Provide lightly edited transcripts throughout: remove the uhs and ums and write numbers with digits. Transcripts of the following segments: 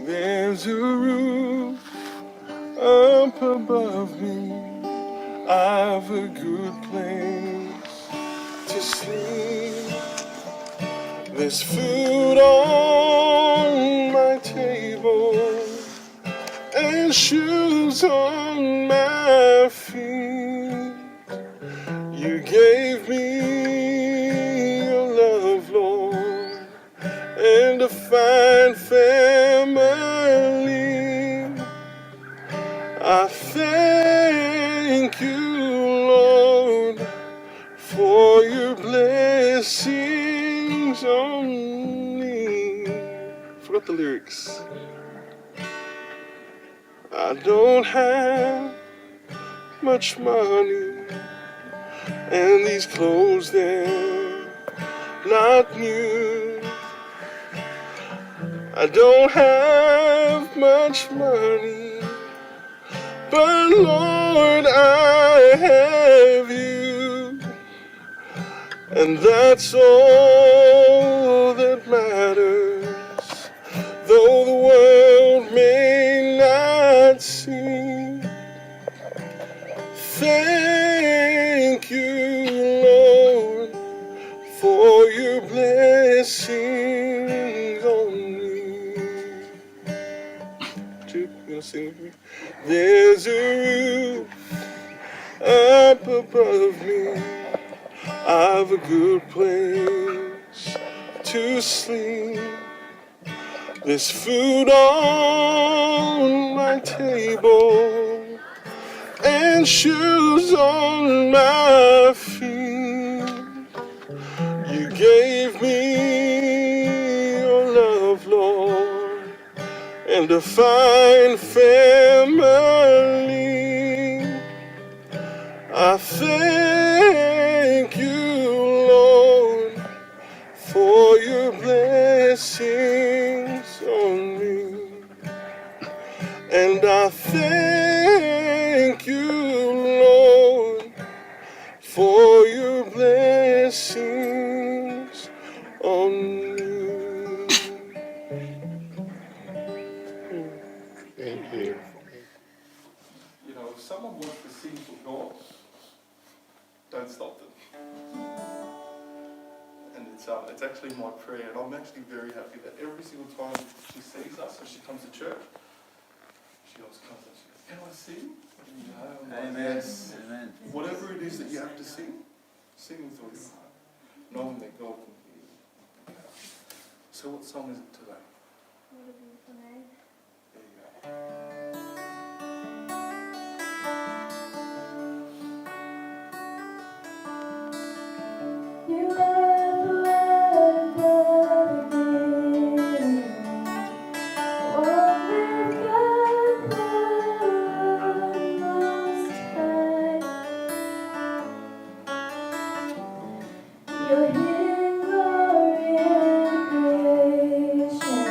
There's a roof up above me. I've a good place to sleep. There's food on my table and shoes on my feet. You gave me your love, Lord, and a fine family. I thank you, Lord, for your blessings on me. Forgot the lyrics. I don't have much money, and these clothes, they're not new. I don't have much money, but Lord, I have you, and that's all that matters. Though the world may not see, thank you, Lord, for your blessings on me. You gonna sing with me? There's a roof up above me. I've a good place to sleep. There's food on my table and shoes on my feet. You gave me your love, Lord, and a fine family. I thank you, Lord, for your blessings on me. And I thank you, Lord, for your blessings on me. Thank you. You know, if someone wants to sing for God, don't stop them. And it's actually my prayer, and I'm actually very happy that every single time she sees us, when she comes to church, she always comes and she goes, "Can I sing?" You know, Amen. Yes. Amen. Whatever it is that you have to sing, sing with all your heart, knowing that God can hear you. So what song is it today? There you go. You are the word of the beginning, one with God, the Most High. Your hidden glory and creation,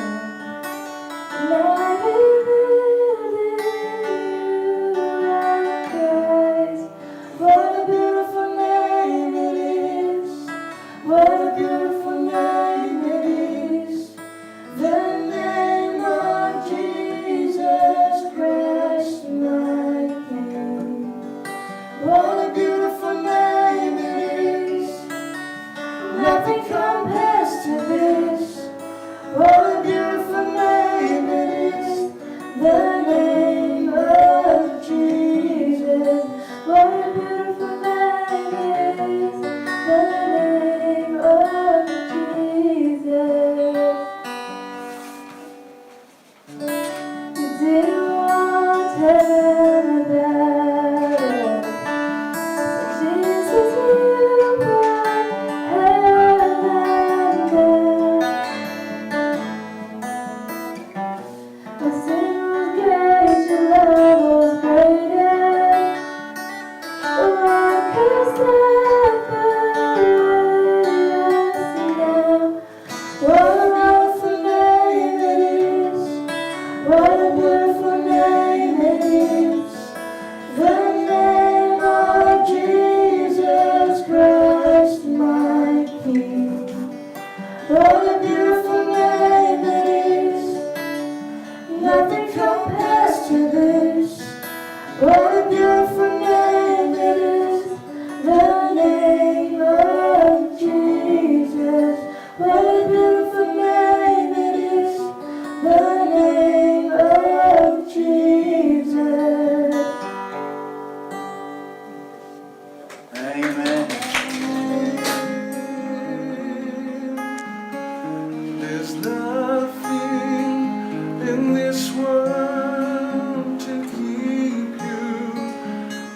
in this world to keep you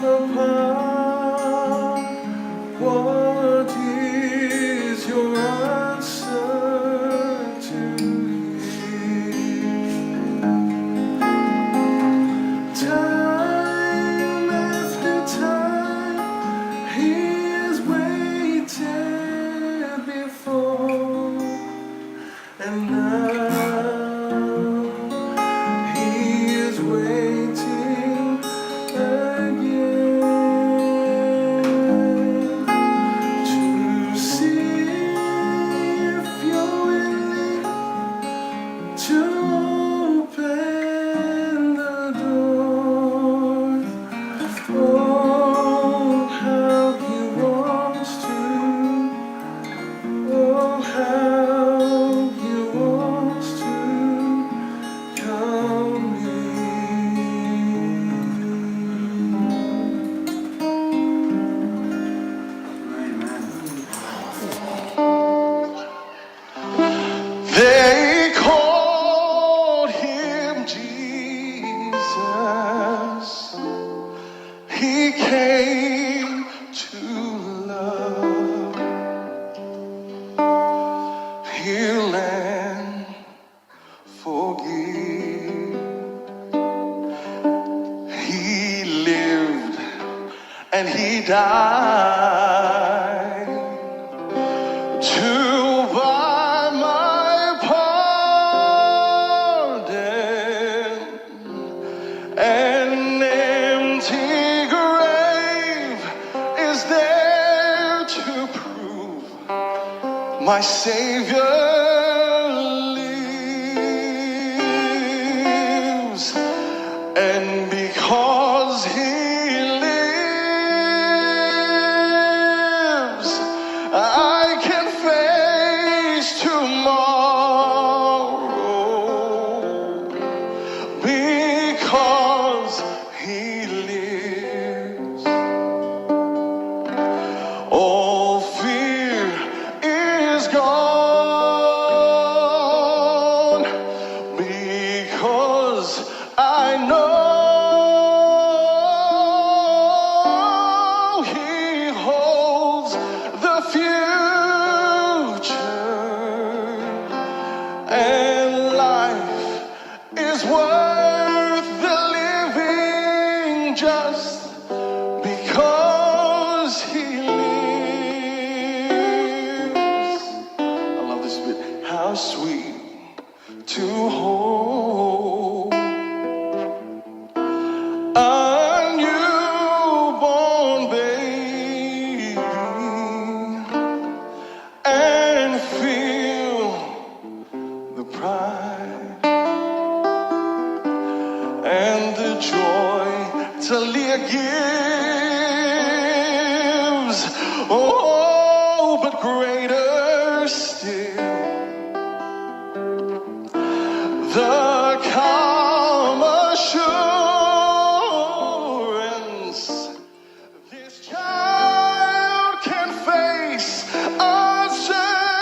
apart. What is your answer to him? Time after time, he has waited before, and now he is waiting again to see if you're willing to open the door. Oh, how he wants to. Oh, how he wants to come They called him Jesus. He came to love, heal and forgive. He lived and he died to buy my pardon. An empty grave is there to prove my Savior lives. And because he lives, I can face tomorrow. Because he lives, all fear is gone. Because I know he holds the future, and life is worth the living just because he lives. I love this bit. How sweet to hold a newborn baby and feel the pride and the joy Talia gives. Oh, but greater still, the calm assurance this child can face uncertain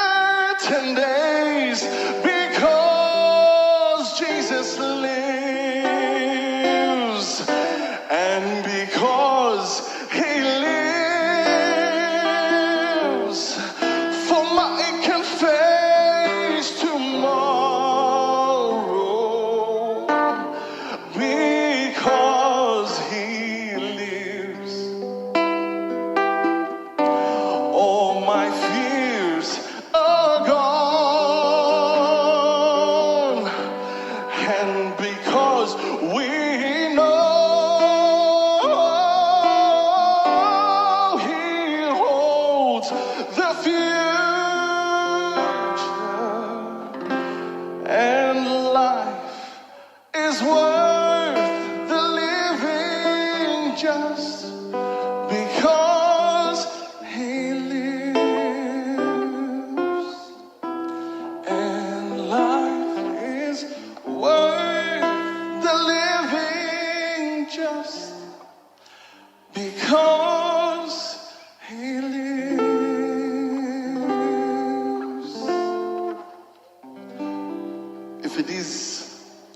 days because Jesus lives, and because he lives, Fomai can face tomorrow. Because he lives, all my fears are gone, and because we know he holds the future, and life is worth the living just because he lives, and life is worth the living just because he lives. If it is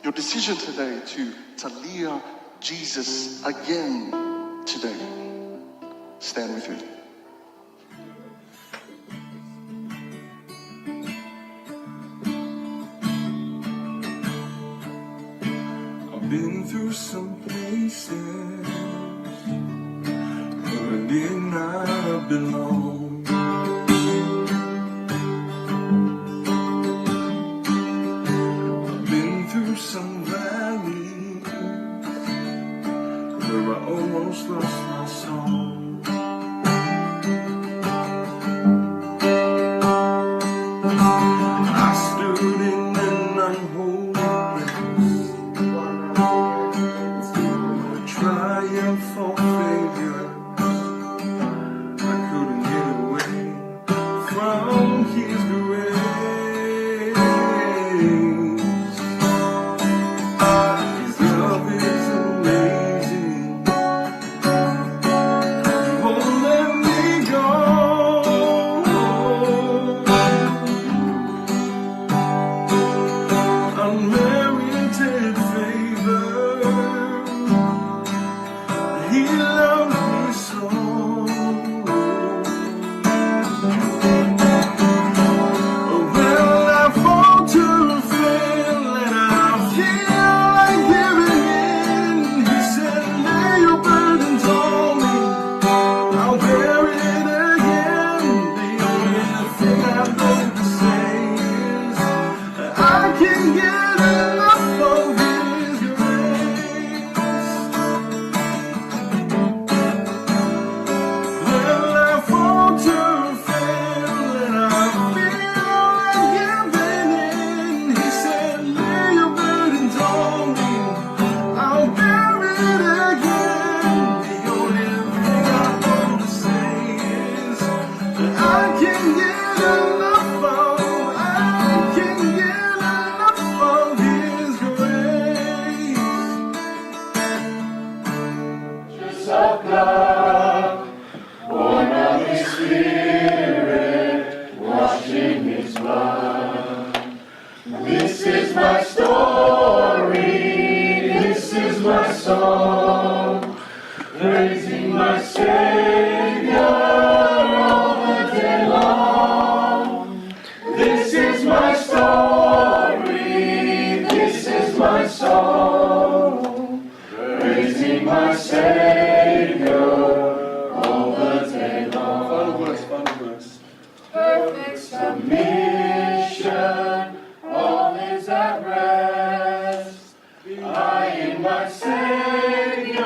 Your decision today to Talia Jesus again today. Stand with me. I've been through some places where I did not belong. I've been through some valleys where I almost lost my soul. I stood in an unholy place, triumph for failure. I couldn't get away from His grace. His love is amazing. He won't let me go. Unmerited favor. He loved me so. Well, I fall to fail and I feel like giving in. He said, lay your burdens on me, I'll bear it again. The only thing I've got to say is that I can get enough of His grace. Well, I fall to fail and I feel like giving in. He said, lay your burdens on me, I'll bear it again. The only thing I've got to say is that I can get enough of His grace. Of God, born of His Spirit, washed in His blood. This is my story, this is my song, praising my Savior all the day long. This is my story, this is my song, praising my Savior all the day long. Final verse. Perfect submission, all is at rest. I in my Savior.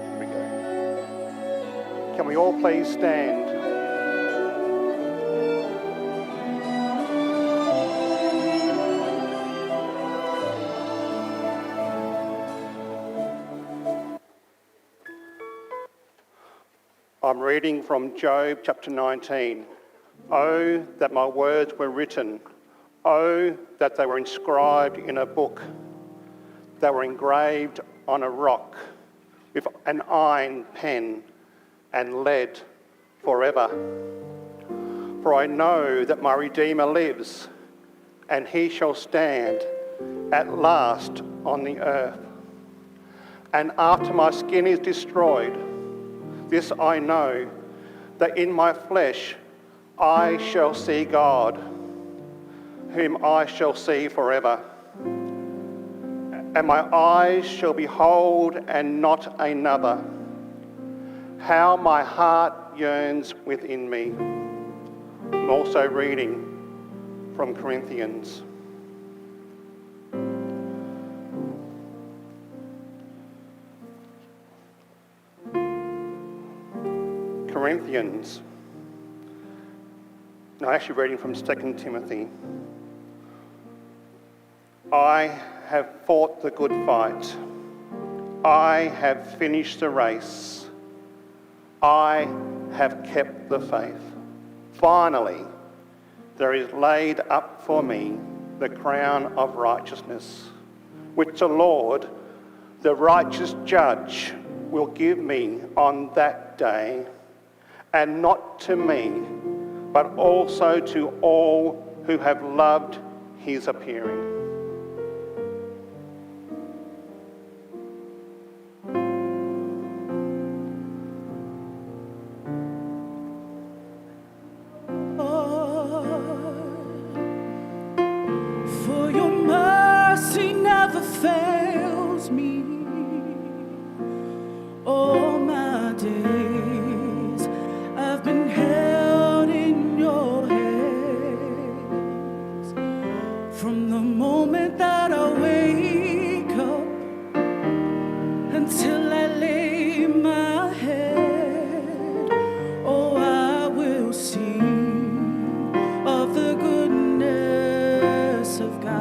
Here we go. Can we all please stand? I'm reading from Job chapter 19. Oh, that my words were written. Oh, that they were inscribed in a book. They were engraved on a rock with an iron pen and lead forever. For I know that my Redeemer lives, and He shall stand at last on the earth. And after my skin is destroyed, this I know, that in my flesh I shall see God, whom I shall see forever. And my eyes shall behold and not another. How my heart yearns within me. I'm also reading from Corinthians. Corinthians. No, actually reading from 2 Timothy. I have fought the good fight. I have finished the race. I have kept the faith. Finally, there is laid up for me the crown of righteousness, which the Lord, the righteous judge, will give me on that day, and not to me, but also to all who have loved his appearing. For your mercy never fails me. All my days I've been held in your hands. From the moment that I wake up until I lay my head, oh, I will sing of the goodness of God.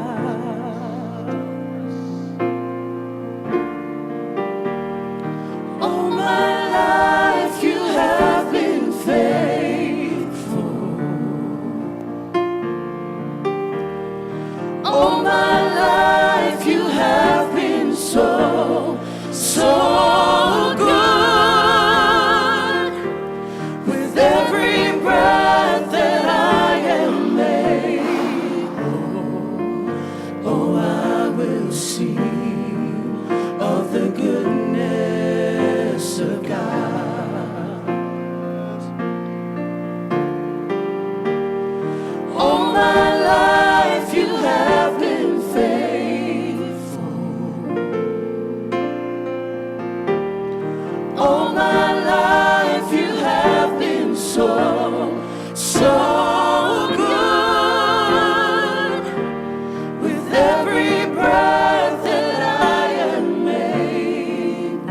All my life you have been faithful. All my life you have been so, so good. With every breath that I am able, oh, I will sing of the goodness of God. All my life you have been faithful. All my life you have been so, so good. With every breath that I am able,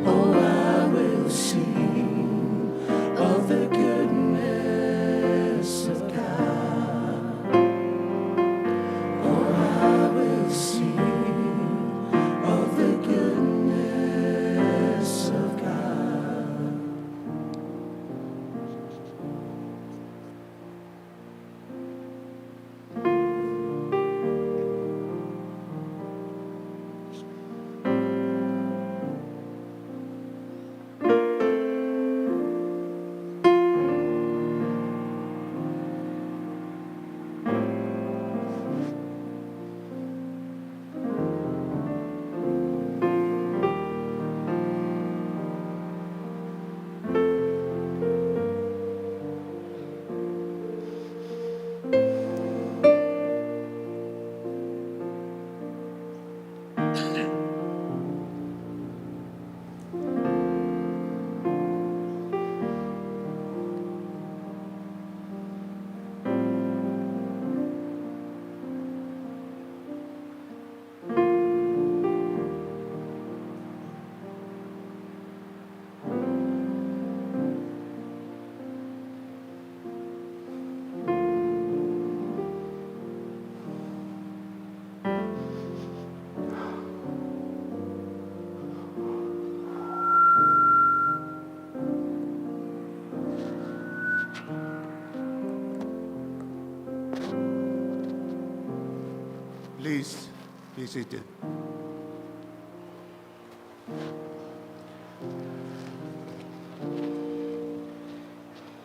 oh, I will sing of the goodness of God. Oh, I will sing of the goodness of God. Please be seated.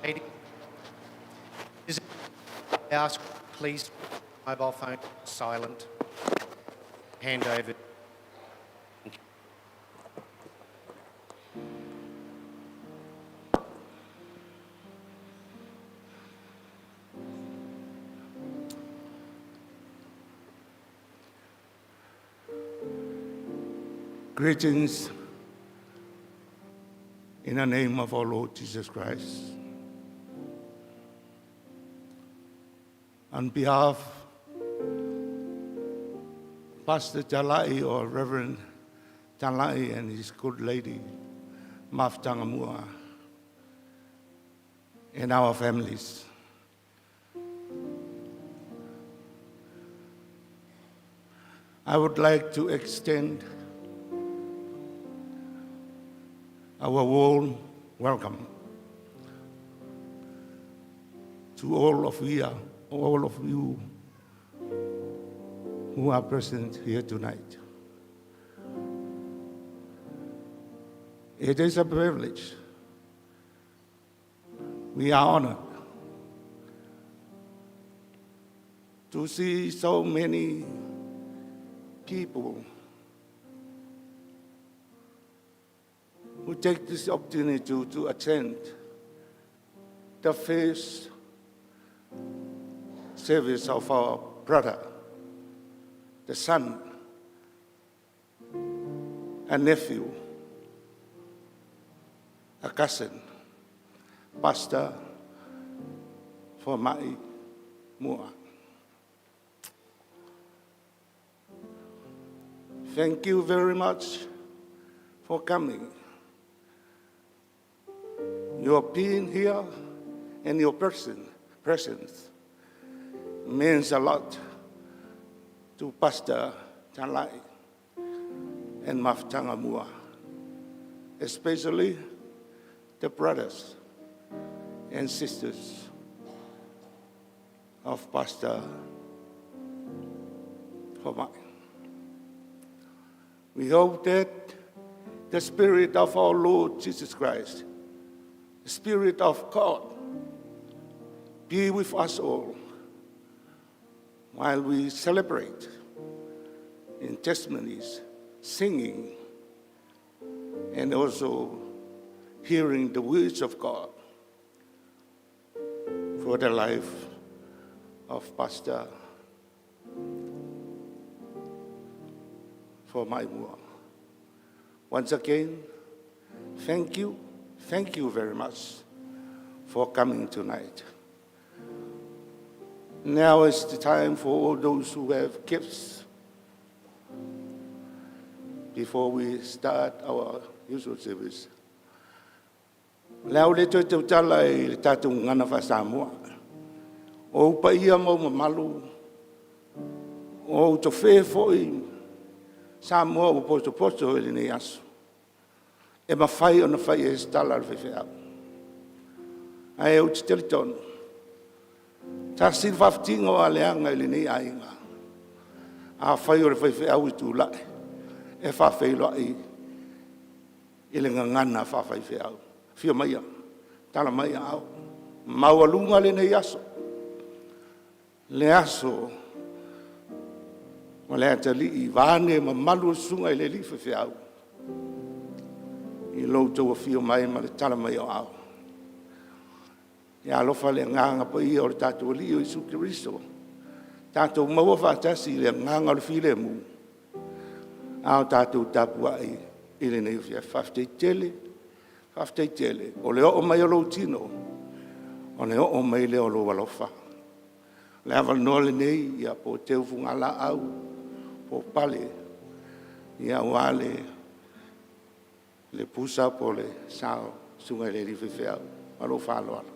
Ladies, I ask, please, mobile phone silent. Hand over. Greetings in the name of our Lord Jesus Christ. On behalf of Pastor Jalai or Reverend Jalai and his good lady, Maf Tangamua, and our families, I would like to extend our warm welcome to all of you who are present here tonight. It is a privilege. We are honored to see so many people who take this opportunity to attend the first service of our brother, the son and nephew, a cousin, Pastor Fomai, Mohr. Thank you very much for coming. Your being here and your presence means a lot to Pastor Tanlai and Maftanga Mohr, especially the brothers and sisters of Pastor Fomai. We hope that the Spirit of our Lord Jesus Christ, the Spirit of God, be with us all while we celebrate in testimonies, singing, and also hearing the words of God for the life of Pastor Fomai Mohr. Once again, thank you very much for coming tonight. Now is the time for all those who have gifts. Before we start our usual service, Leo le toi te utala I le tātou ngana wha Samoa. O upa ia mau mamalu. O to whē fōi Samoa o posto ele nei asu. E mawhai o na whai e stala le whewhea. Ai au te teletono. Tā sin whaftinga o aleanga ele nei ainga. A whai o le whewhea ui tū lai. E whawheiloa I le ngangana whawhewhea au. Fia mai tala mai au. Maualunga le nei aso. Le aso. Ma le atali I vane ma malu sunga I le lifa fia au. I loutou a fia mai ma le tala mai au. Ia alofa le nganga pa ia o le tātou li o Isu Kiriso. Tātou maua whātasi le nganga o le file mu. Ao tātou tapua I le nei fia whaftei tele. Whaftei tele. O le o mai o lo tino. O le o mai le o lo walofa. Le aval no le nei ia po teu funga la au. Po pale. Ia wale. Le pusa po le sao. Sunga le rife fea. Alo whalo ala.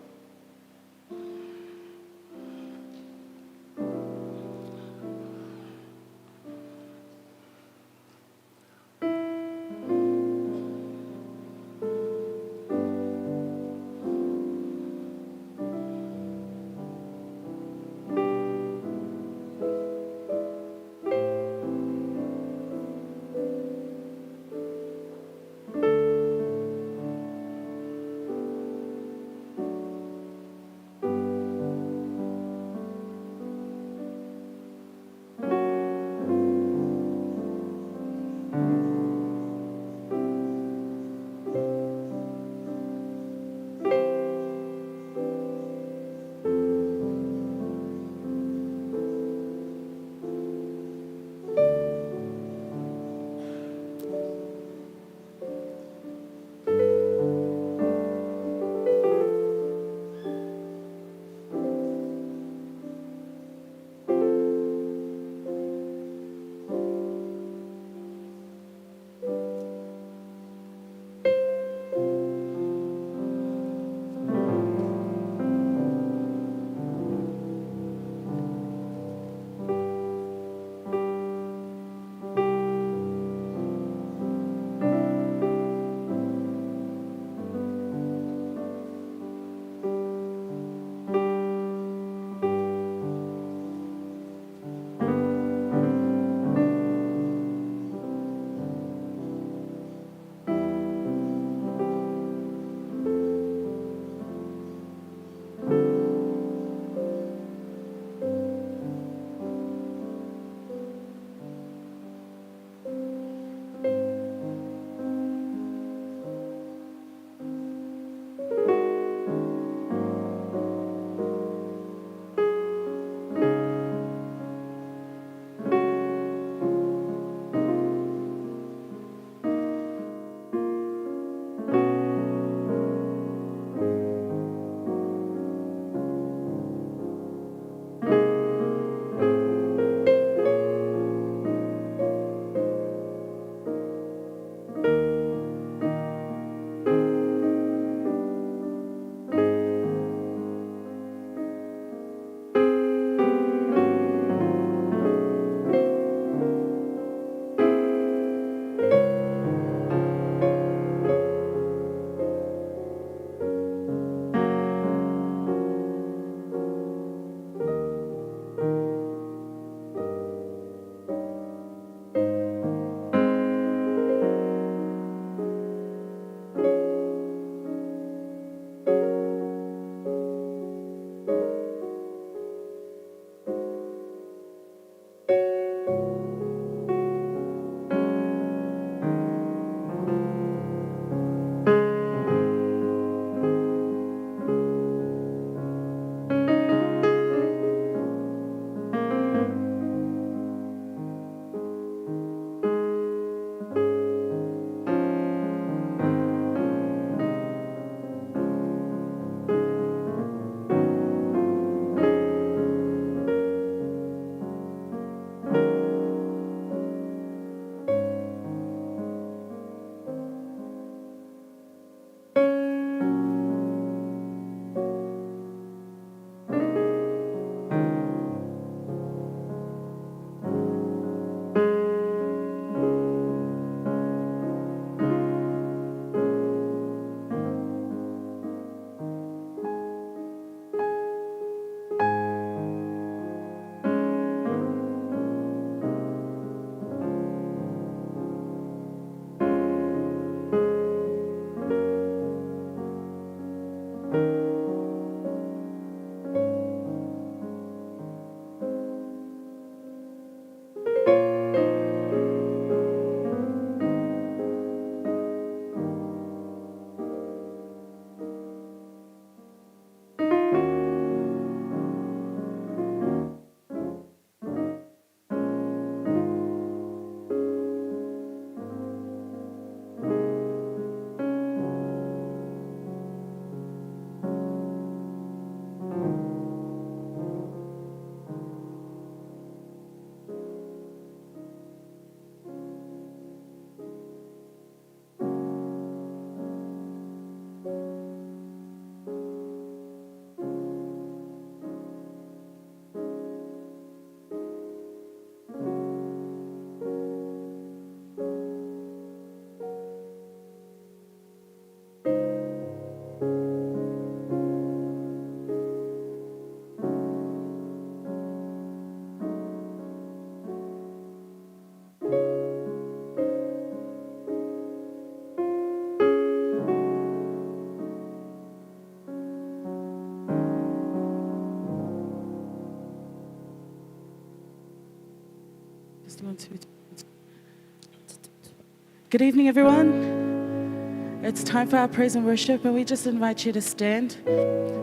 Good evening, everyone. It's time for our praise and worship, and we just invite you to stand.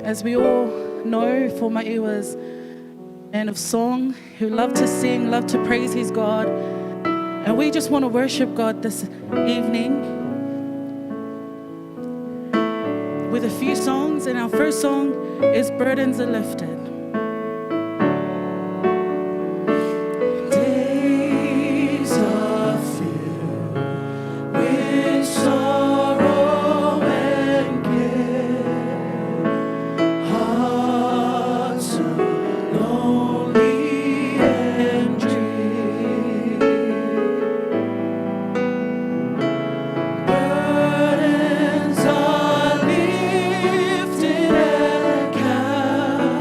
As we all know, Fomai was a man of song who loved to sing, loved to praise his God, and we just want to worship God this evening with a few songs, and our first song is Burdens Are Lifted. Days are filled with sorrow and care. Hearts are lonely and drear. Burdens are lifted at Calvary.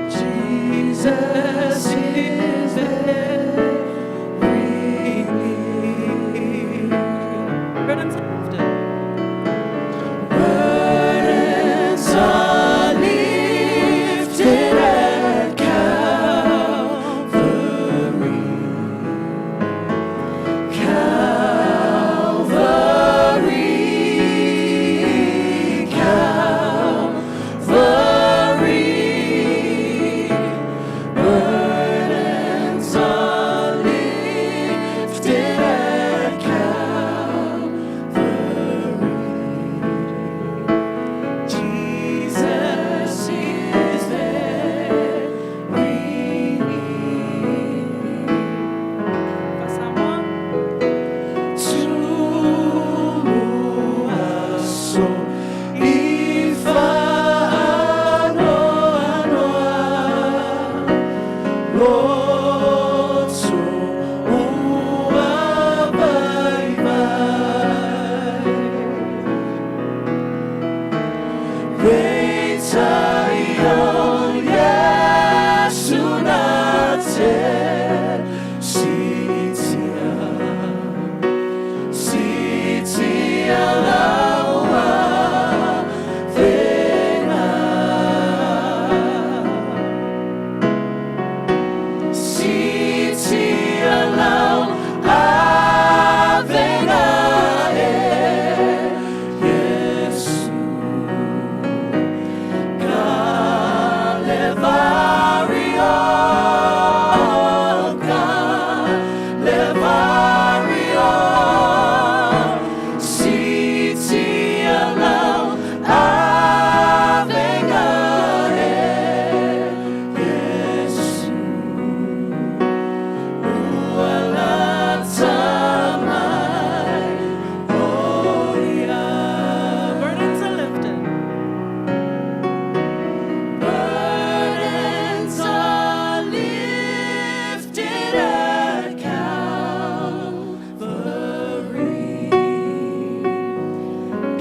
Jesus is very near. Burdens are lifted. Burdens are lifted at Calvary. Calvary. Calvary. Burdens are lifted at Calvary. Jesus is very near. Passamos. Tumuaso ifano Loto uabaybay. Reitayaw Yesu natin Sitia lawa vena. Sitia lawa vena Yesu Calvario. Calvario. Sitia lawa vena Yesu ualatamay oya. Burdens are lifted. Burdens are lifted at Calvary.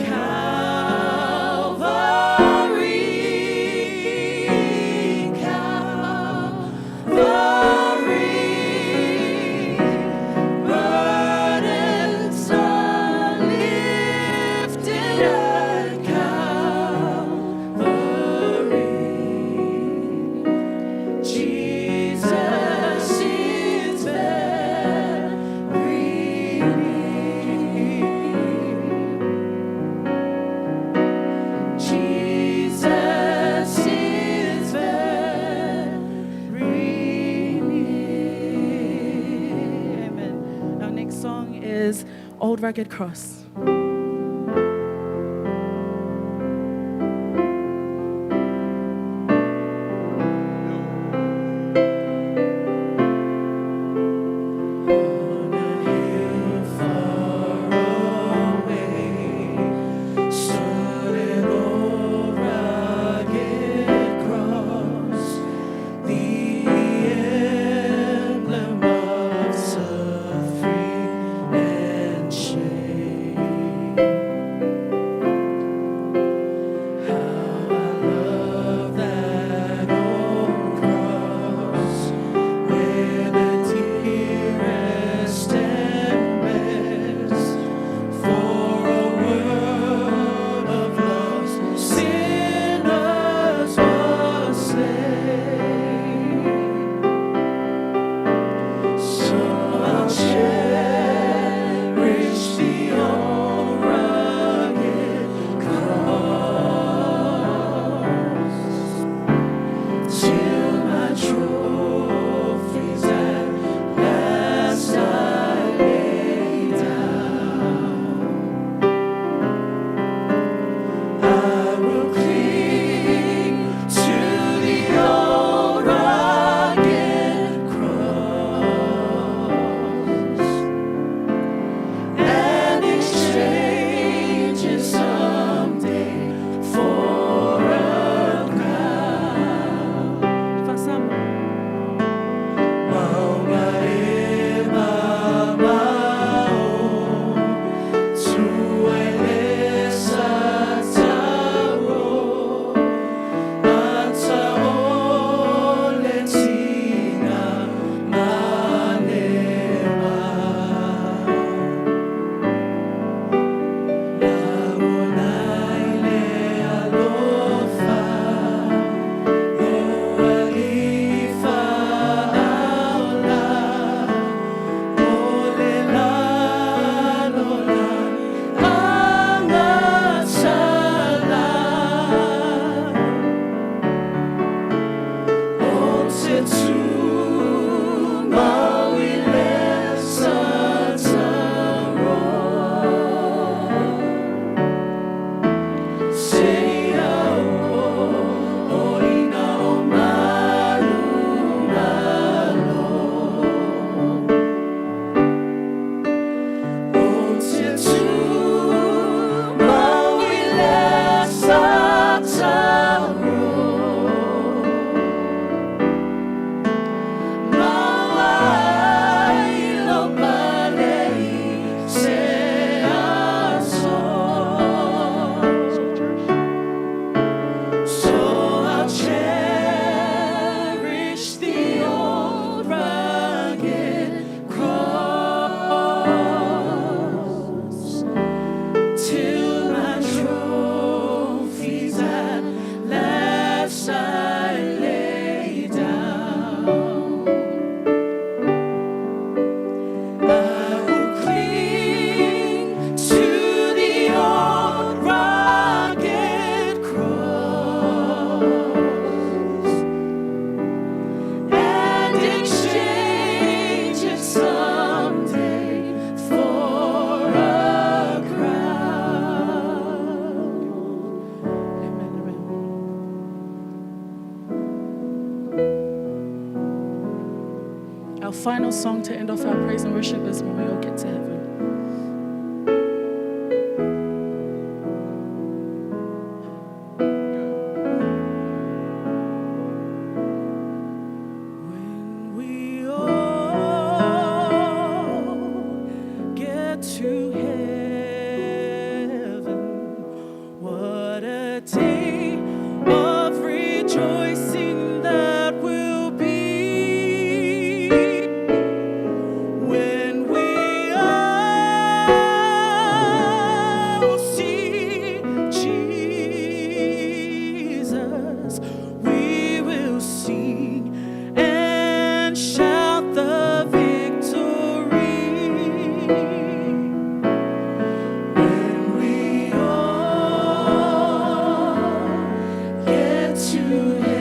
Calvary. Calvary. Burdens are lifted at Calvary. Jesus is very near. Jesus is very near. Amen. Our next song is Old Rugged Cross. On a hill far away stood an old rugged cross, the emblem of suffering and shame. our final song to end off our praise and worship is when we all get to heaven. When we all get to heaven, what a day of rejoicing that will be. When we all see Jesus, we will sing and shout the victory. When we all get to heaven,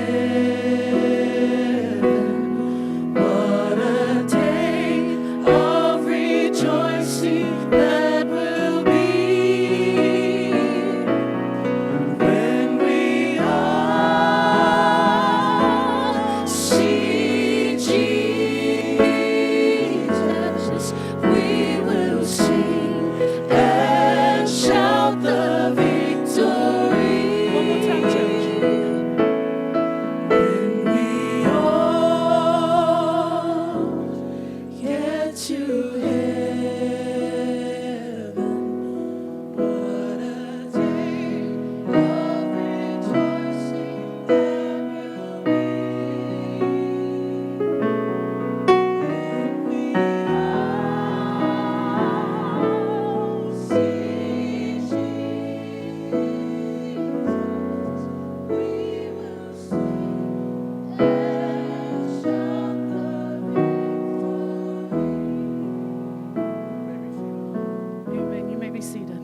what a day of rejoicing that will be. When we all see Jesus, we will sing and shout the victory. One more time, church. When we all get to heaven, what a day of rejoicing that will be. When we all see Jesus, we will sing and shout the victory. Amen. You may be seated.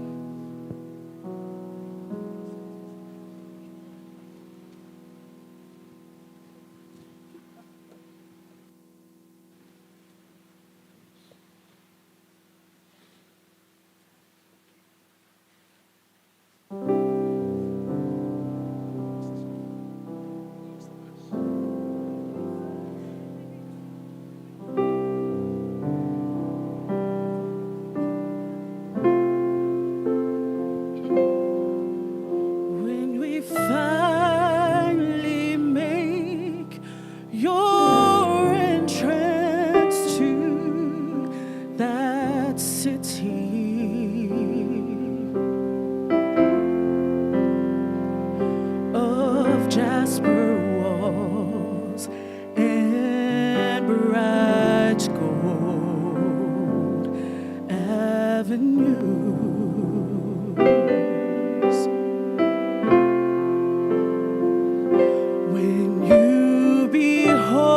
When we finally make your entrance to that city of jasper walls and bright gold avenues. When you behold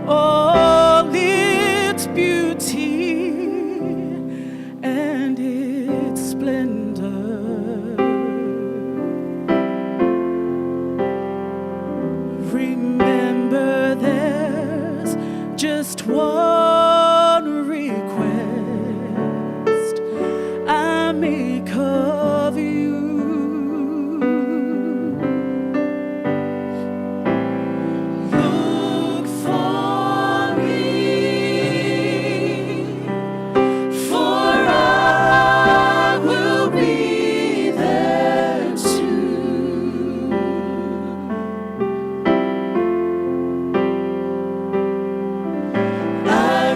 all its beauty and its splendor, remember there's just one request I make of you. Look for me, for I will be there soon. I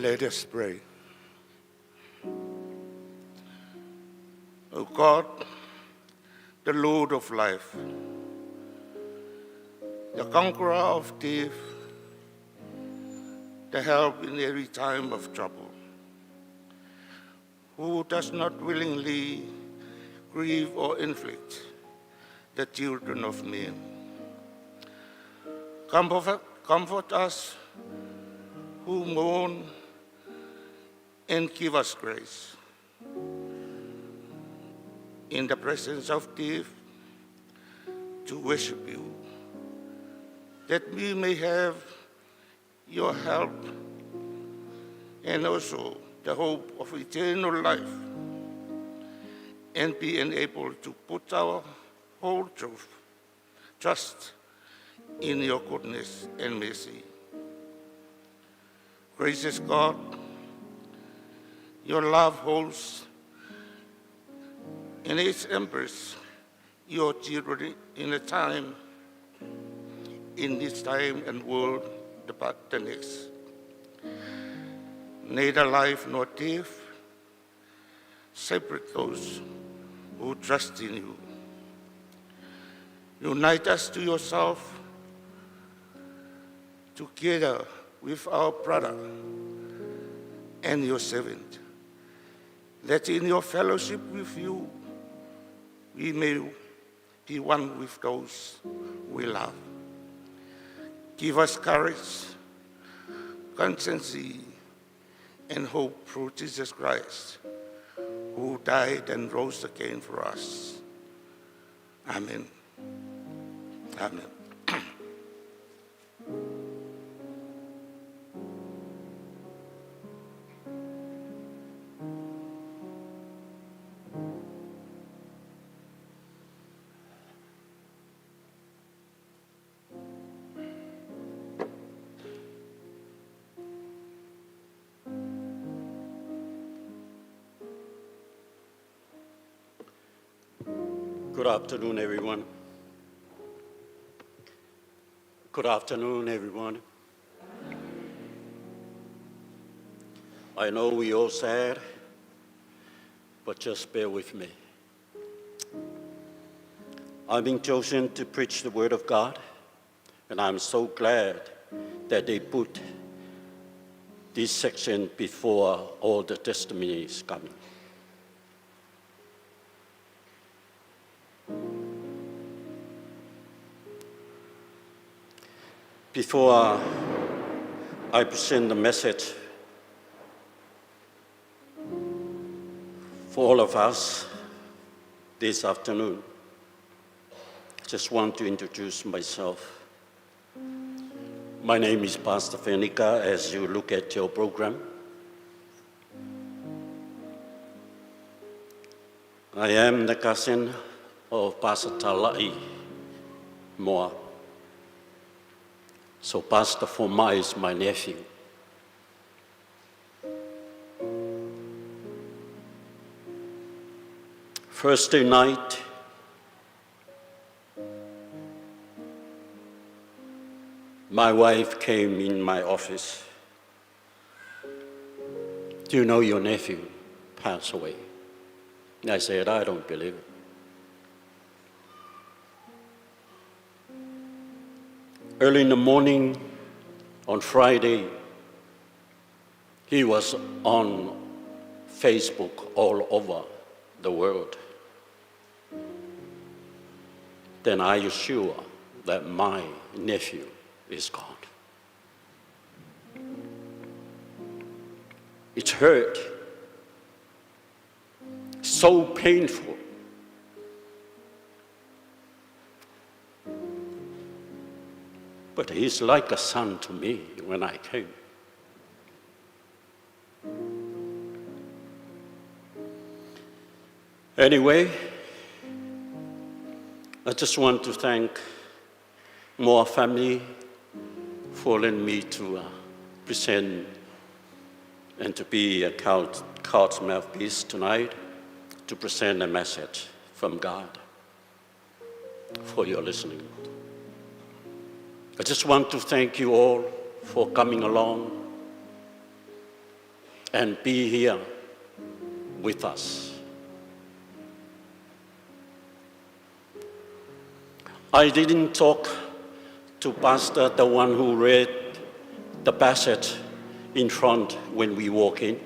Let us pray. O God, the Lord of life, the conqueror of death, the help in every time of trouble, who does not willingly grieve or inflict the children of men. Comfort us who mourn and give us grace. In the presence of death, to worship you, that we may have your help and also the hope of eternal life, and be enabled to put our whole trust in your goodness and mercy. Gracious God, your love holds in its embrace your children in this time and world, but the next. Neither life nor death separate those who trust in you. Unite us to yourself, together with our brother and your servant, that in your fellowship with you, we may be one with those we love. Give us courage, constancy, and hope through Jesus Christ, who died and rose again for us. Amen. Amen. Good afternoon, everyone. Good afternoon, everyone. I know we all sad, but just bear with me. I've been chosen to preach the Word of God, and I'm so glad that they put this section before all the testimonies coming. Before I present the message for all of us this afternoon, I just want to introduce myself. My name is Pastor Fenica, as you look at your program. I am the cousin of Pastor Talai Mohr. So Pastor Fomai is my nephew. Thursday night, my wife came in my office. Do you know your nephew passed away? I said, I don't believe it. Early in the morning on Friday, he was on Facebook all over the world. Then I am sure that my nephew is gone. It hurt, so painful. But he's like a son to me when I came. Anyway, I just want to thank Mohr family for letting me to present and to be a God's mouthpiece tonight to present a message from God for your listening. I just want to thank you all for coming along and be here with us. I didn't talk to Pastor, the one who read the passage in front when we walk in.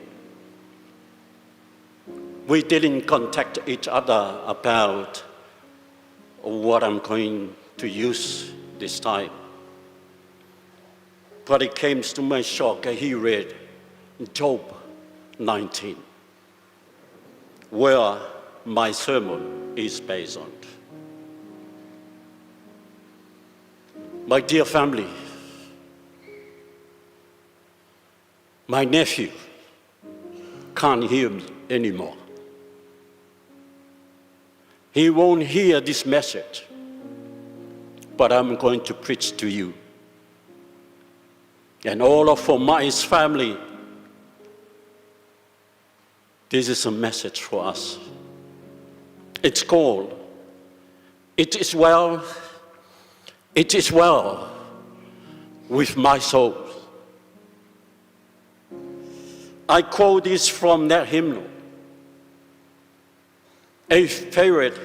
We didn't contact each other about what I'm going to use this time. But it came to my shock, he read Job 19, where my sermon is based on. My dear family, my nephew can't hear me anymore. He won't hear this message, but I'm going to preach to you. And all of Fomai's family, this is a message for us. It's called, It is well with my soul. I quote this from that hymnal, a favorite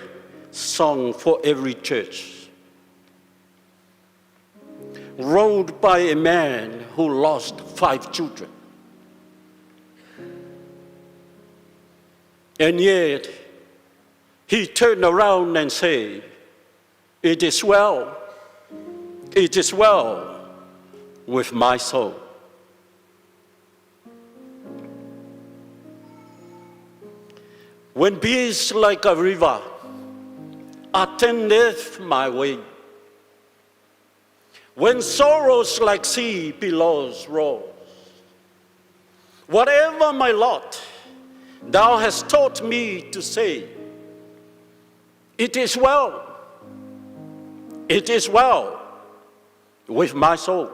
song for every church, wrote by a man who lost 5 children. And yet, he turned around and said, it is well with my soul. When peace like a river attendeth my way, when sorrows like sea billows roll, whatever my lot, thou hast taught me to say, it is well with my soul.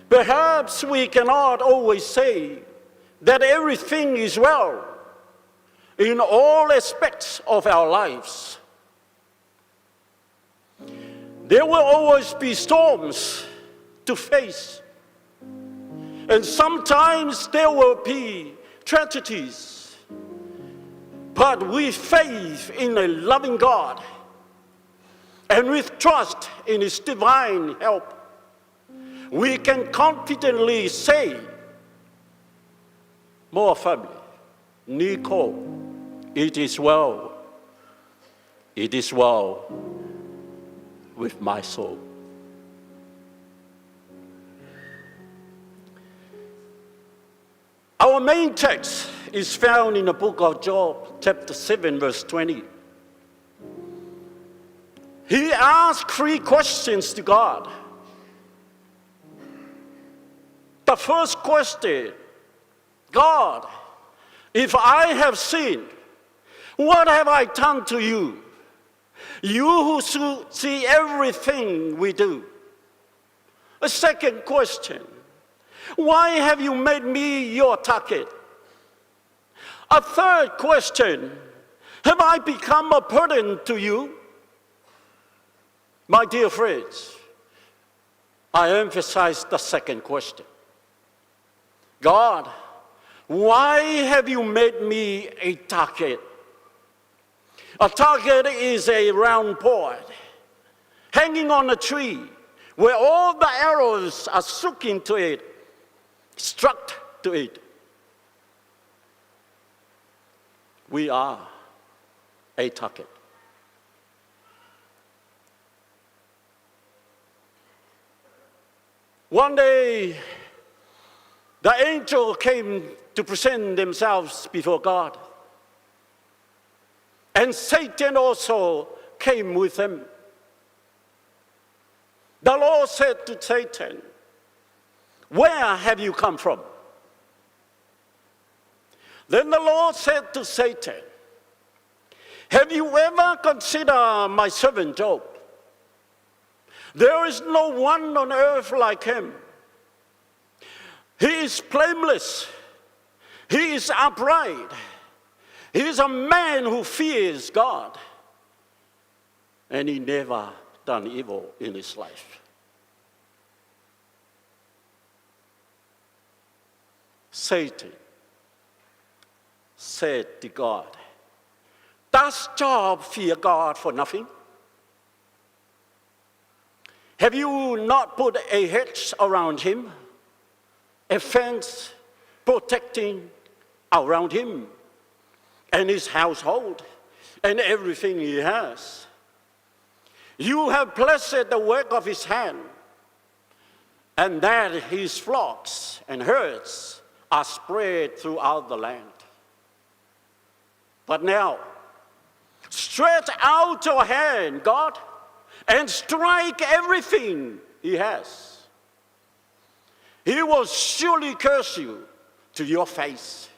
Perhaps we cannot always say that everything is well in all aspects of our lives. There will always be storms to face, and sometimes there will be tragedies. But with faith in a loving God and with trust in His divine help, we can confidently say, Mohr family, Nico, it is well with my soul. Our main text is found in the book of Job, chapter 7, verse 20. He asked 3 questions to God. The first question, God, if I have sinned, what have I done to you? You who see everything we do. A second question, why have you made me your target? A third question, have I become a burden to you? My dear friends, I emphasize the second question. God, why have you made me a target? A target is a round point hanging on a tree where all the arrows are struck to it. We are a target. One day, the angel came to present themselves before God. And Satan also came with them. The Lord said to Satan, where have you come from? Then the Lord said to Satan, have you ever considered my servant Job? There is no one on earth like him. He is blameless. He is upright. He is a man who fears God. And he never done evil in his life. Satan said to God, "Does Job fear God for nothing? Have you not put a hedge around him, a fence protecting around him and his household and everything he has? You have blessed the work of his hand, and that his flocks and herds are spread throughout the land. But now, stretch out your hand, God, and strike everything he has. He will surely curse you to your face."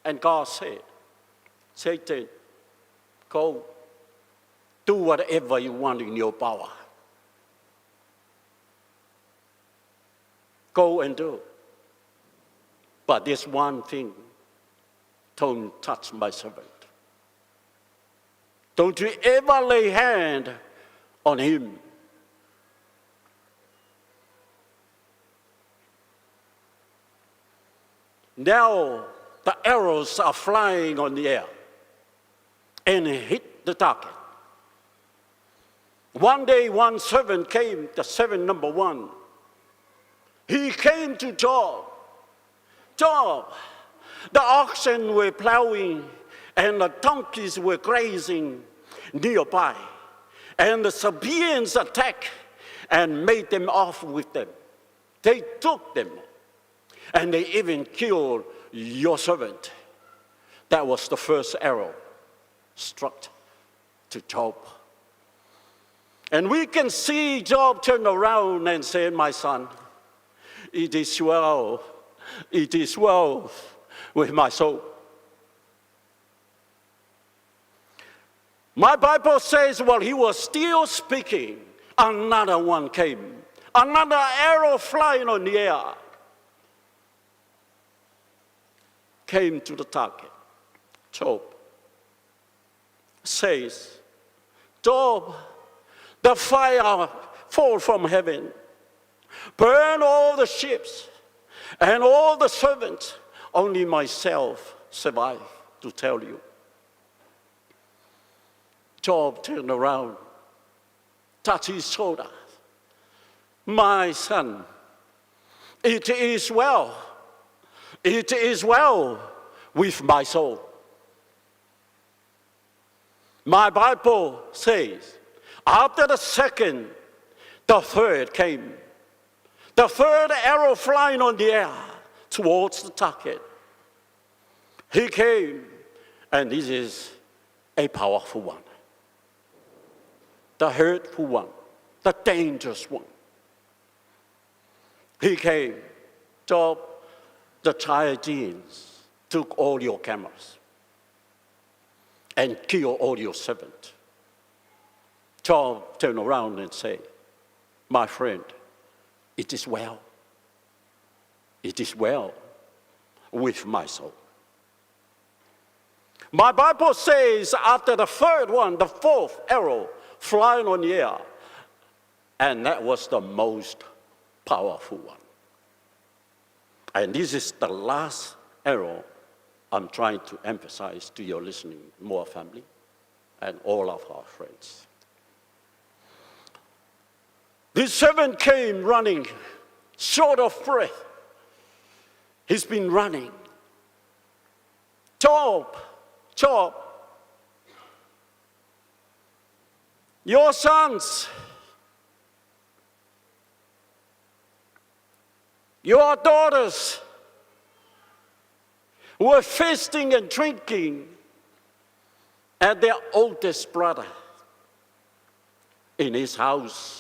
And God said, "Satan, go do whatever you want in your power. Go and do. But there's one thing, don't touch my servant. Don't you ever lay hand on him." Now the arrows are flying on the air and hit the target. One day, one servant came, the servant number one. He came to Job. "Job, the oxen were plowing and the donkeys were grazing nearby, and the Sabaeans attacked and made them off with them. They took them, and they even killed your servant." That was the first arrow struck to Job. And we can see Job turn around and say, "My son, it is well with my soul." My Bible says while he was still speaking, another one came, another arrow flying on the air, came to the target. Job says, "Job, the fire fall from heaven, burn all the ships and all the servants, only myself survive to tell you." Job turned around, touched his shoulder. "My son, it is well with my soul." My Bible says, after the second, the third came. The third arrow flying on the air towards the target. He came, and this is a powerful one. The hurtful one, the dangerous one. He came. "Job, the Chaldeans took all your camels and killed all your servants." Job turned around and said, "My friend, it is well. It is well with my soul." My Bible says after the third one, the fourth arrow flying on the air, and that was the most powerful one. And this is the last arrow I'm trying to emphasize to your listening, Mohr family, and all of our friends. This servant came running, short of breath. He's been running. "Job, Job, your sons, your daughters were feasting and drinking at their oldest brother in his house.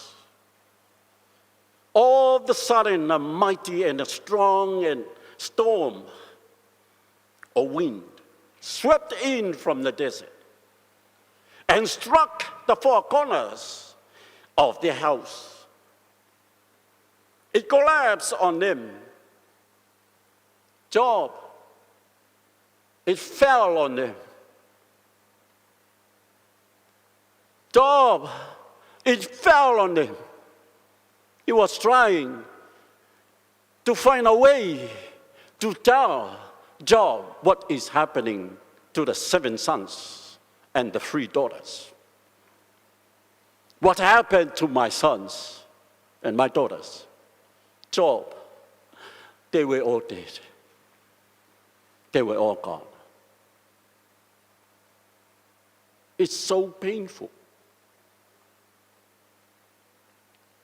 All of a sudden, a mighty and a strong and storm or wind swept in from the desert and struck the four corners of their house. It collapsed on them. Job, it fell on them. Job, it fell on them. He was trying to find a way to tell Job what is happening to the 7 sons and the 3 daughters. What happened to my sons and my daughters? Job, they were all dead. They were all gone. It's so painful.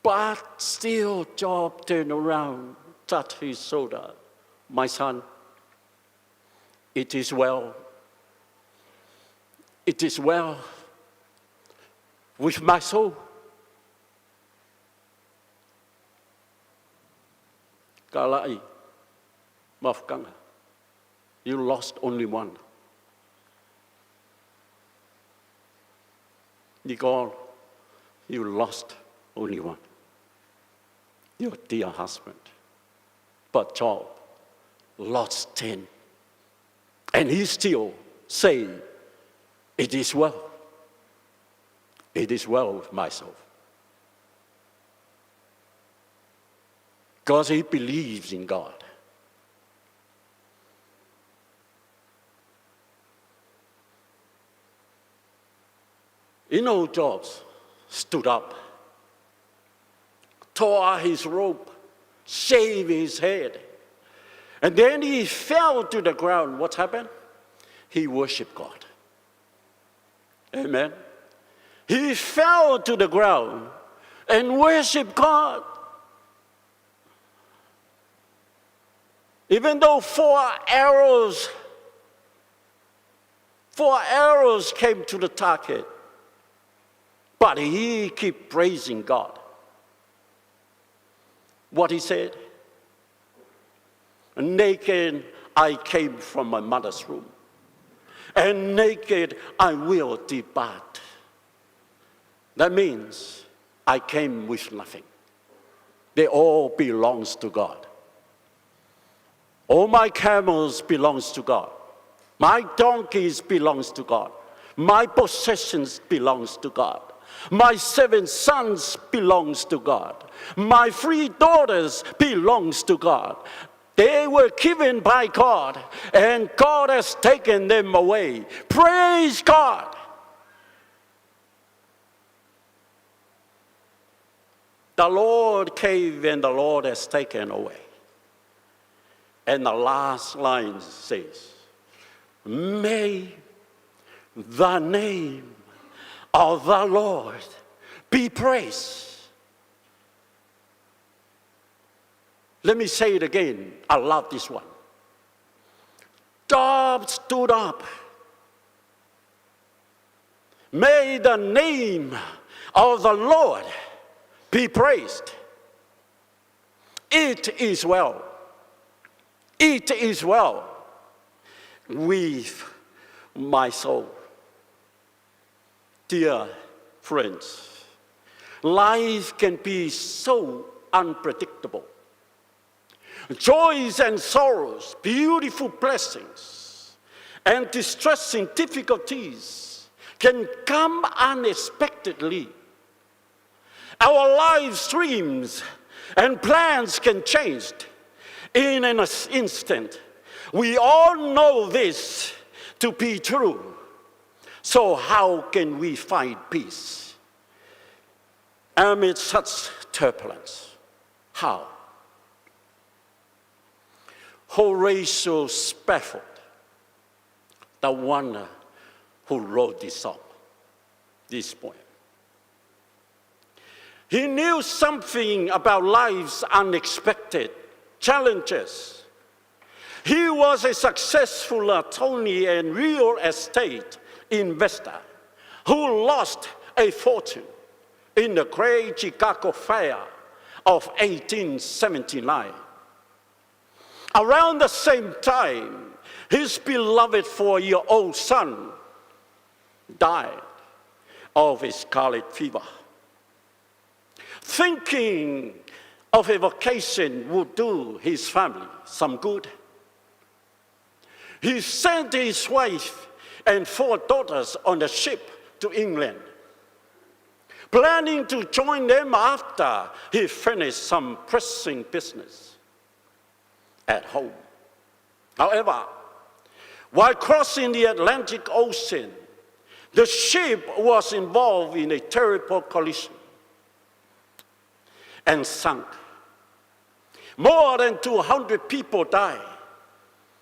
But still, Job turned around, touched his shoulder. My son, it is well. It is well with my soul. Kalai, Mafkanga, you lost only one. Nicole, you lost only one. Your dear husband. But Job lost 10. And he still saying, it is well. It is well with myself. Because he believes in God. You know, Job stood up, tore his robe, shaved his head, and then he fell to the ground. What happened? He worshiped God. Amen. He fell to the ground and worshiped God. Even though 4 arrows came to the target, but he kept praising God. What he said? Naked I came from my mother's womb, and naked I will depart. That means I came with nothing. They all belongs to God. All my camels belongs to God. My donkeys belongs to God. My possessions belongs to God. My 7 sons belongs to God. My 3 daughters belongs to God. They were given by God, and God has taken them away. Praise God. The Lord gave and the Lord has taken away. And the last line says, may the name of the Lord be praised. Let me say it again. I love this one. Job stood up. May the name of the Lord be praised. It is well. It is well with my soul. Dear friends, life can be so unpredictable. Joys and sorrows, beautiful blessings, and distressing difficulties can come unexpectedly. Our life streams and plans can change in an instant. We all know this to be true. So how can we find peace amid such turbulence? How? Horatio Spafford, the one who wrote this song, this poem. He knew something about life's unexpected challenges. He was a successful attorney and real estate investor who lost a fortune in the Great Chicago Fair of 1879. Around the same time, his beloved 4-year-old son died of scarlet fever. Thinking of a vacation would do his family some good, he sent his wife and 4 daughters on a ship to England, planning to join them after he finished some pressing business at home. However, while crossing the Atlantic Ocean, the ship was involved in a terrible collision and sank. More than 200 people died,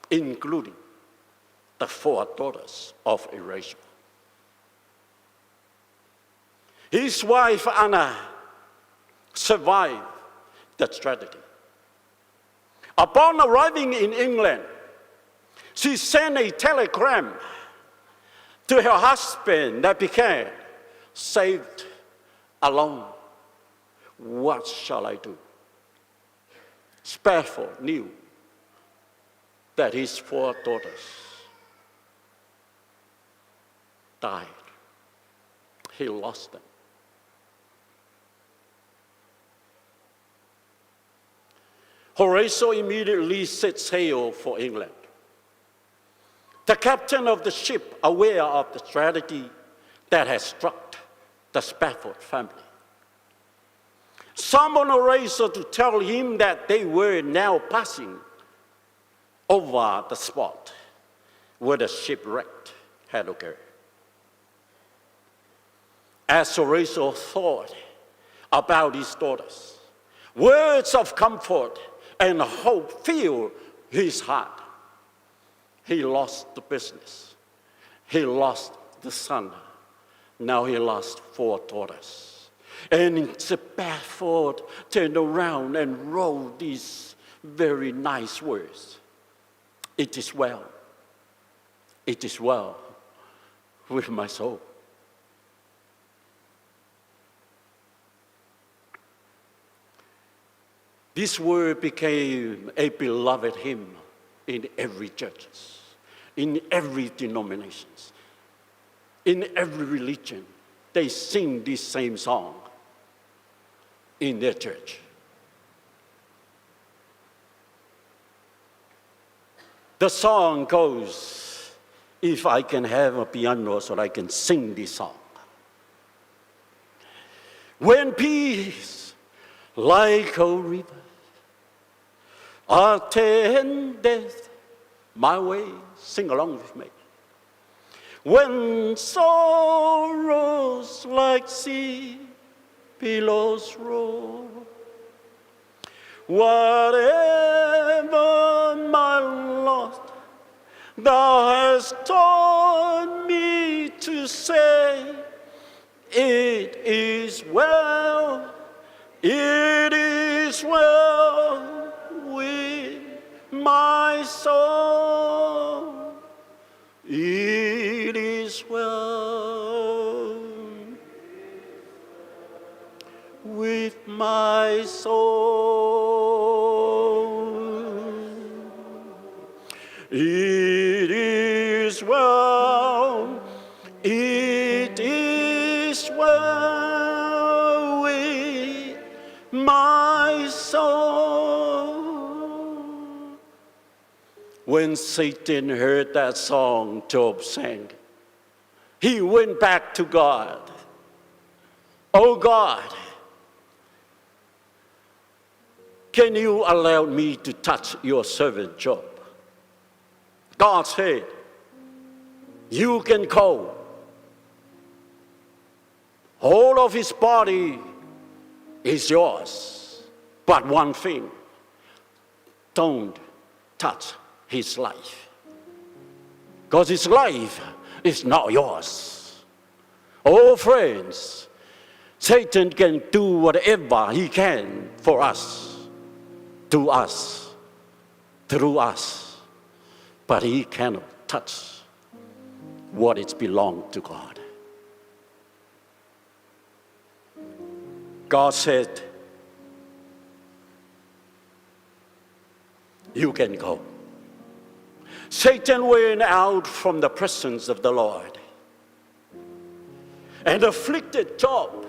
including the 4 daughters of Erasure. His wife, Anna, survived the tragedy. Upon arriving in England, she sent a telegram to her husband that became, "Saved alone. What shall I do?" Spafford knew that his 4 daughters died. He lost them. Horatio immediately set sail for England. The captain of the ship, aware of the tragedy that had struck the Spafford family, summoned Horatio to tell him that they were now passing over the spot where the shipwreck had occurred. As Horatio thought about his daughters, words of comfort and hope filled his heart. He lost the business. He lost the son. Now he lost 4 daughters. And Spafford turned around and wrote these very nice words. "It is well. It is well with my soul." This word became a beloved hymn in every church, in every denomination, in every religion. They sing this same song in their church. The song goes, if I can have a piano so I can sing this song. When peace like a river attendeth my way, sing along with me. When sorrows like sea billows roll, whatever my lot, thou hast taught me to say, it is well, it is well with my soul. It is well with my soul. It is well, it is well with my soul. When Satan heard that song Job sang, he went back to God. Oh God, can you allow me to touch your servant Job? God said, you can go. All of his body is yours. But one thing, don't touch his life. Because his life is not yours. Oh friends, Satan can do whatever he can for us, to us, through us, but he cannot touch what is belonged to God. God said, you can go. Satan went out from the presence of the Lord and afflicted Job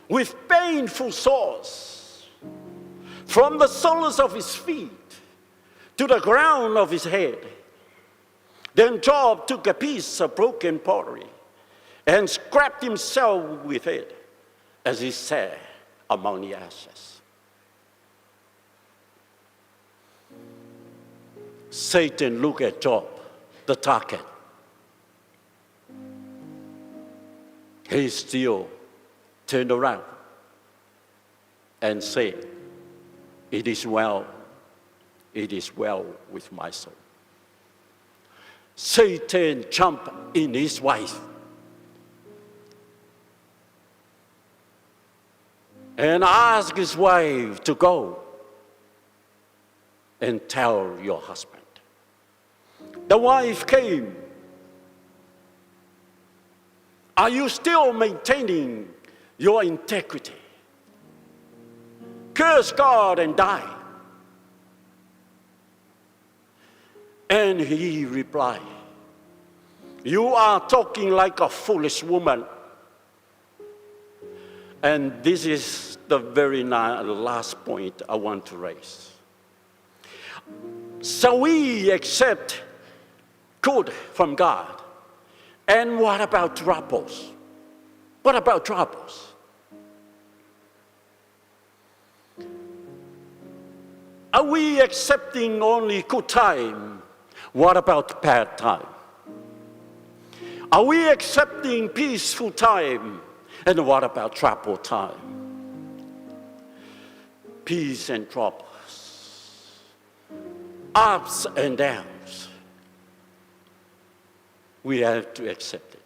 with painful sores from the soles of his feet to the ground of his head. Then Job took a piece of broken pottery and scraped himself with it as he sat among the ashes. Satan looked at Job, the target. He still turned around and said, it is well with my soul. Satan jumped in his wife and asked his wife to go and tell your husband. The wife came. Are you still maintaining your integrity? Curse God and die. And he replied, you are talking like a foolish woman. And this is the very last point I want to raise. So we accept good from God. And what about troubles? What about troubles? Are we accepting only good time? What about bad time? Are we accepting peaceful time? And what about trouble time? Peace and troubles, ups and downs. We have to accept it.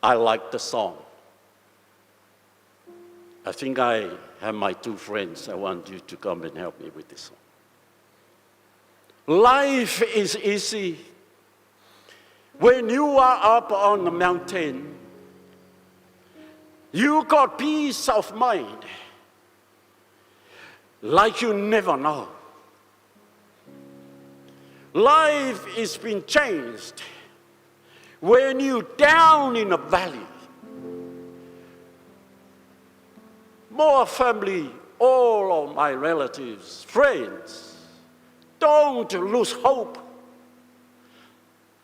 I like the song. I think I have my two friends. I want you to come and help me with this song. Life is easy when you are up on the mountain. You got peace of mind like you never know. Life is being changed when you down in a valley. More family, all of my relatives, friends, don't lose hope.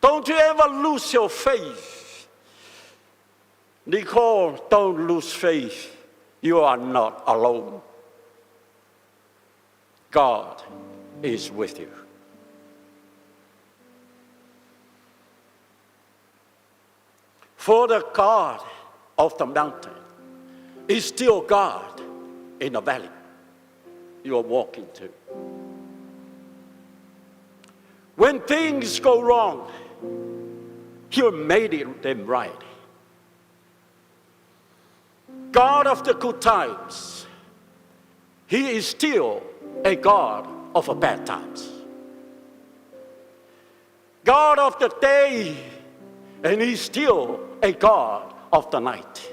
Don't you ever lose your faith. Nicole, don't lose faith. You are not alone. God is with you. For the God of the mountain is still God in the valley you are walking to. When things go wrong, He made them right. God of the good times, He is still a God of the bad times. God of the day, and He's still a God of the night.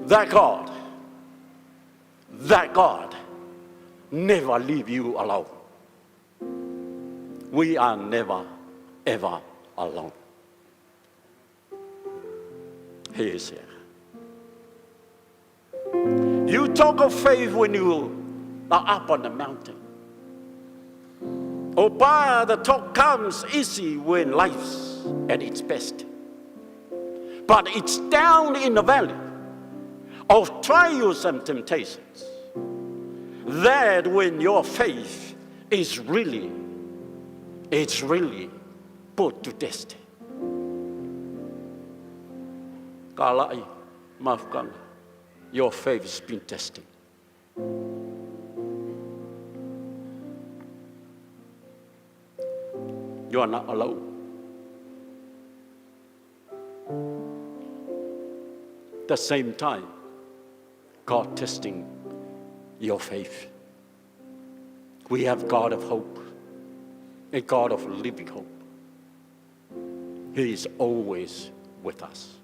That God never leave you alone. We are never, ever alone. He is here. You talk of faith when you are up on the mountain. Oh, but the talk comes easy when life's at its best. But it's down in the valley of trials and temptations that when your faith is really put to test. Kalai, maafkan, your faith has been tested. You are not alone. At the same time, God testing your faith. We have God of hope, a God of living hope. He is always with us.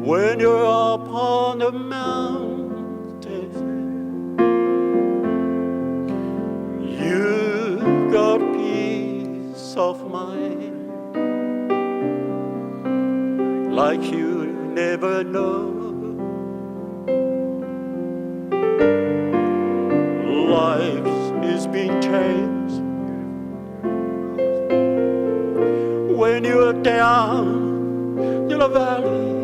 When you're up on the mountain, you got peace of mind like you never know. Life is being changed when you're down in a valley.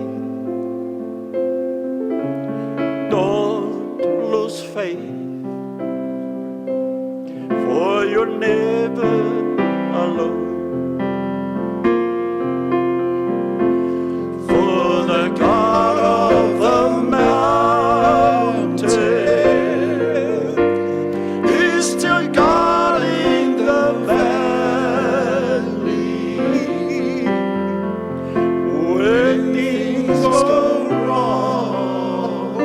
Don't lose faith, for you're never alone. For the God of the mountain is still guarding the valley. When things go wrong,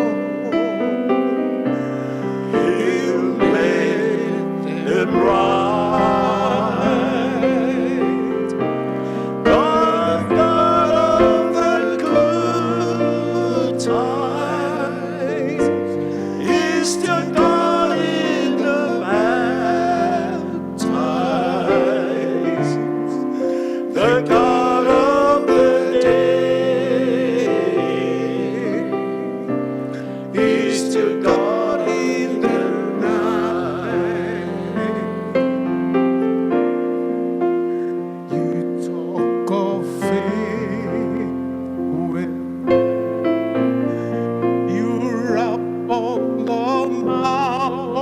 He'll make them right. God of the good times is still guarding the bad times. The God of the day is still guarding the night. You talk of faith when you're up on the mountain.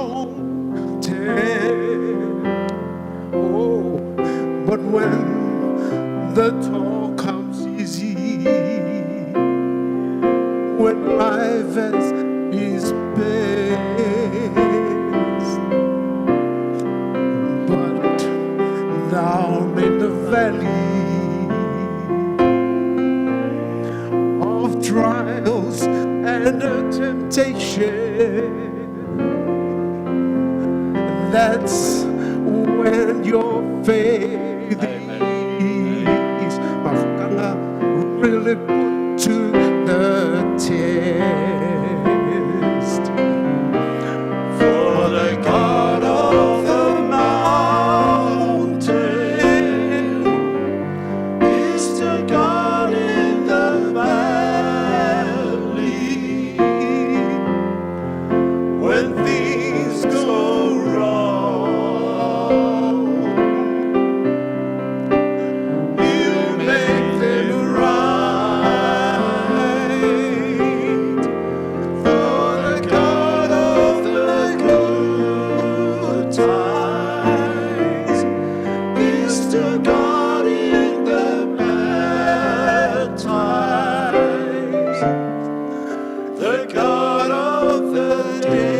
Oh, but when the talk comes easy, when life is best, but down in the valley of trials and temptation, that's when your faith is really put to the test. For the God of the mountain is still guarding the valley. When things go wrong, He'll make them right. For the God of the good times is still guarding the bad times. The God of the day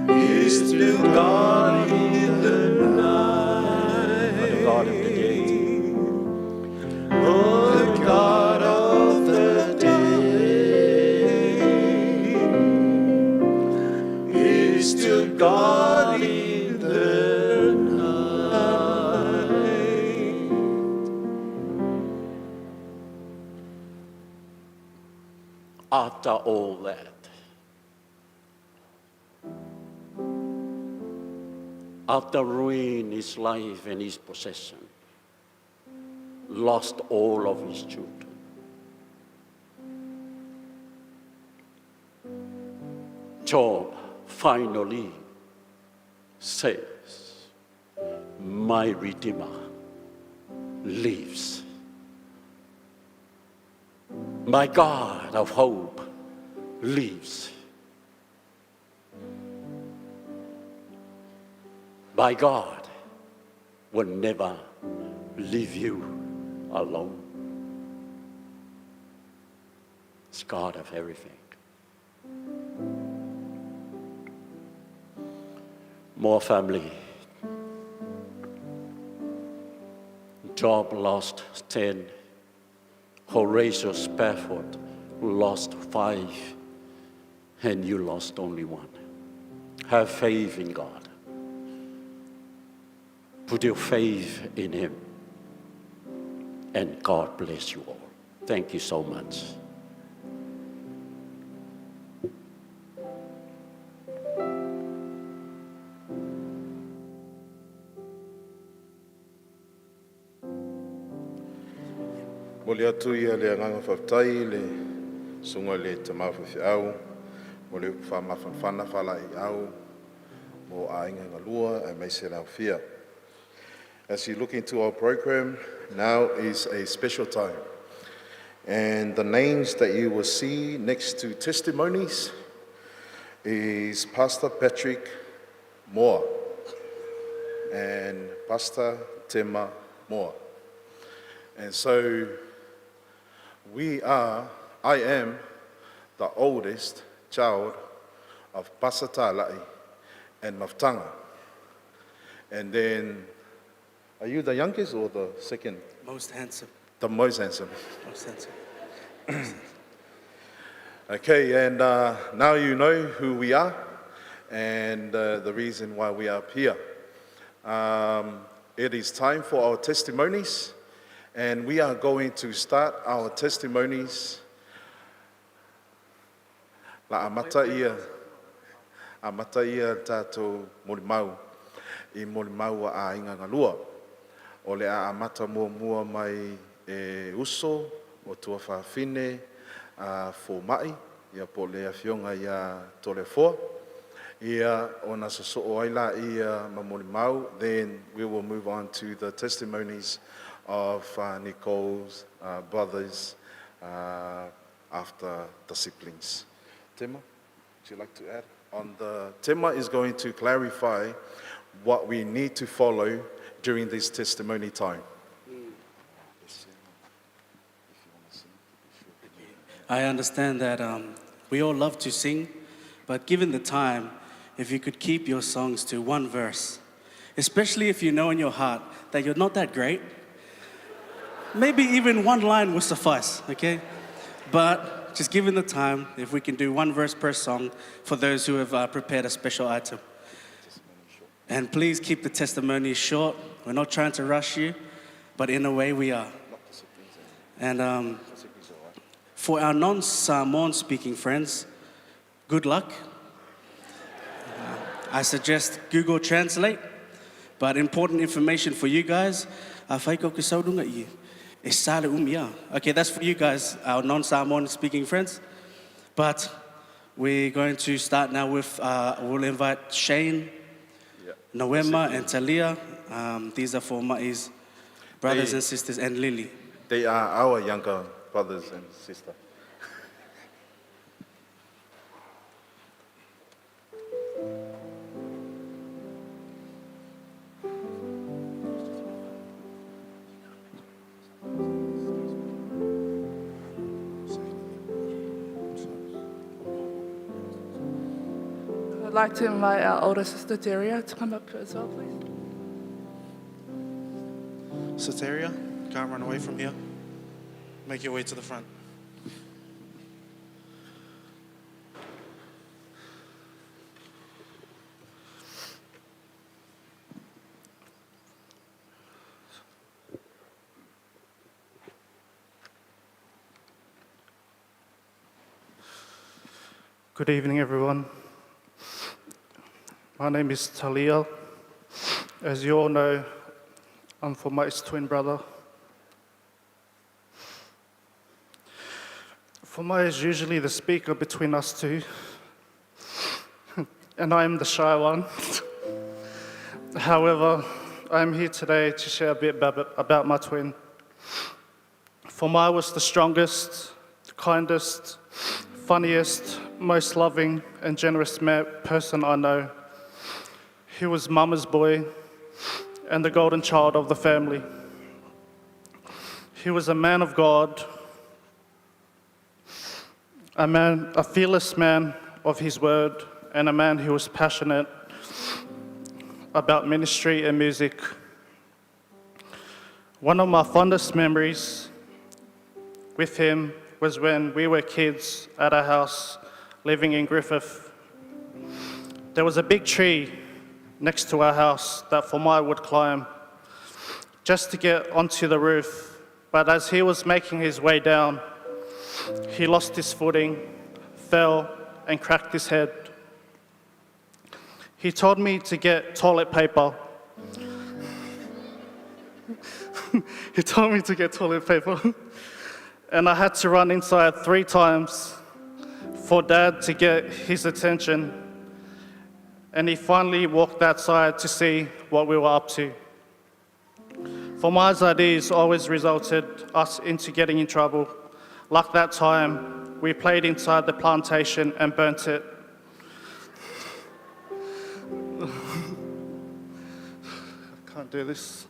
is still guarding the night. For the God of the day. Oh, the God of the day is still guarding the night. After all that, after ruining his life and his possession, lost all of his children, Job finally says, my Redeemer lives. My God of hope lives. My God will never leave you alone. It's God of everything. More family. Job lost 10. Horatio Spafford lost 5. And you lost only 1. Have faith in God. Put your faith in Him. And God bless you all. Thank you so much. Mo le atu ia le anganga whaftai, le sunga le tamawhawhi au, mo le whamawhanwhana whala I au, mo a inga ngalua, e meise lau fia. As you look into our program, now is a special time. And the names that you will see next to testimonies is Pastor Patrick Mohr and Pastor Tema Mohr. And so I am the oldest child of Pasatala'i and Maftanga. And then, are you the youngest or the second? Most handsome. The most handsome. Most handsome. Okay, and now you know who we are and the reason why we are up here. It is time for our testimonies, and we are going to start our testimonies. La amata ia tātou morimau, I morimau a inga ngalua. O le a amata mua mai e uso, o tua whawhine, Fomai, ia po le awhionga ia tole foa. Ia ona soso aila ia mamorimau, then we will move on to the testimonies of Nicole's brothers after the siblings. Tema, would you like to add? Tema is going to clarify what we need to follow during this testimony time. I understand that we all love to sing, but given the time, if you could keep your songs to one verse, especially if you know in your heart that you're not that great, maybe even one line will suffice, okay? But just given the time, if we can do one verse per song for those who have prepared a special item. And please keep the testimony short. We're not trying to rush you, but in a way we are. And for our non-Samoan speaking friends, good luck. I suggest Google Translate, but important information for you guys. Okay, that's for you guys, our non-Samoan speaking friends. But we're going to start now with, we'll invite Shane, Noema, and Talia. These are Fomai's brothers and sisters, and Lily. They are our younger brothers and sisters. I'd like to invite our older sister, Daria, to come up as well, please. Soteria, can't run away from here. Make your way to the front. Good evening, everyone. My name is Talia. As you all know, I'm Fomai's twin brother. Fomai is usually the speaker between us two, and I am the shy one. However, I am here today to share a bit about my twin. Fomai was the strongest, the kindest, funniest, most loving and generous person I know. He was Mama's boy and the golden child of the family. He was a man of God, a fearless man of his word, and a man who was passionate about ministry and music. One of my fondest memories with him was when we were kids at our house living in Griffith. There was a big tree next to our house that Fomai would climb just to get onto the roof, but as he was making his way down, he lost his footing, fell, and cracked his head. He told me to get toilet paper he told me to get toilet paper. And I had to run inside 3 times for Dad to get his attention. And he finally walked outside to see what we were up to. Fomai's ideas always resulted us into getting in trouble. Like that time, we played inside the plantation and burnt it. I can't do this.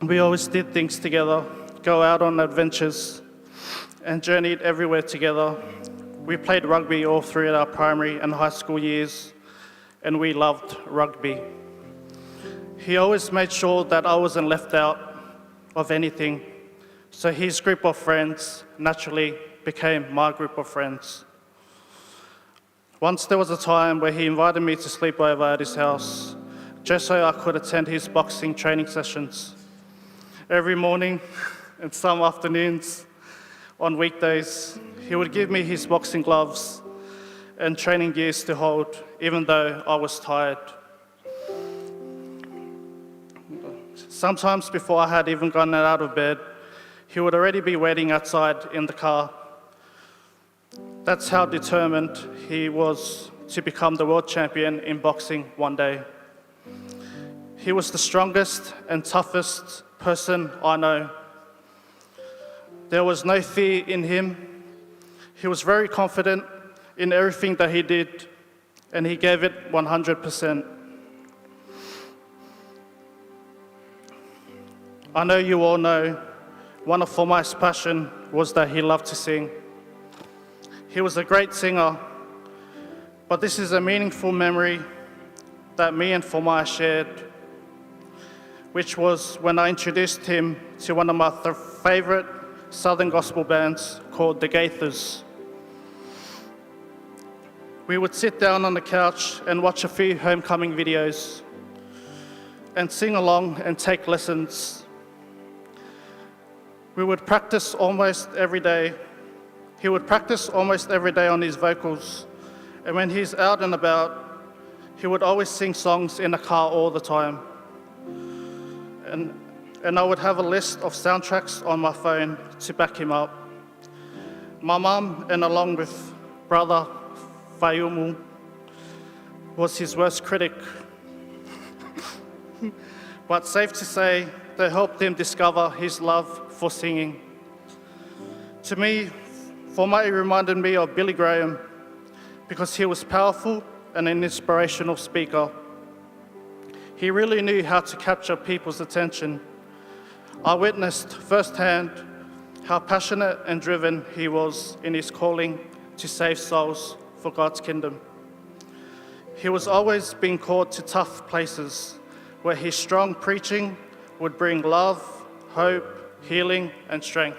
We always did things together, go out on adventures, and journeyed everywhere together. We played rugby all through our primary and high school years, and we loved rugby. He always made sure that I wasn't left out of anything, so his group of friends naturally became my group of friends. Once there was a time where he invited me to sleep over at his house, just so I could attend his boxing training sessions. Every morning and some afternoons on weekdays, he would give me his boxing gloves and training gears to hold, even though I was tired. Sometimes before I had even gotten out of bed, he would already be waiting outside in the car. That's how determined he was to become the world champion in boxing one day. He was the strongest and toughest person I know. There was no fear in him. He was very confident in everything that he did, and he gave it 100%. I know you all know one of Fomai's passion was that he loved to sing. He was a great singer, but this is a meaningful memory that me and Fomai shared, which was when I introduced him to one of my favorite Southern gospel bands called the Gaithers. We would sit down on the couch and watch a few homecoming videos and sing along and take lessons. We would practice almost every day. He would practice almost every day on his vocals, and when he's out and about, he would always sing songs in the car all the time. And I would have a list of soundtracks on my phone to back him up. My mum, and along with brother Fayumu, was his worst critic. But safe to say, they helped him discover his love for singing. To me, Fomai reminded me of Billy Graham because he was powerful and an inspirational speaker. He really knew how to capture people's attention. I witnessed firsthand how passionate and driven he was in his calling to save souls for God's kingdom. He was always being called to tough places where his strong preaching would bring love, hope, healing, and strength.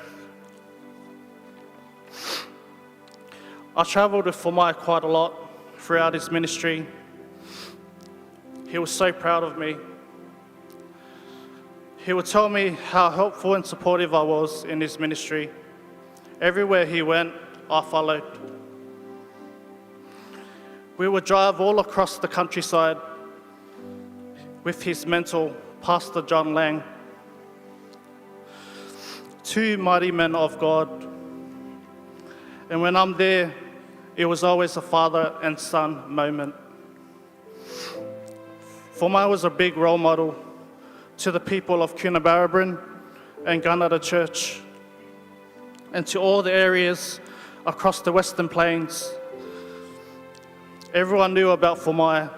I traveled with Fomai quite a lot throughout his ministry. He was so proud of me. He would tell me how helpful and supportive I was in his ministry. Everywhere he went, I followed. We would drive all across the countryside with his mentor, Pastor John Lang. 2 mighty men of God. And when I'm there, it was always a father and son moment. Fomai was a big role model to the people of Cooranbong and Gunnedah Church, and to all the areas across the Western Plains. Everyone knew about Fomai,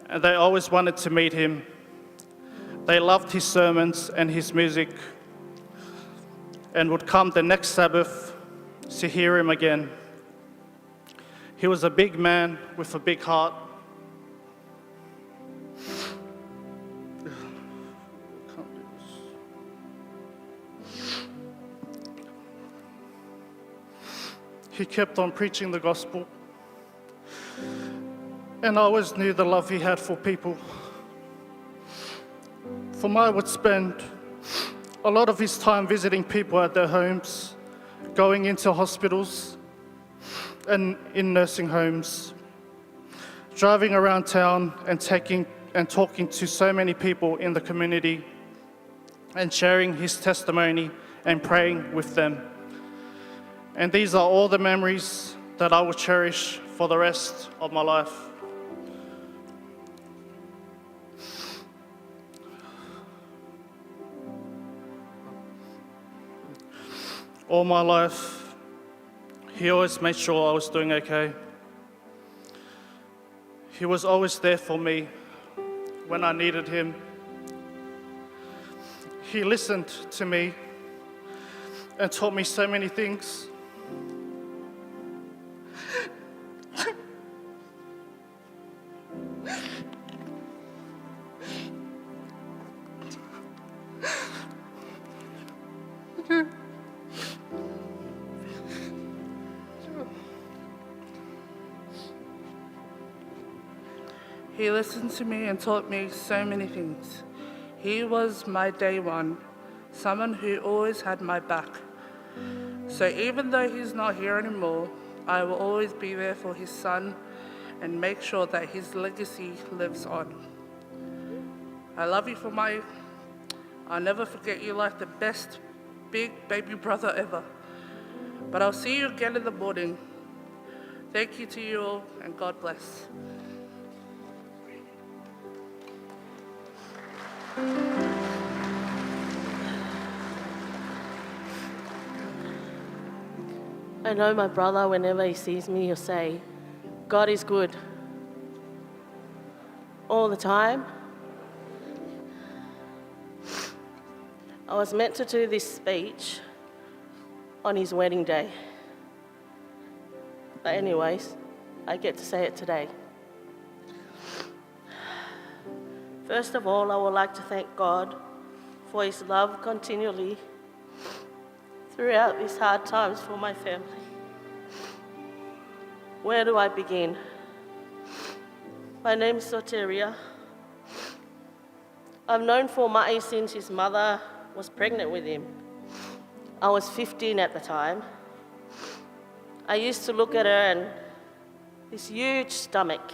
and they always wanted to meet him. They loved his sermons and his music, and would come the next Sabbath to hear him again. He was a big man with a big heart. He kept on preaching the gospel, and I always knew the love he had for people. Fomai would spend a lot of his time visiting people at their homes, going into hospitals and in nursing homes, driving around town and talking to so many people in the community and sharing his testimony and praying with them. And these are all the memories that I will cherish for the rest of my life. All my life, he always made sure I was doing okay. He was always there for me when I needed him. He listened to me and taught me so many things. He listened to me and taught me so many things. He was my day one, someone who always had my back. So even though he's not here anymore, I will always be there for his son and make sure that his legacy lives on. I love you, Fomai. I'll never forget you like the best big baby brother ever. But I'll see you again in the morning. Thank you to you all, and God bless. I know my brother, whenever he sees me, he'll say, God is good. All the time. I was meant to do this speech on his wedding day. But anyways, I get to say it today. First of all, I would like to thank God for his love continually throughout these hard times for my family. Where do I begin? My name is Soteria. I've known Fomai since his mother was pregnant with him. I was 15 at the time. I used to look at her and this huge stomach.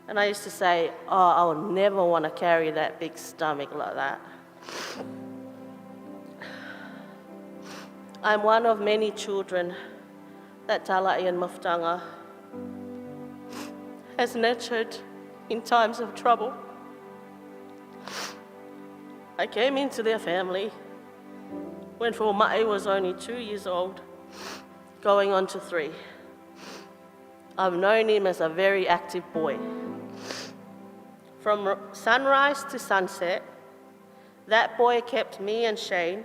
And I used to say, oh, I would never want to carry that big stomach like that. I'm one of many children that Tala'i and Maftanga has nurtured in times of trouble. I came into their family when Fomai was only 2 years old, going on to 3. I've known him as a very active boy. From sunrise to sunset, that boy kept me and Shane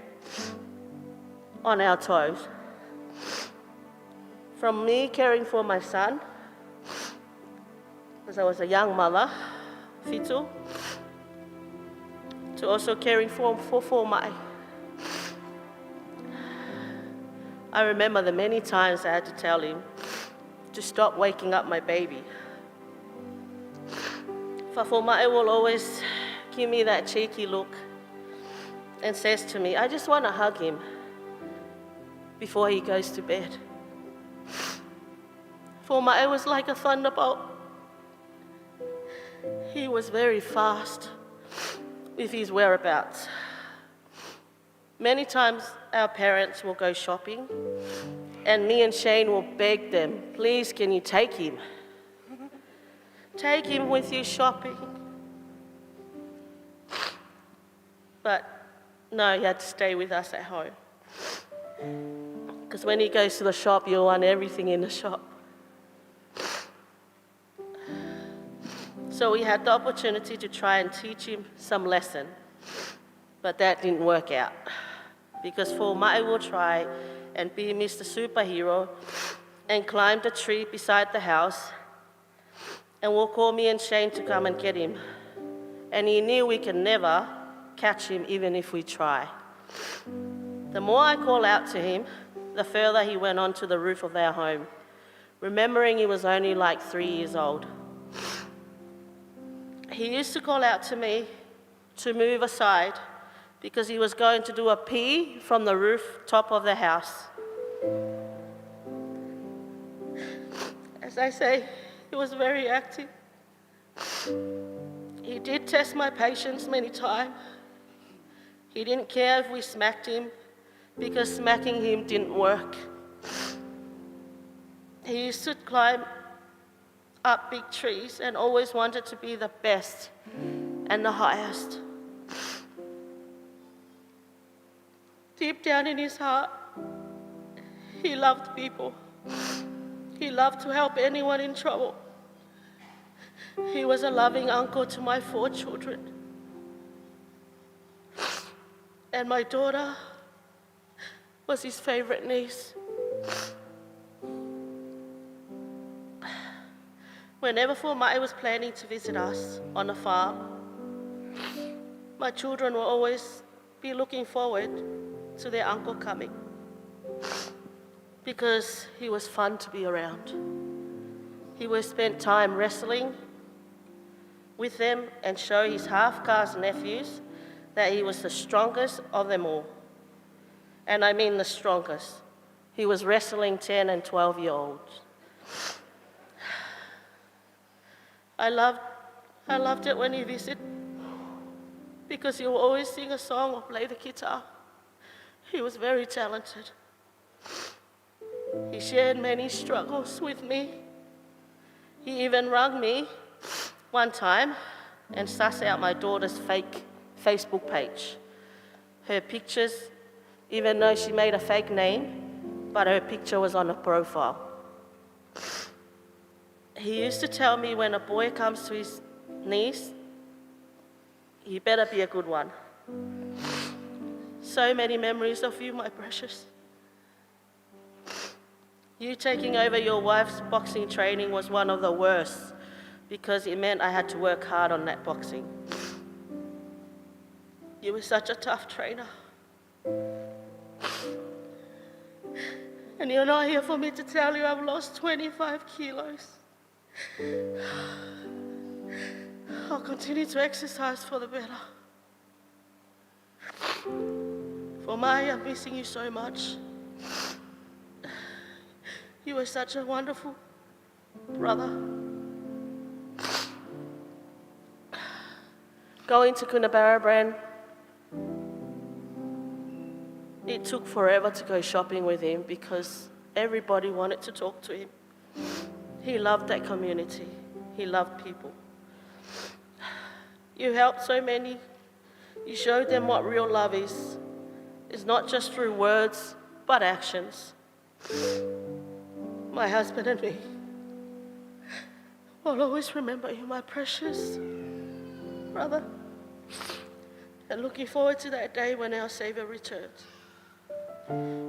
on our toes. From me caring for my son, because I was a young mother, Fitu, to also caring for Fomai. I remember the many times I had to tell him to stop waking up my baby. Fomai will always give me that cheeky look and says to me, I just want to hug him before he goes to bed. Fomai was like a thunderbolt. He was very fast with his whereabouts. Many times our parents will go shopping and me and Shane will beg them, please can you take him? Take him with you shopping. But no, he had to stay with us at home. Because when he goes to the shop, you'll want everything in the shop. So we had the opportunity to try and teach him some lesson. But that didn't work out. Because Fomai will try and be Mr. Superhero and climb the tree beside the house and will call me and Shane to come and get him. And he knew we can never catch him even if we try. The more I call out to him, the further he went onto the roof of our home, remembering he was only like 3 years old. He used to call out to me to move aside because he was going to do a pee from the rooftop of the house. As I say, He was very active. He did test my patience many times. He didn't care if we smacked him, because smacking him didn't work. He used to climb up big trees and always wanted to be the best and the highest. Deep down in his heart, he loved people. He loved to help anyone in trouble. He was a loving uncle to my 4 children. And my daughter was his favorite niece. Whenever Fomai was planning to visit us on the farm, my children will always be looking forward to their uncle coming, because he was fun to be around. He would spend time wrestling with them and show his half-caste nephews that he was the strongest of them all. And I mean the strongest. He was wrestling 10 and 12-year-olds. I loved it when he visited, because he would always sing a song or play the guitar. He was very talented. He shared many struggles with me. He even rang me one time and sussed out my daughter's fake Facebook page. Her pictures, even though she made a fake name, but her picture was on the profile. He used to tell me when a boy comes to his niece, he better be a good one. So many memories of you, my precious. You taking over your wife's boxing training was one of the worst, because it meant I had to work hard on that boxing. You were such a tough trainer. And you're not here for me to tell you I've lost 25 kilos. I'll continue to exercise for the better. Fomai, I'm missing you so much. You were such a wonderful brother. Going to Cooranbong, it took forever to go shopping with him, because everybody wanted to talk to him. He loved that community. He loved people. You helped so many. You showed them what real love is. It's not just through words, but actions. My husband and me, I'll always remember you, my precious brother. And looking forward to that day when our Savior returns.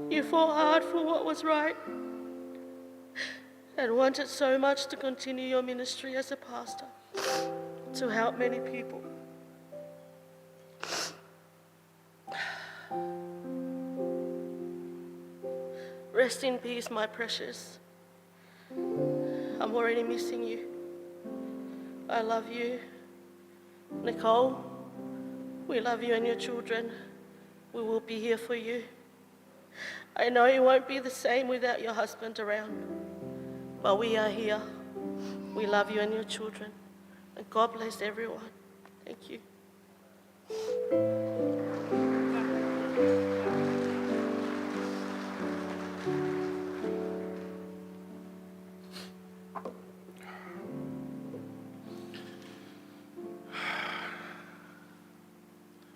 You fought hard for what was right and wanted so much to continue your ministry as a pastor, to help many people. Rest in peace, my precious. I'm already missing you. I love you. Nicole, we love you and your children. We will be here for you. I know it won't be the same without your husband around, but we are here. We love you and your children. And God bless everyone. Thank you.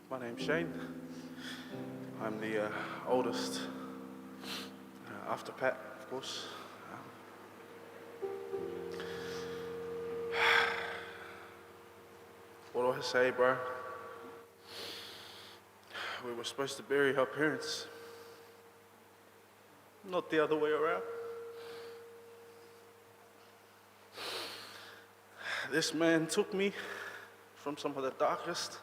My name's Shane. I'm the oldest, after Pat, of course. What do I say, bro? We were supposed to bury our parents, not the other way around. This man took me from some of the darkest,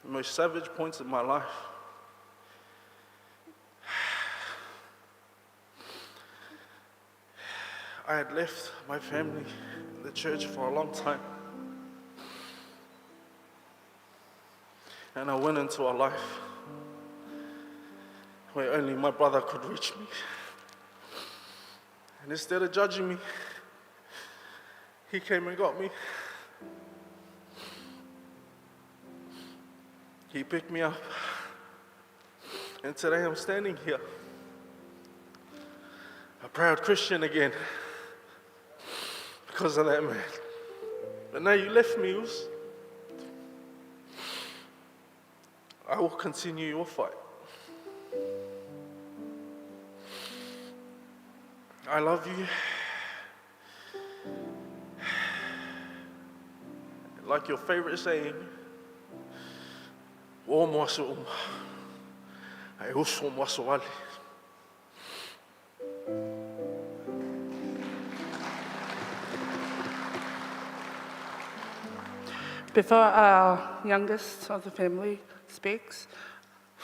the most savage points of my life. I had left my family and the church for a long time. And I went into a life where only my brother could reach me. And instead of judging me, He came and got me. He picked me up. And today I'm standing here, a proud Christian again, because of that man. But now you left me, Us. I will continue your fight. I love you. Like your favorite saying, o moaso uma, ai uso moaso ali. Before our youngest of the family speaks,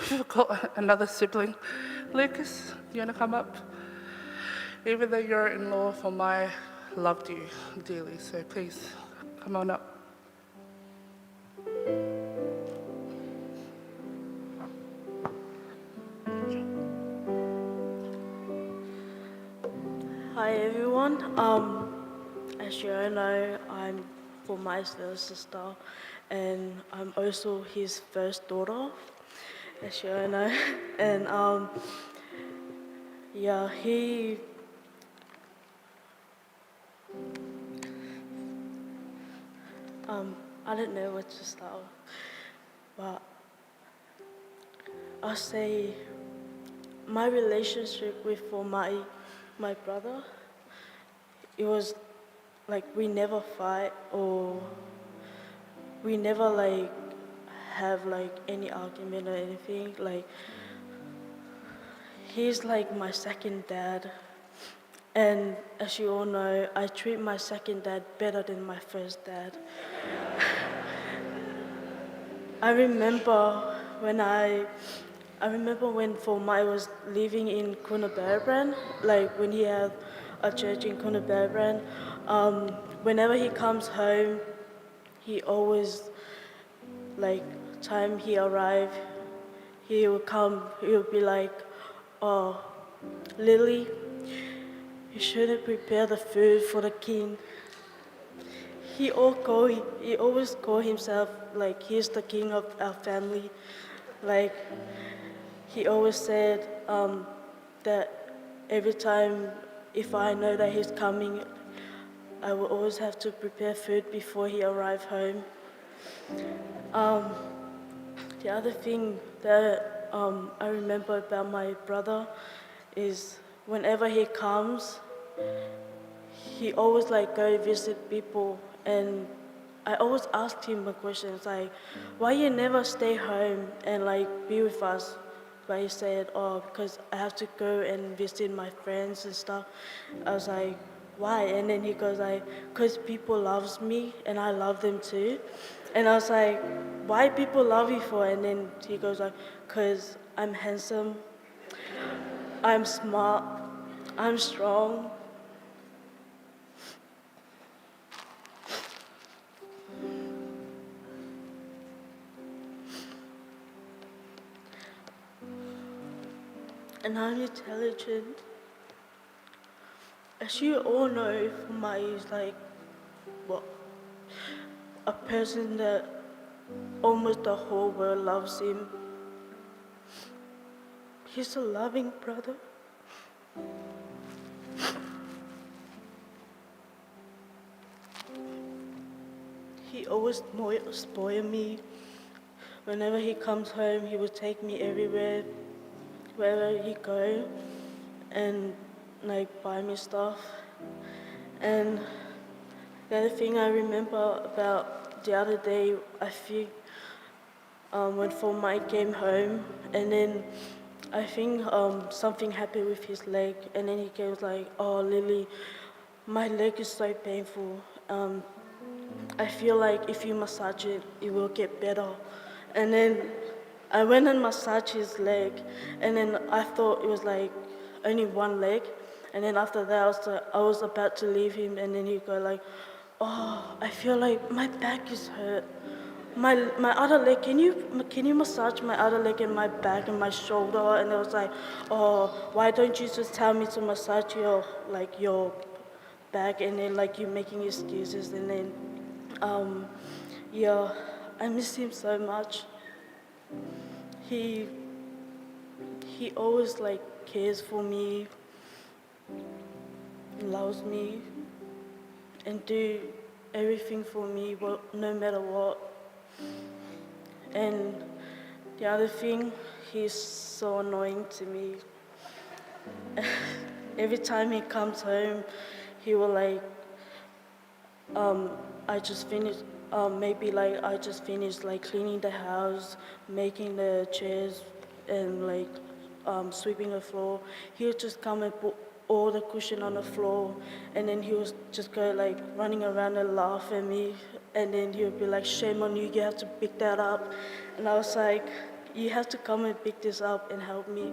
we've got another sibling. Lucas, you want to come up? Even though you're in-law, Fomai loved you dearly, so please come on up. Hi everyone. As you all know, I'm Fomai's little sister, and I'm also his first daughter, as you all know. And yeah, I don't know what to start, but I'll say my relationship with Fomai, my brother, it was like we never fight or we never like have like any argument or anything. Like he's like my second dad, and as you all know, I treat my second dad better than my first dad. I remember when Fomai was living in Cooranbong, like when he had a church in Cooranbong, whenever he comes home, he always, like, time he arrived, he would be like, oh, Lily, you shouldn't prepare the food for the king. He always called himself like he's the king of our family. Like he always said that every time if I know that he's coming, I will always have to prepare food before he arrives home. The other thing that I remember about my brother is whenever he comes, he always like go visit people, and I always asked him a question, it's like, why you never stay home and like be with us? But he said, oh, because I have to go and visit my friends and stuff. I was like, why? And then he goes like, because people loves me and I love them too. And I was like, why people love you for? And then he goes like, because I'm handsome, I'm smart, I'm strong. And I'm intelligent. As you all know, Fomai is like, what, a person that almost the whole world loves him. He's a loving brother. He always spoil me. Whenever he comes home, he would take me everywhere, wherever he go, and like buy me stuff. And the other thing I remember about the other day, I think when Fomai came home, and then I think something happened with his leg, and then he came like, oh Lily, my leg is so painful. I feel like if you massage it, it will get better. And then I went and massaged his leg, and then I thought it was like only one leg. And then after that, I was about to leave him, and then he'd go like, oh, I feel like my back is hurt. My other leg, can you massage my other leg and my back and my shoulder? And I was like, oh, why don't you just tell me to massage your back, and then like you making excuses, and then yeah, I miss him so much. He always like cares for me, loves me, and do everything for me, no matter what. And the other thing, he's so annoying to me. Every time he comes home, he will like, I just finished, maybe like I just finished like cleaning the house, making the chairs, and like sweeping the floor. He'll just come and put all the cushion on the floor, and then he'll just go like running around and laugh at me, and then he'll be like, shame on you, you have to pick that up. And I was like, you have to come and pick this up and help me.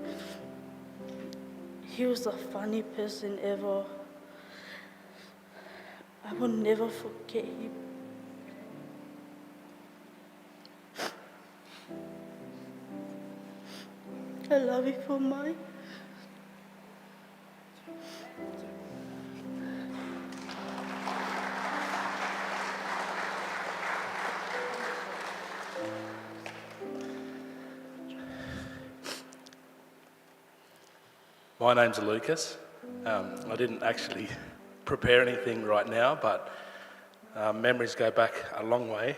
He was the funny person ever. I will never forget him. I love you, Fomai. My name's Lucas. I didn't actually prepare anything right now, but memories go back a long way.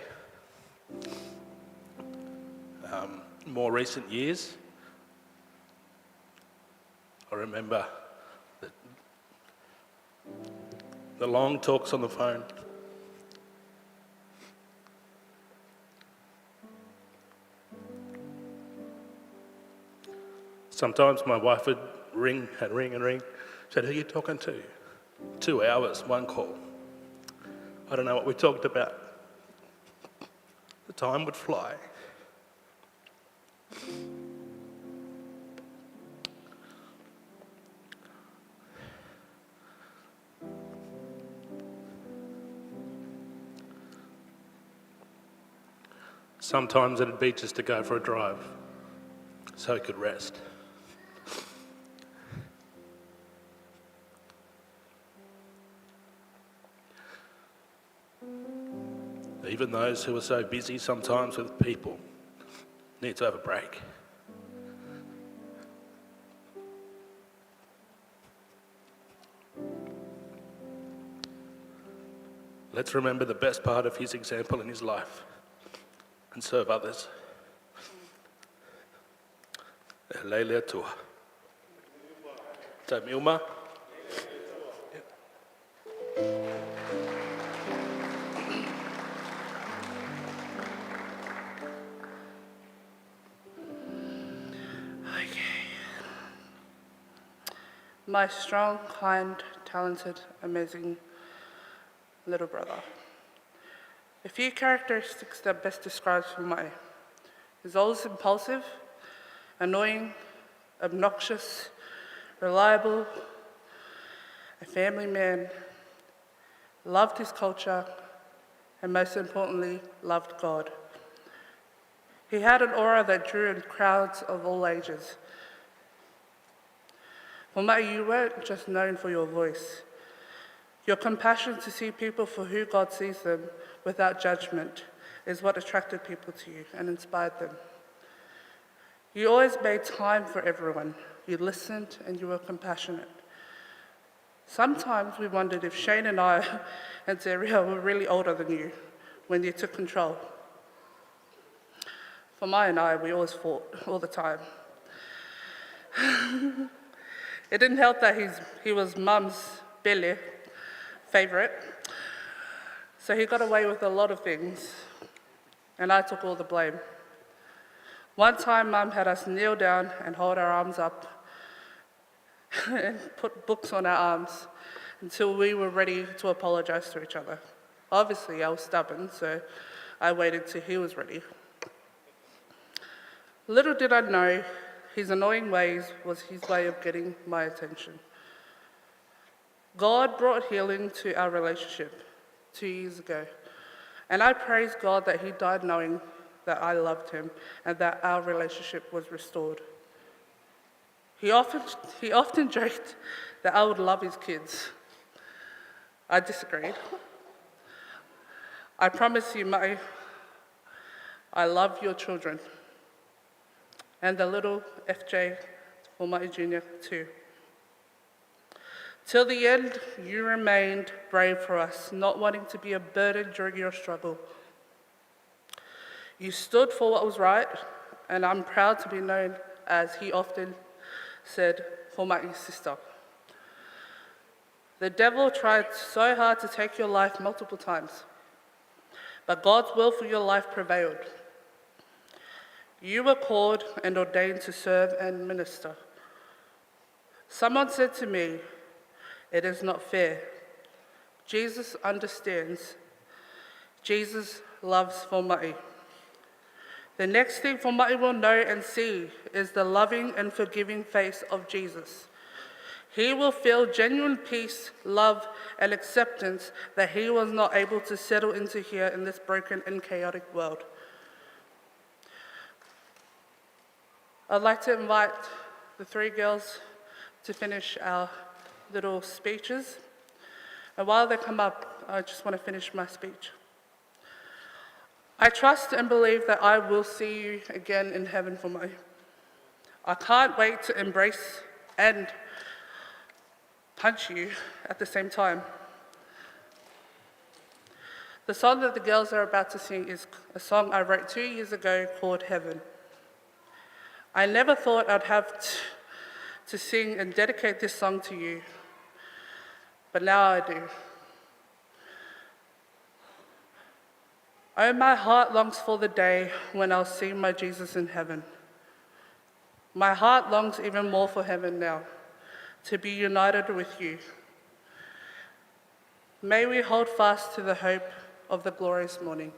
More recent years, I remember the long talks on the phone. Sometimes my wife would ring and ring and ring. Said, who are you talking to? 2 hours, one call. I don't know what we talked about. The time would fly. Sometimes it'd be just to go for a drive so he could rest. Even those who are so busy sometimes with people need to have a break. Let's remember the best part of his example in his life and serve others. Latu. Tamilma. My strong, kind, talented, amazing little brother. A few characteristics that best describes Fomai. He's always impulsive, annoying, obnoxious, reliable, a family man, loved his culture, and most importantly, loved God. He had an aura that drew in crowds of all ages. Fomai, you weren't just known for your voice. Your compassion to see people for who God sees them without judgment is what attracted people to you and inspired them. You always made time for everyone. You listened and you were compassionate. Sometimes we wondered if Shane and I and Zeria were really older than you when you took control. Fomai and I, we always fought all the time. It didn't help that he was Mum's Bele favourite, so he got away with a lot of things, and I took all the blame. One time, Mum had us kneel down and hold our arms up and put books on our arms until we were ready to apologise to each other. Obviously, I was stubborn, so I waited till he was ready. Little did I know, his annoying ways was his way of getting my attention. God brought healing to our relationship 2 years ago, and I praise God that he died knowing that I loved him and that our relationship was restored. He often joked that I would love his kids. I disagreed. I promise you, Mai, I love your children. And the little FJ for Mai Jr. too. Till the end, you remained brave for us, not wanting to be a burden during your struggle. You stood for what was right, and I'm proud to be known as, he often said, Fomai's sister. The devil tried so hard to take your life multiple times, but God's will for your life prevailed. You were called and ordained to serve and minister. Someone said to me, it is not fair. Jesus understands. Jesus loves Fomai. The next thing Fomai will know and see is the loving and forgiving face of Jesus. He will feel genuine peace, love, and acceptance that he was not able to settle into here in this broken and chaotic world. I'd like to invite the three girls to finish our little speeches. And while they come up, I just want to finish my speech. I trust and believe that I will see you again in heaven for me. I can't wait to embrace and punch you at the same time. The song that the girls are about to sing is a song I wrote 2 years ago called Heaven. I never thought I'd have to sing and dedicate this song to you, but now I do. Oh, my heart longs for the day when I'll see my Jesus in heaven. My heart longs even more for heaven now, to be united with you. May we hold fast to the hope of the glorious morning.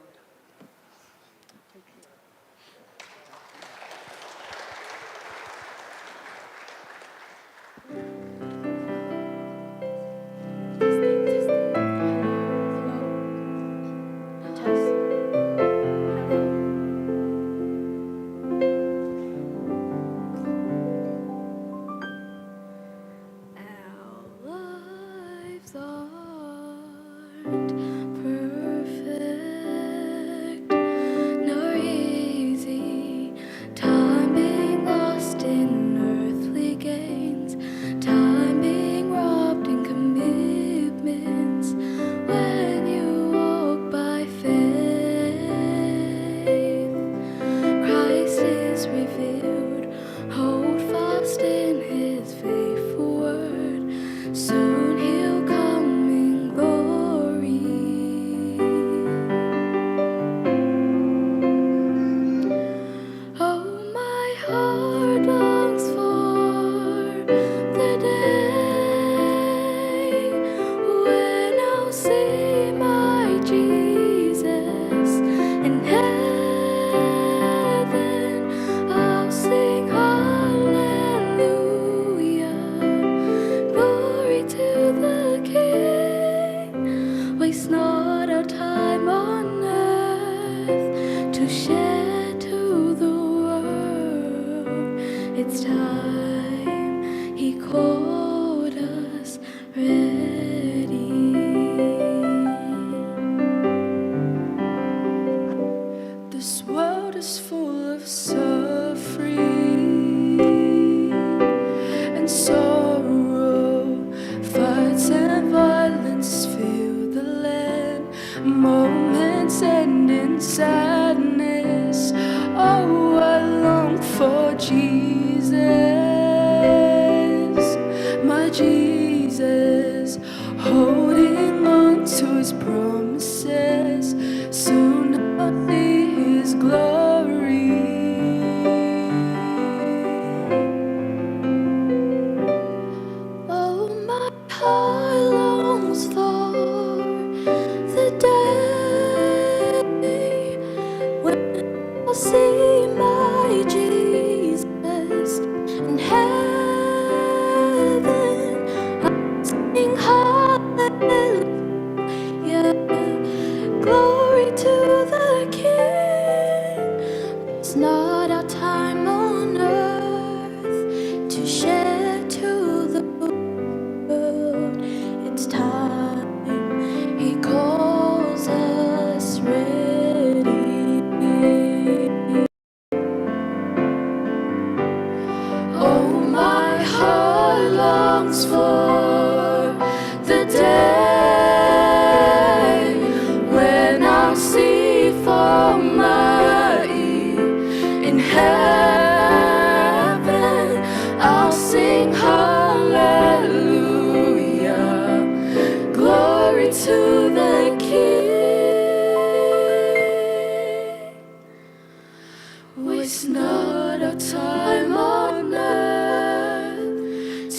It's not our time on earth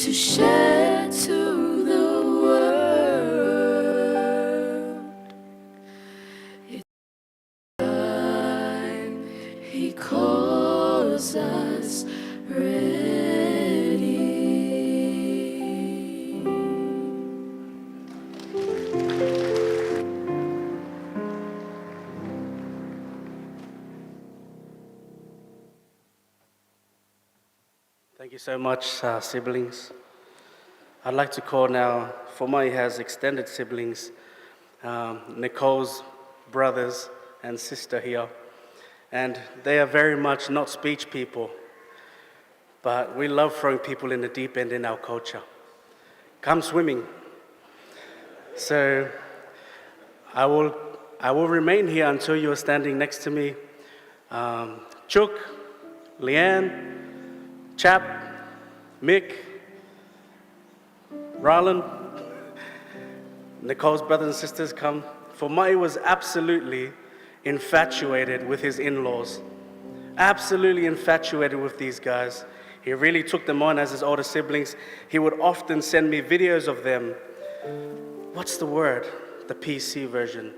to share to the world. It's time He calls us ready. Thank you so much, siblings. I'd like to call now, Fomai has extended siblings, Nicole's brothers and sister here. And they are very much not speech people, but we love throwing people in the deep end in our culture. Come swimming. So I will remain here until you are standing next to me. Chook, Leanne, Chap, Mick, Rylan, Nicole's brothers and sisters, come. Fomai was absolutely infatuated with his in-laws. Absolutely infatuated with these guys. He really took them on as his older siblings. He would often send me videos of them. What's the word? The PC version.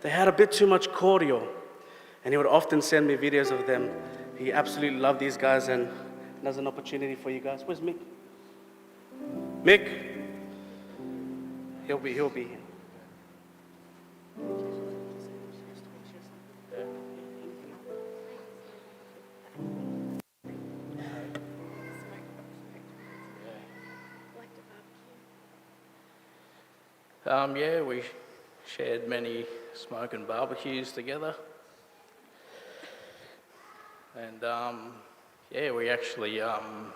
They had a bit too much cordial, and he would often send me videos of them. He absolutely loved these guys, and there's an opportunity for you guys. Where's Mick? Mick? He'll be here. Yeah, we shared many smoke and barbecues together. And yeah, we actually around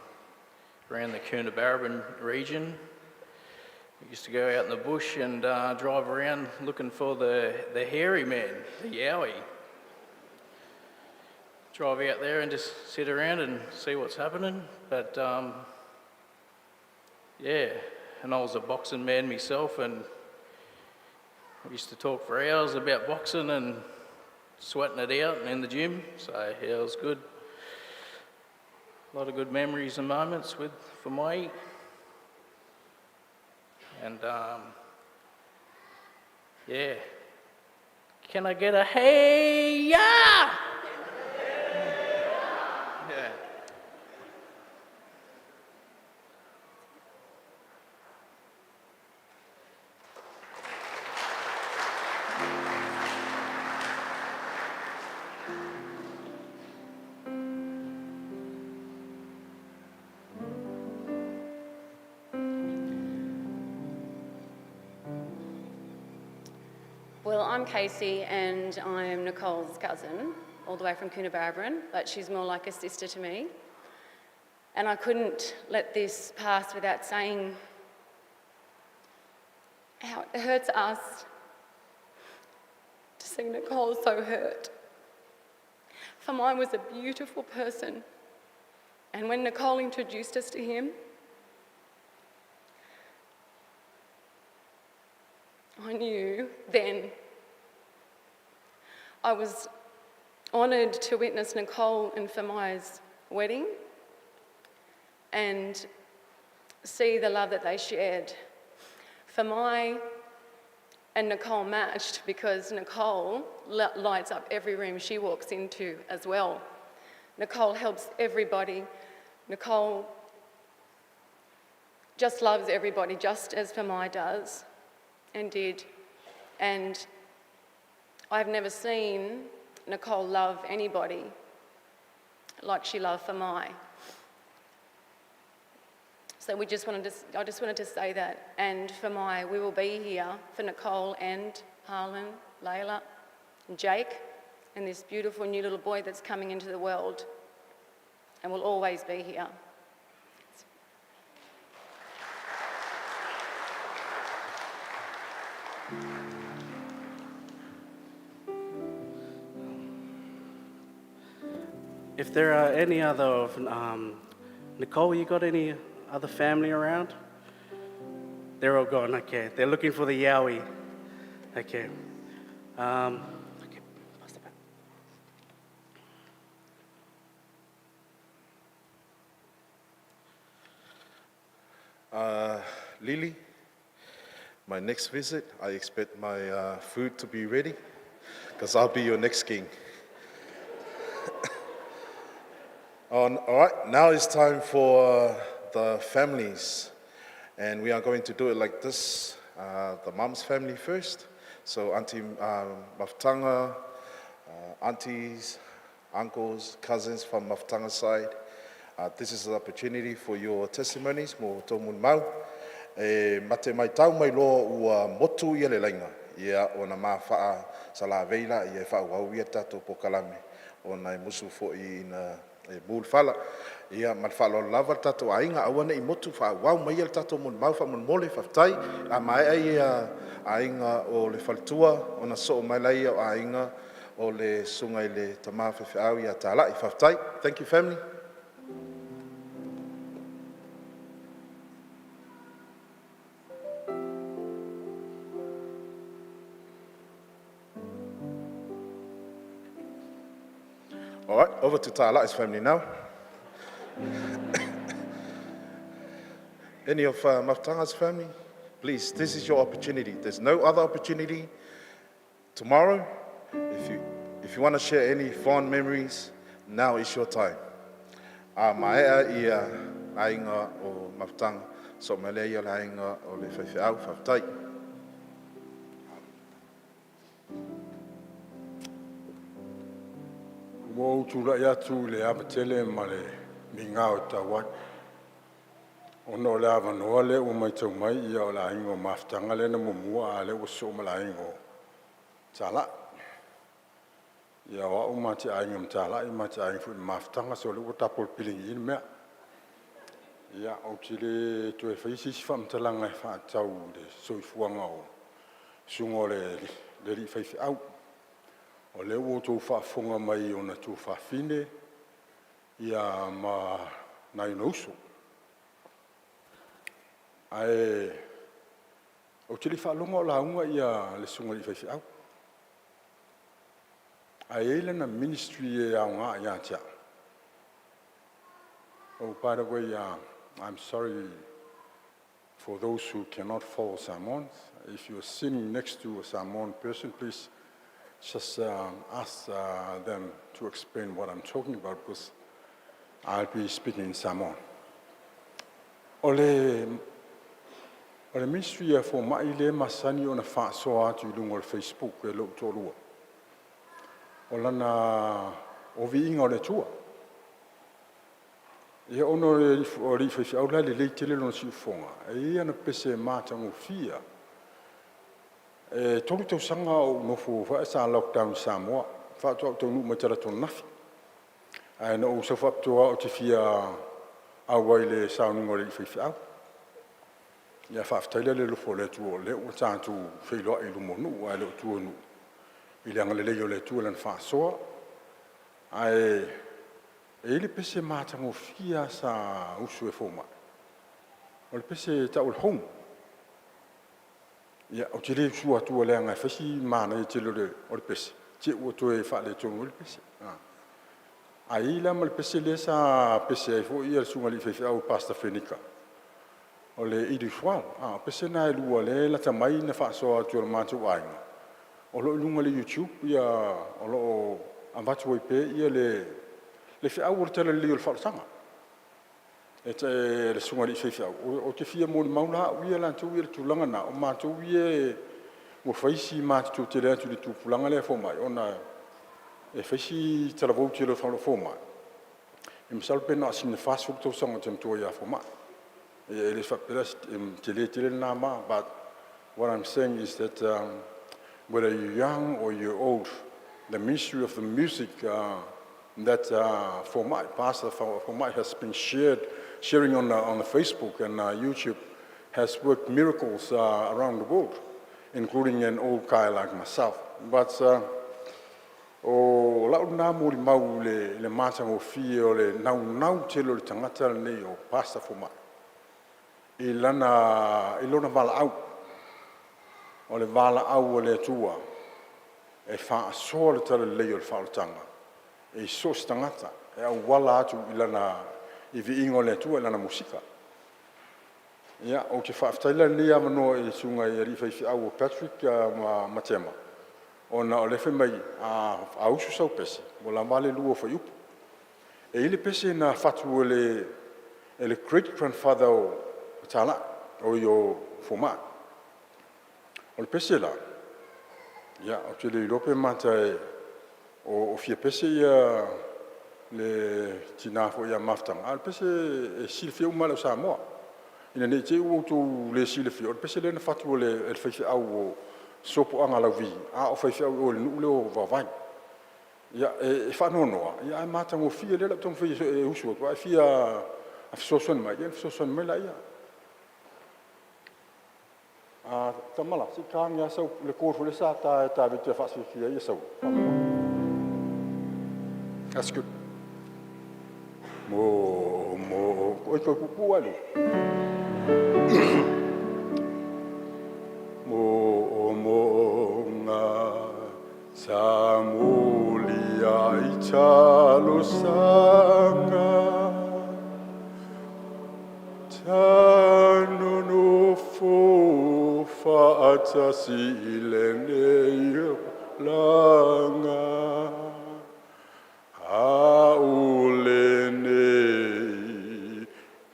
the Cooranbong region. We used to go out in the bush and drive around looking for the hairy man, the yowie. Drive out there and just sit around and see what's happening. But yeah, and I was a boxing man myself, and we used to talk for hours about boxing and sweating it out in the gym. So yeah, it was good. A lot of good memories and moments with Fomai. And yeah, can I get a hey yeah? Yeah. Well, I'm Casey and I'm Nicole's cousin, all the way from Cooranbong, but she's more like a sister to me. And I couldn't let this pass without saying how it hurts us to see Nicole so hurt. Fomai was a beautiful person, and when Nicole introduced us to him, I knew then. I was honoured to witness Nicole and Fomai's wedding and see the love that they shared. Fomai and Nicole matched because Nicole lights up every room she walks into as well. Nicole helps everybody. Nicole just loves everybody, just as Fomai does. And did. And I've never seen Nicole love anybody like she loved Fomai. So I just wanted to say that. And Fomai, we will be here for Nicole and Harlan, Layla, and Jake, and this beautiful new little boy that's coming into the world. And we'll always be here. If there are any other, Nicole, you got any other family around? They're all gone, okay. They're looking for the yowie. Okay. Okay. Lily. My next visit, I expect my food to be ready, because I'll be your next king. All right, now it's time for the families. And we are going to do it like this. The mom's family first. So Auntie Maftanga, aunties, uncles, cousins from Maftanga's side. This is an opportunity for your testimonies. Mo tōmun mau. Mate mai tau mai loa ua motu ia le lainga. Ia ona mawhaa sa la veila ia wha wau ia tato po kalame. Ona musu fo I na bul fala. Ia malwhalo lava tato ainga awana I motu wha wau mai ia tato mun mau wha mun mole whaftai. A mai ai ainga o le faltua. Ona so mai lai o ainga o le sunga I le tama whawhiau ia tāla I whaftai. Thank you, family. All right, over to Ta'ala's family now. Any of Maftanga's family? Please, this is your opportunity. There's no other opportunity. Tomorrow, if you want to share any fond memories, now is your time. Maea ia ainga o Maftanga, so malea la ainga o le whawhiau whaftai. Mo tula ia tu le amatele ma le minga o tawai. Ono le avanoa le o mai tau mai ia o la ingo Maftanga le na mumua a le o so ma la ingo tala. Ia wa o mati a ingo tala I mati a ingo Maftanga so le o tapol pilingi in mea. Ia o tile tu e whaisi si whamtalanga e whaatau le soifuanga o sungo le ri whaifi au. O le o tō whaafonga mai o na tō whaafine ia ma nai nauso. Ai, o tili whaalonga o la unga ia le sunga I whaifi au. Ai ele na ministry e au ngā ia tia. Oh, by the way, I'm sorry for those who cannot follow sermons. If you're sitting next to a sermon person, please just ask them to explain what I'm talking about, because I'll be speaking in Samoan. Ole ministry for Fomai masani ona whaasoa atu I lunga o Facebook e lo tōrua. O lana o viinga o le tua. Ia ono o ri whaiwhi au le tele lona si ufonga. E ia na pese mātango fia. E toru tau sanga o nofo wha sa lockdown Samoa. Wha tau tau nu matara tō nafi. E na o sa whaptoa o te fia awai le saununga le whaiwhi au. Ia whaaftaila le lofo le tua le o tātu whailoa I lumonu a le o tua nu. I le anga le leo le tua lan whaasoa. E le pese mātango fia sa usu e Fomai. O le pese taul home. Ia o te le sua tua le anga whasi mana I te lore o le pese. Te ua toe wha le tongu le pese. A ila ma le pese le sa pese e fo ia le sunga li whaiwhi au pasta whenika. O le idu whal. Pese na e lua le lata mai na whaasoa tua le mātou ainga. O lo lunga le YouTube ia o lo amvatu ipe ia le whi au o le tala leo le whaotanga. E te le sunga li whaiwhi au. O te fia mo le mauna uia lantou ia le tūlanga na. O mātou ia mo whaisi mātou te lea tu le tūpulanga le Fomai. Ona e whaisi tala vauti le whalo Fomai. E masalo pena asina whasuk tau sanga te mtua ia Fomai. E le whapera te le nā maa. But what I'm saying is that whether you're young or you're old, the ministry of the music that Fomai, Pastor Fomai has been sharing on the Facebook and YouTube has worked miracles around the world, including an old guy like myself. But o lau nā mōri mau le mātango fia o le nau telo le tangata nei o Pastor Fomai. I lona vala au. O le vala au o le tua. E whaasoa le tala leo le whaotanga. E sos tangata. E au wala atu I lana I vi ingo le tua I lana musika. Ia, o ke whaaftaila ni amano I sunga I ri whaifi au o Patrick ma tema. O na o lefe mai a ausu sau pese, mo la male luo whai upu. E ile pese na whatu ele great grandfather o tala, o I o Fomai. O le pese la, ia, o te le Europe mata o fia pese ia le tinafo ia maftanga. Al pese e silfia umala o Samoa. Ina nei te uotu le silfia. O le pese le na whatu o le whaifi au o sopo anga lauvi. A o whaifi au o le nule o vavai. Ia e whanonoa. Ia e mātango fia le laptong whi e usu o. Ia fia a fisoson mai. Ia fisoson mai la ia. Tamala, si kāngia sau le kōrfu le sā tā vitia whasifia ia sau. That's good. Oi kau kupu alu. Mo ngā samulia I talo sanga tano no fo faatasi ilene langa Aulene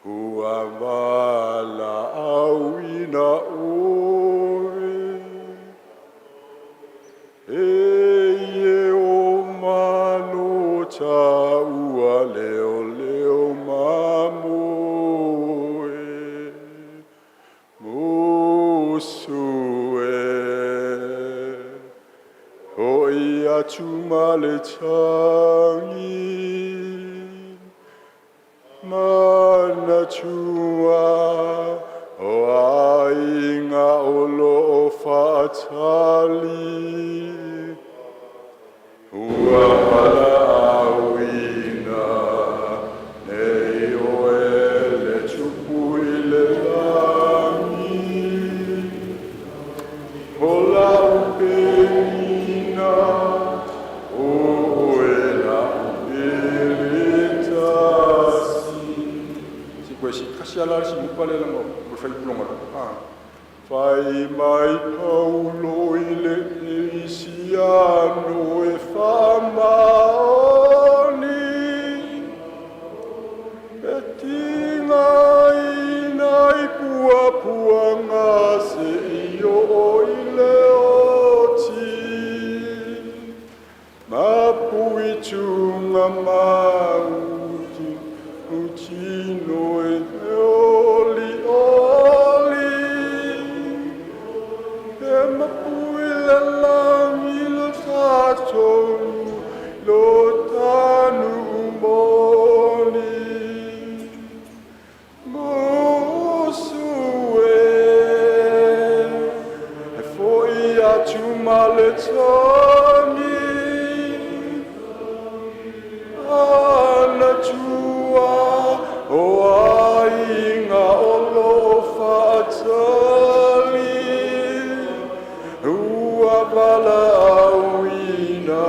huavala awina oe Eye o malota ua leo mamoe Mosue Hoi atu male tangi Mana tua o ainga o lo fatali Ua ala awina Nei o ele tupu I le langi Hola upenina O ela upeletasi Si koe si kasi ala si mupale lango Rufai pulonga Fai mai paulo I le isiano e whamaoni E tinga ina I puapuanga se io o I le oti Mapui tunga mauti Utino e oli oli E mapui le langi lo tato Lo tanu moni Mosue E foi atu maletani Ana tua o ainga o lo fatali Ua vala awina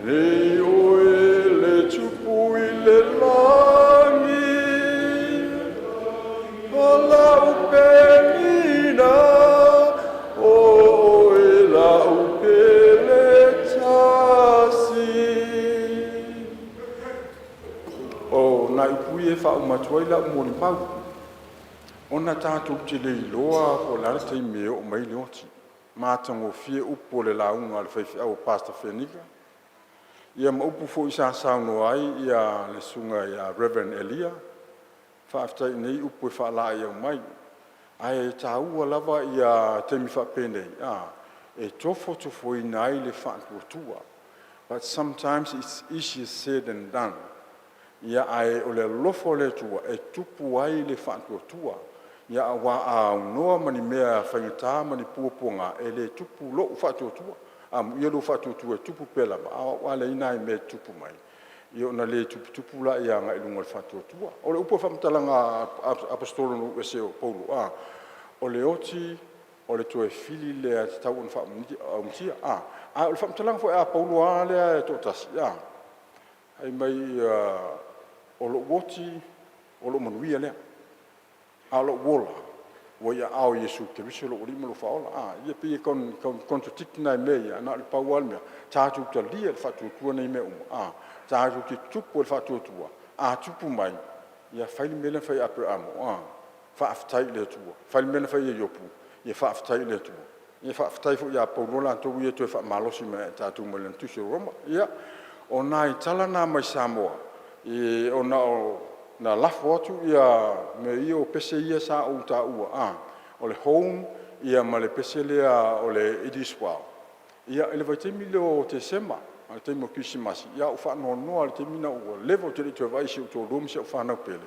Nei o ele tupu I le langi Ala upenina O ela upeletasi O na upui e whaumatuai la umoni pau. Ona tātou te le iloa o lana te mea o mai leoti. Mātango fie upo le launga le whaifi au Pastor Fenica. Ia ma upu fo isa sauno ai ia le sunga ia Reverend Elia. Whaaftai nei upo e whaala ia mai. Ai tā ua lava ia temi whapene. E tofo i nai le whaatua. But sometimes it's easier said than done. Ia ai o le lofo le tua e tupu ai le whaatua. Ia wa a noa mani mea whaingata mani puapunga e le tupu lo whaatua. Ia lo whaatua e tupu pela ma. Wa le ina i me tupu mai. Ia na le tupu la ia nga ilunga le whaatua. O le upo whamtalanga apostolo no ese o Paula. O le oti o le toe fili le a tau on whaamtia. O le whamtalanga fo e a Paula le to tasi. Ai mai o lo woti o lo manuia lea. Alo wola. Wa ia ao Yesu te viso lo lima lo faola. Ia pia kon contradict nai me ia na le paual me. Tātu ta lia le fatu tua nei me uma. Tātu ki tupu le fatu tua. Tupu mai. Ia faili mele fai Abraham. Fa aftai le tua. Faili mele fai Yopu. Ia fa aftai le tua. Ia fa aftai fu ia Paulo la to ia to fa malosi me tātu me le tusi Roma. Ia o nai tala na mai Samoa. O na lafo atu ia me ia o pese ia sa o ta ua o le home ia ma le pese lea o le idiswa ia ele vai temi le o te sema a te mo kisimasi ia o fa no le temi na o level te te vai se o to room se o fa na pele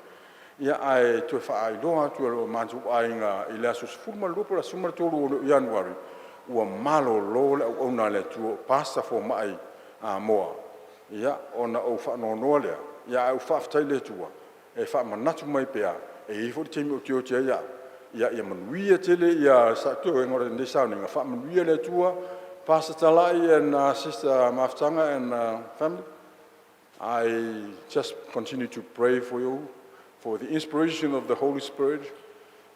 ia ai to fa ai lo atu o mantu ai nga ile aso fuma lo por asuma to lo January ua malo lo le o na le tu pasta Fomai a Mohr ia ona o fa no le ia o fa ftai le tua e fa manatu mai pea e I fo te mi o tio tia ia manuia tele ia sa to e ngore ne sa ninga fa manuia le tua Pastor Talai and Sister Maftanga and family. I just continue to pray for you for the inspiration of the Holy Spirit.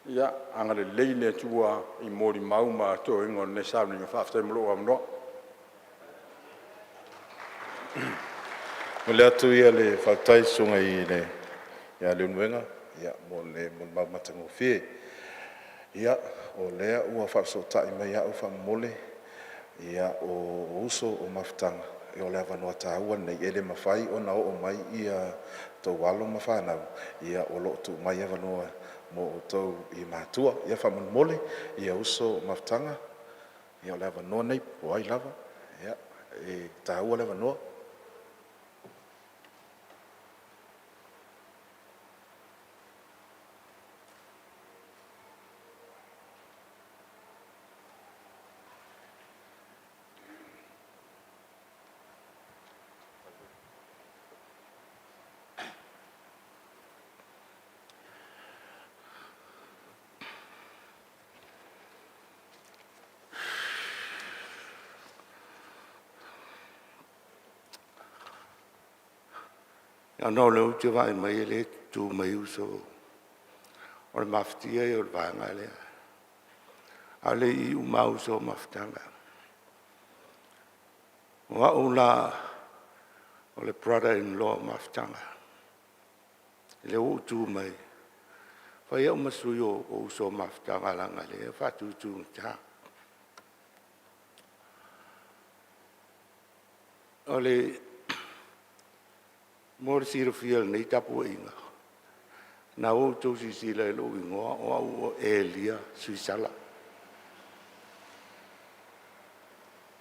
Ia anga le leile tua I mori mauma to e ngore ne sa ninga fa ftai mlo am no. Mo le atu ia le whaktai sunga I le ia le unwenga, ia mo le mau matango fie. Ia o lea ua whaksotai mai ia u whamole, ia o uso o mafutanga. Ia o lea wanoa tāua nei ele mawhai o nao o mai ia tau walo mawhanau. Ia o loo tu mai ia wanoa mo o tau I mātua. Ia whamole, ia uso o mafutanga. Ia o lea wanoa nei po ai lava. Ia e tāua lea wanoa. Ia no le uti vai mai le tu mai uso. O le maftia I o le vanga lea. A le I uma uso maftanga. O a ula o le brother-in-law maftanga. Le utu mai. Whai au masui o uso maftanga langa lea. Whatu tu ngta. O le Mohr sira fiel nei tapu inga. Na o tau si sila lo ingoa o au o Elia suisala.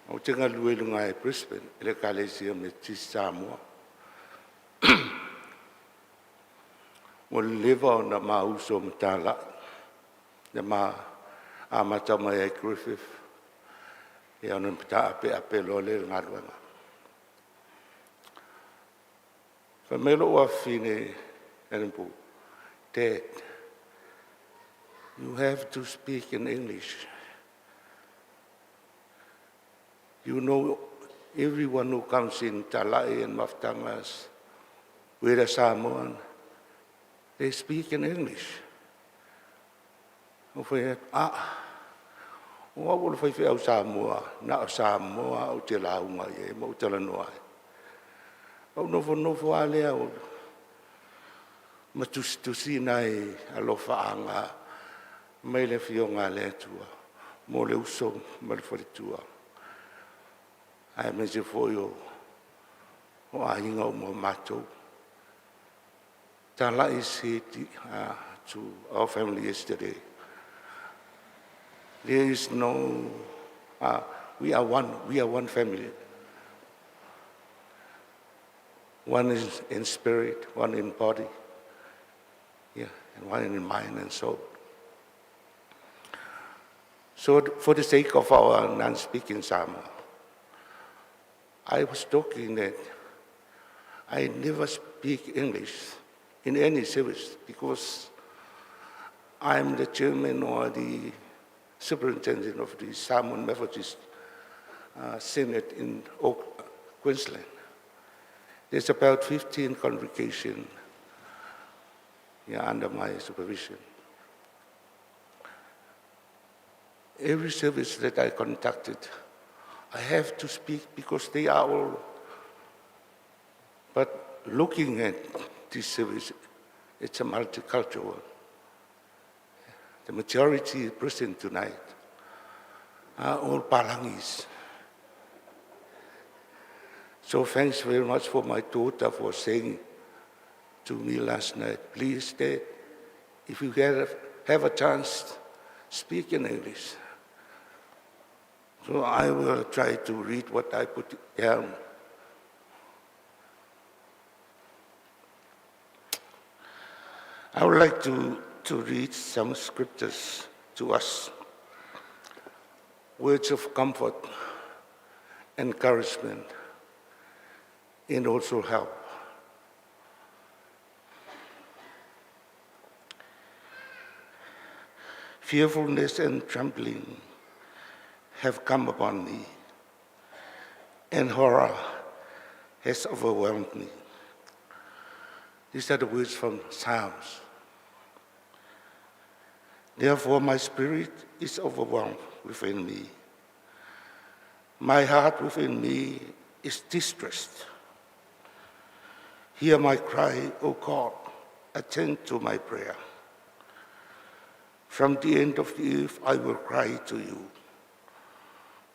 O tenga luelunga e Brisbane, ele kalesia me tis Samoa. O leva o na mauso mtala. Na ma amata mai e Griffith. E ona mta ape lo le ngaruanga. Famelo wa fine enpo. Dad, you have to speak in English. You know, everyone who comes in Talai and Maftangas, with a Samoan, they speak in English. O wala whai au Samoa, na Samoa o te launga e, mo te lanoa e. Au nofo alea o matustusi nai alofaanga mai le fionga le tua mo le uso ma le foritua ai me se foi o ainga o mo matou tala is to our family yesterday. There is no we are one family. One is in spirit, one in body, yeah, and one in mind and soul. So for the sake of our non-speaking Samoa, I was talking that I never speak English in any service because I'm the chairman or the superintendent of the Samoan Methodist Synod in Queensland. There's about 15 congregations under my supervision. every service that I conducted, I have to speak because they are all. But looking at this service, it's a multicultural. The majority present tonight are all Palangis. So thanks very much for my daughter for saying to me last night, please, Dad, if you have a chance, speak in English. So I will try to read what I put down. I would like to read some scriptures to us. Words of comfort, encouragement, and also help. Fearfulness and trembling have come upon me, and horror has overwhelmed me. These are the words from Psalms. Therefore, my spirit is overwhelmed within me. My heart within me is distressed. Hear my cry, O God, attend to my prayer. From the end of the earth I will cry to you.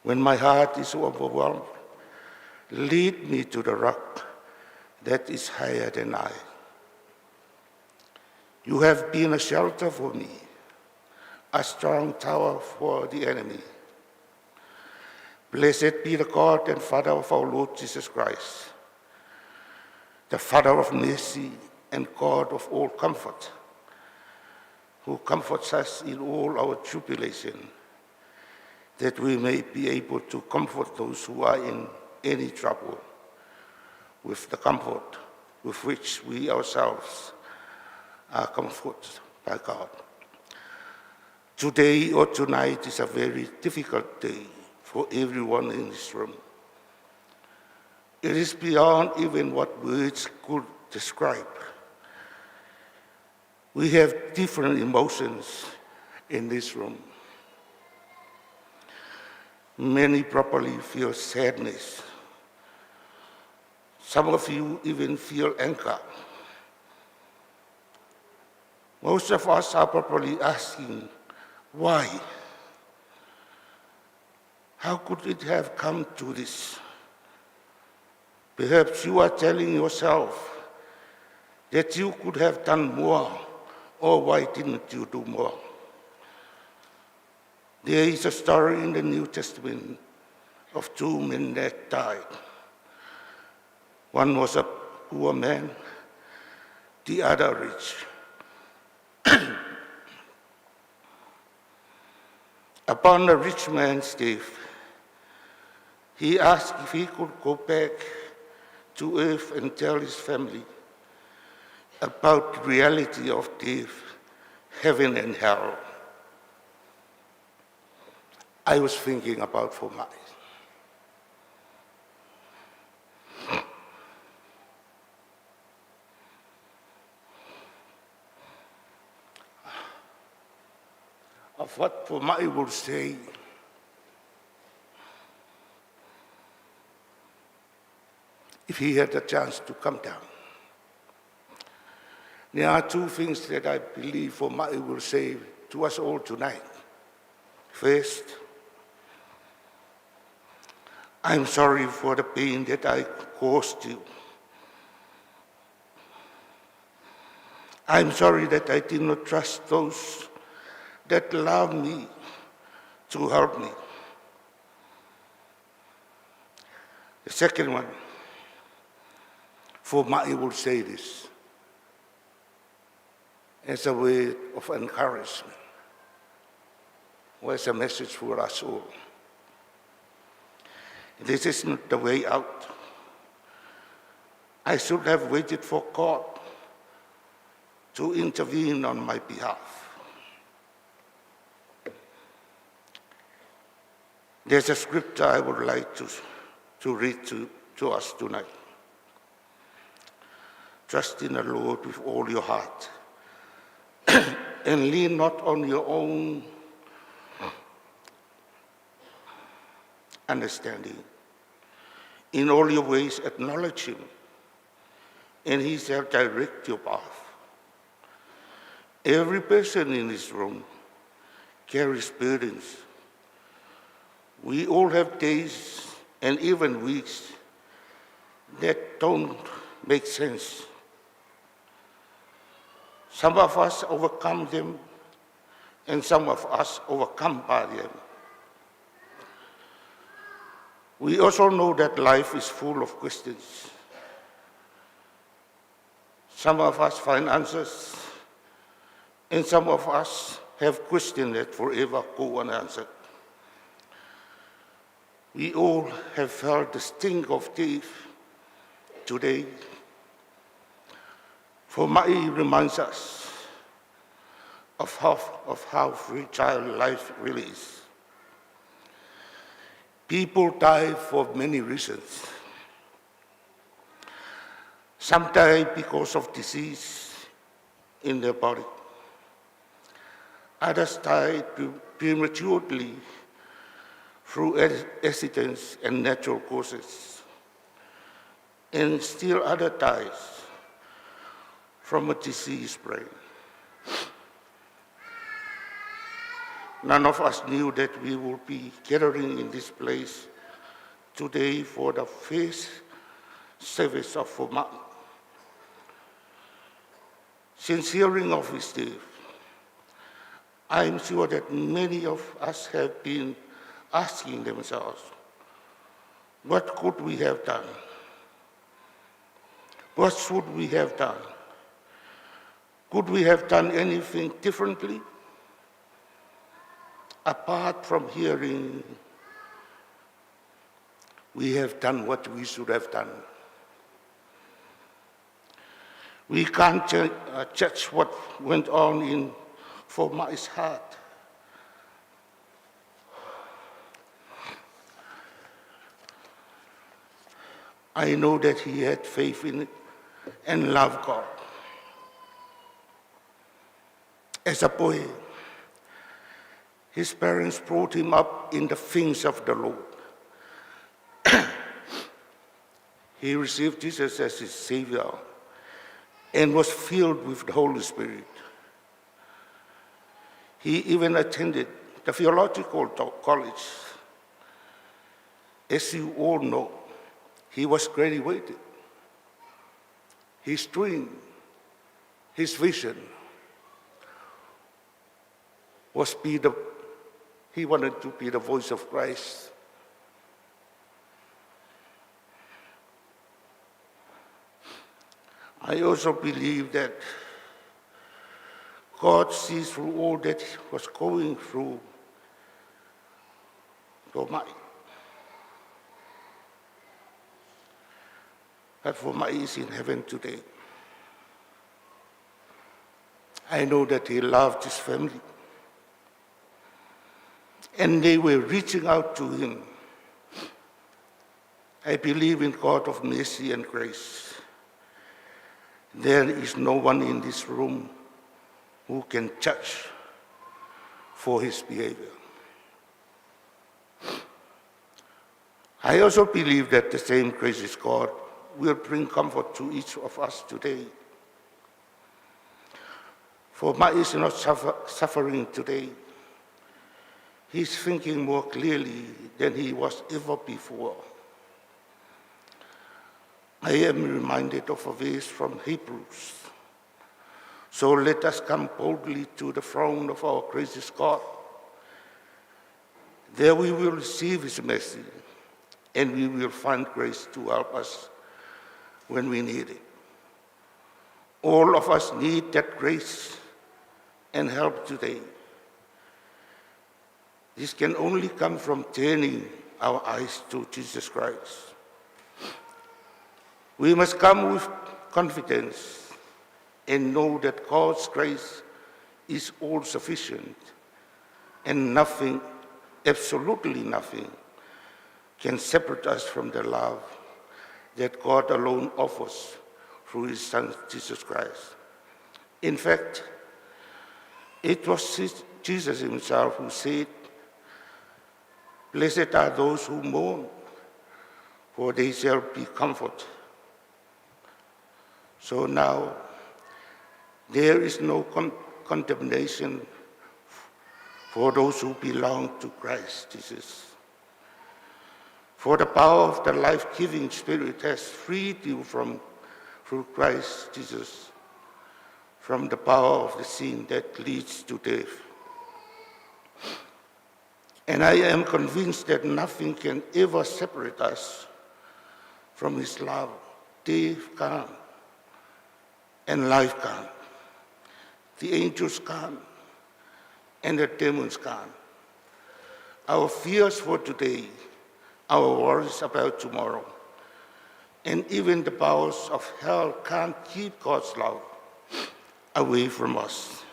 When my heart is overwhelmed, lead me to the rock that is higher than I. You have been a shelter for me, a strong tower for the enemy. Blessed be the God and Father of our Lord Jesus Christ, the Father of mercy and God of all comfort, who comforts us in all our tribulation, that we may be able to comfort those who are in any trouble with the comfort with which we ourselves are comforted by God. Today or tonight is a very difficult day for everyone in this room. It is beyond even what words could describe. We have different emotions in this room. Many probably feel sadness. Some of you even feel anger. Most of us are probably asking, why? How could it have come to this? Perhaps you are telling yourself that you could have done more, or why didn't you do more? There is a story in the New Testament of two men that died. One was a poor man, the other rich. Upon the rich man's death, he asked if he could go back to earth and tell his family about the reality of death, heaven and hell. I was thinking about Fomai. Of what Fomai would say. If he had a chance to come down. There are two things that I believe Fomai will say to us all tonight. First, I'm sorry for the pain that I caused you. I'm sorry that I did not trust those that love me to help me. The second one, Fomai will say this as a word of encouragement, or as a message for us all. This is not the way out. I should have waited for God to intervene on my behalf. There's a scripture I would like to read to us tonight. Trust in the Lord with all your heart and lean not on your own understanding. In all your ways, acknowledge him, and he shall direct your path. Every person in this room carries burdens. We all have days and even weeks that don't make sense. Some of us overcome them, and some of us overcome by them. We also know that life is full of questions. Some of us find answers, and some of us have questions that forever go unanswered. We all have felt the sting of death today. Fomai reminds us of how fragile life really is. People die for many reasons. Some die because of disease in their body. Others die prematurely through accidents and natural causes. And still others die from a diseased brain. None of us knew that we would be gathering in this place today for the first service of Fomai. Since hearing of his death, I am sure that many of us have been asking themselves, what could we have done? What should we have done? Could we have done anything differently? Apart from hearing, we have done what we should have done. We can't judge what went on in Fomai's heart. I know that he had faith in it and loved God. As a boy, his parents brought him up in the things of the Lord. He received Jesus as his Savior and was filled with the Holy Spirit. He even attended the theological college. As you all know, he was graduated. His dream, his vision was he wanted to be the voice of Christ. I also believe that God sees through all that was going through Fomai. But Fomai is in heaven today. I know that he loved his family, and they were reaching out to him. I believe in God of mercy and grace. There is no one in this room who can judge for his behavior. I also believe that the same gracious God will bring comfort to each of us today. Fomai is not suffering today. He's thinking more clearly than he was ever before. I am reminded of a verse from Hebrews. So let us come boldly to the throne of our gracious God. There we will receive his mercy, and we will find grace to help us when we need it. All of us need that grace and help today. This can only come from turning our eyes to Jesus Christ. We must come with confidence and know that God's grace is all sufficient, and nothing, absolutely nothing, can separate us from the love that God alone offers through his Son, Jesus Christ. In fact, it was Jesus himself who said, Blessed are those who mourn, for they shall be comforted. So now, there is no condemnation for those who belong to Christ Jesus. For the power of the life-giving Spirit has freed you through Christ Jesus, from the power of the sin that leads to death. And I am convinced that nothing can ever separate us from His love. Death can't, and life can't. The angels can't, and the demons can't. Our fears for today, our worries about tomorrow, and even the powers of hell can't keep God's love away from us.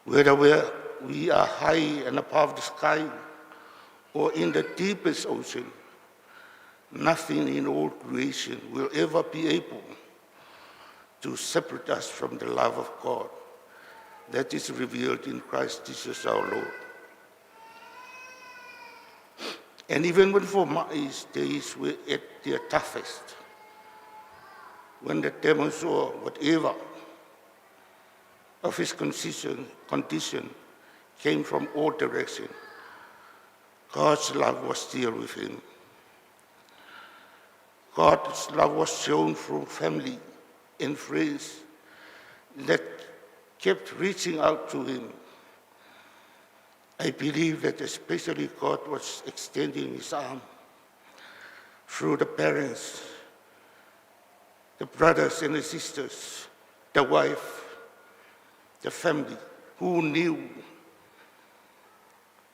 Whether we are high and above the sky or in the deepest ocean, nothing in all creation will ever be able to separate us from the love of God that is revealed in Christ Jesus our Lord. And even when Fomai's days were at their toughest, when the demons or whatever of his condition came from all directions, God's love was still with him. God's love was shown through family and friends that kept reaching out to him. I believe that especially God was extending his arm through the parents, the brothers and the sisters, the wife, the family, who knew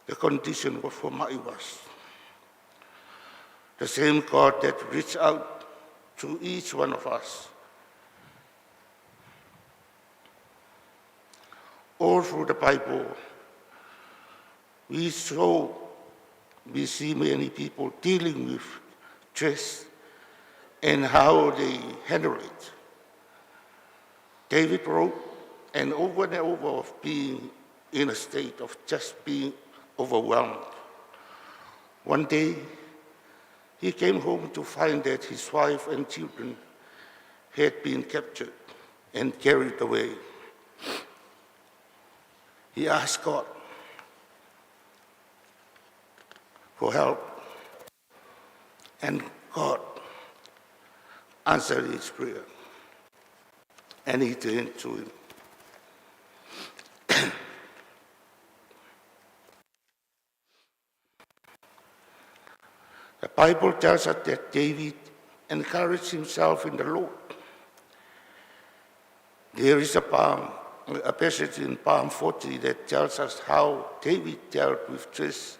the condition of Fomai was. The same God that reached out to each one of us. All through the Bible, we see many people dealing with stress and how they handle it. David wrote, and over of being in a state of just being overwhelmed. One day, he came home to find that his wife and children had been captured and carried away. He asked God for help, and God answered his prayer, and he turned to him. The Bible tells us that David encouraged himself in the Lord. There is a passage in Psalm 40 that tells us how David dealt with stress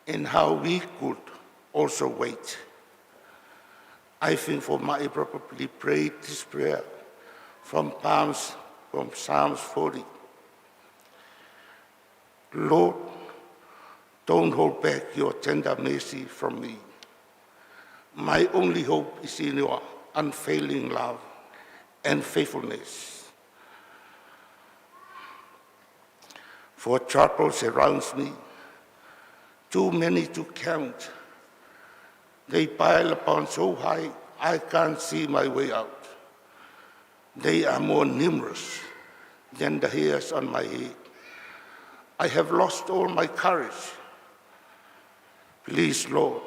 and how we could also wait. I think Fomai probably prayed this prayer from Psalms 40. Lord, don't hold back your tender mercy from me. My only hope is in your unfailing love and faithfulness. For trouble surrounds me, too many to count. They pile upon so high, I can't see my way out. They are more numerous than the hairs on my head. I have lost all my courage. Please, Lord,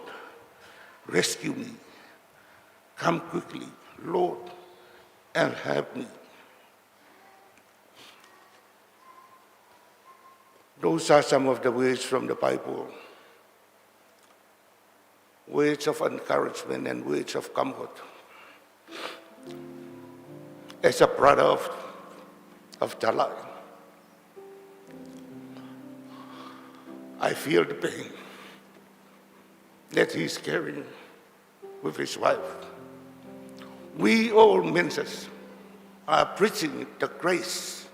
rescue me. Come quickly, Lord, and help me. Those are some of the words from the Bible. Words of encouragement and words of comfort. As a brother of Talai, I feel the pain that he's carrying with his wife. We all ministers are preaching the grace,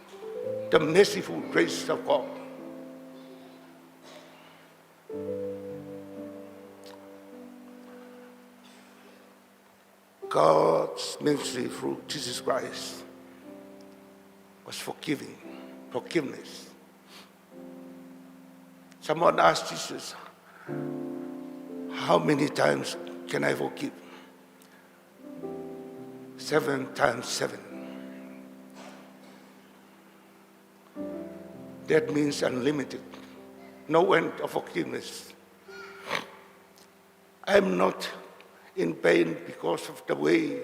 the merciful grace of God. God's ministry through Jesus Christ was forgiveness. Someone asked Jesus, how many times can I forgive? 7 times 7. That means unlimited. No end of forgiveness. I'm not in pain because of the way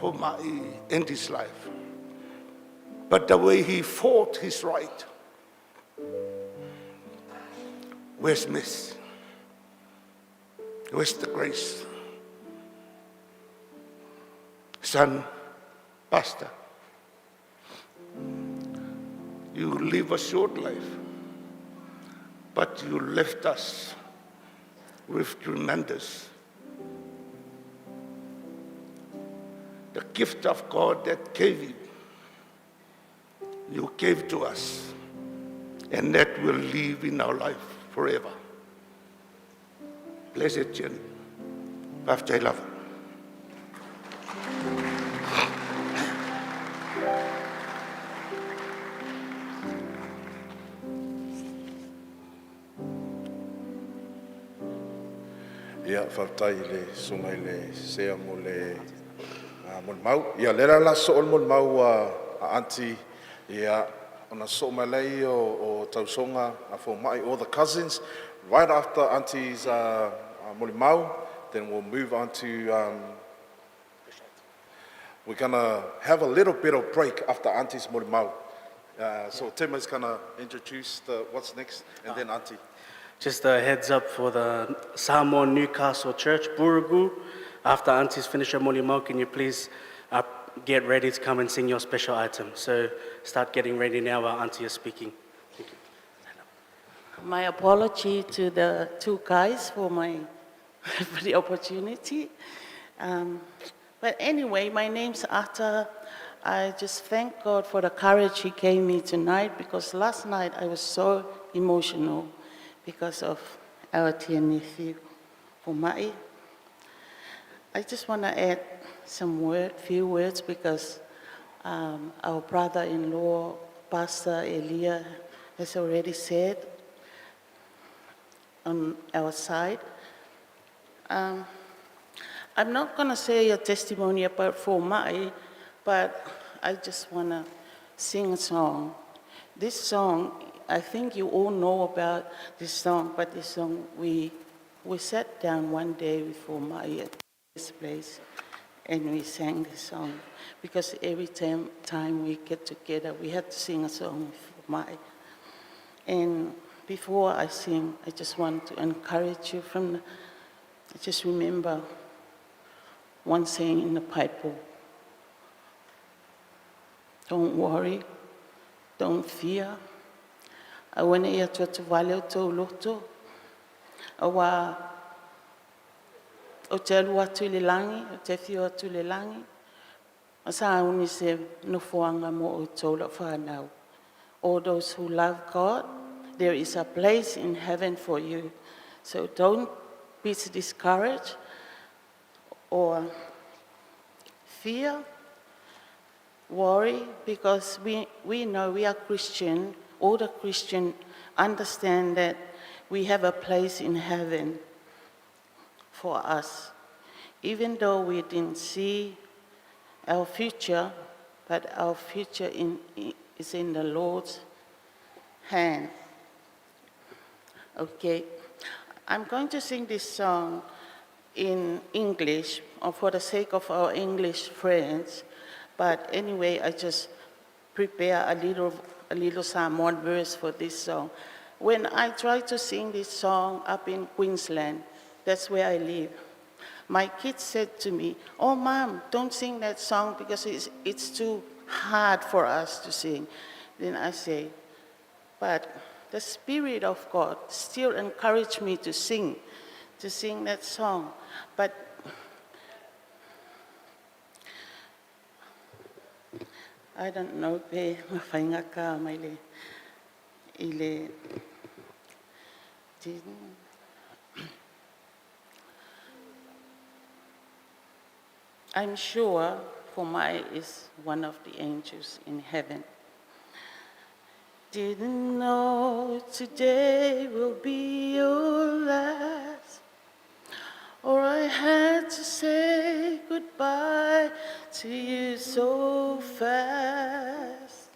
Fomai ended his life, but the way he fought his right. Where's mercy? Where's the grace? Son, pastor, you live a short life, but you left us with tremendous. The gift of God that gave you gave to us, and that will live in our life forever. Blessed journey. Pastor, I love you. Ia, whautai le sunga i le sea mo le Moimoi. Ia, lera la so o Moimoi a auntie. Ia, ona so malei o tausonga a Fomai, all the cousins. Right after auntie's Moimoi, then we'll move on to, we're gonna have a little bit of break after auntie's Moimoi. So Tim is gonna introduce what's next, and then auntie. Just a heads up for the Samoan Newcastle Church, Burugu. After Auntie's finished her Moimoi, can you please get ready to come and sing your special item? So start getting ready now while Auntie is speaking. Thank you. My apology to the two guys for the opportunity. But anyway, my name's Atta. I just thank God for the courage He gave me tonight, because last night I was so emotional because of our dear nephew, Fomai. I just want to add few words, because our brother-in-law, Pastor Elia, has already said on our side. I'm not going to say a testimony about Fomai, but I just want to sing a song. This song, I think you all know about this song, but this song, we sat down one day with Fomai at this place, and we sang this song, because every time we get together, we had to sing a song with Fomai. And before I sing, I just want to encourage you I just remember one saying in the Bible: don't worry, don't fear. Awana ia tuatu wale o tau loto. Awa o te alu atu I le langi, o te fio atu le langi. Asa uni se nofoanga mo o tau la whanau. All those who love God, there is a place in heaven for you. So don't be discouraged or fear, worry, because we know we are Christian. All the Christians understand that we have a place in heaven for us. Even though we didn't see our future, but our future is in the Lord's hand. Okay, I'm going to sing this song in English, for the sake of our English friends. But anyway, I just prepare a little Samoan verse for this song. When I tried to sing this song up in Queensland, that's where I live, my kids said to me, "Oh, Mom, don't sing that song because it's too hard for us to sing." Then I say, but the Spirit of God still encouraged me to sing that song. But I don't know, mawhaingaka mai ile I'm sure Fomai is one of the angels in heaven. didn't know today will be your last, or I had to say goodbye to you so fast.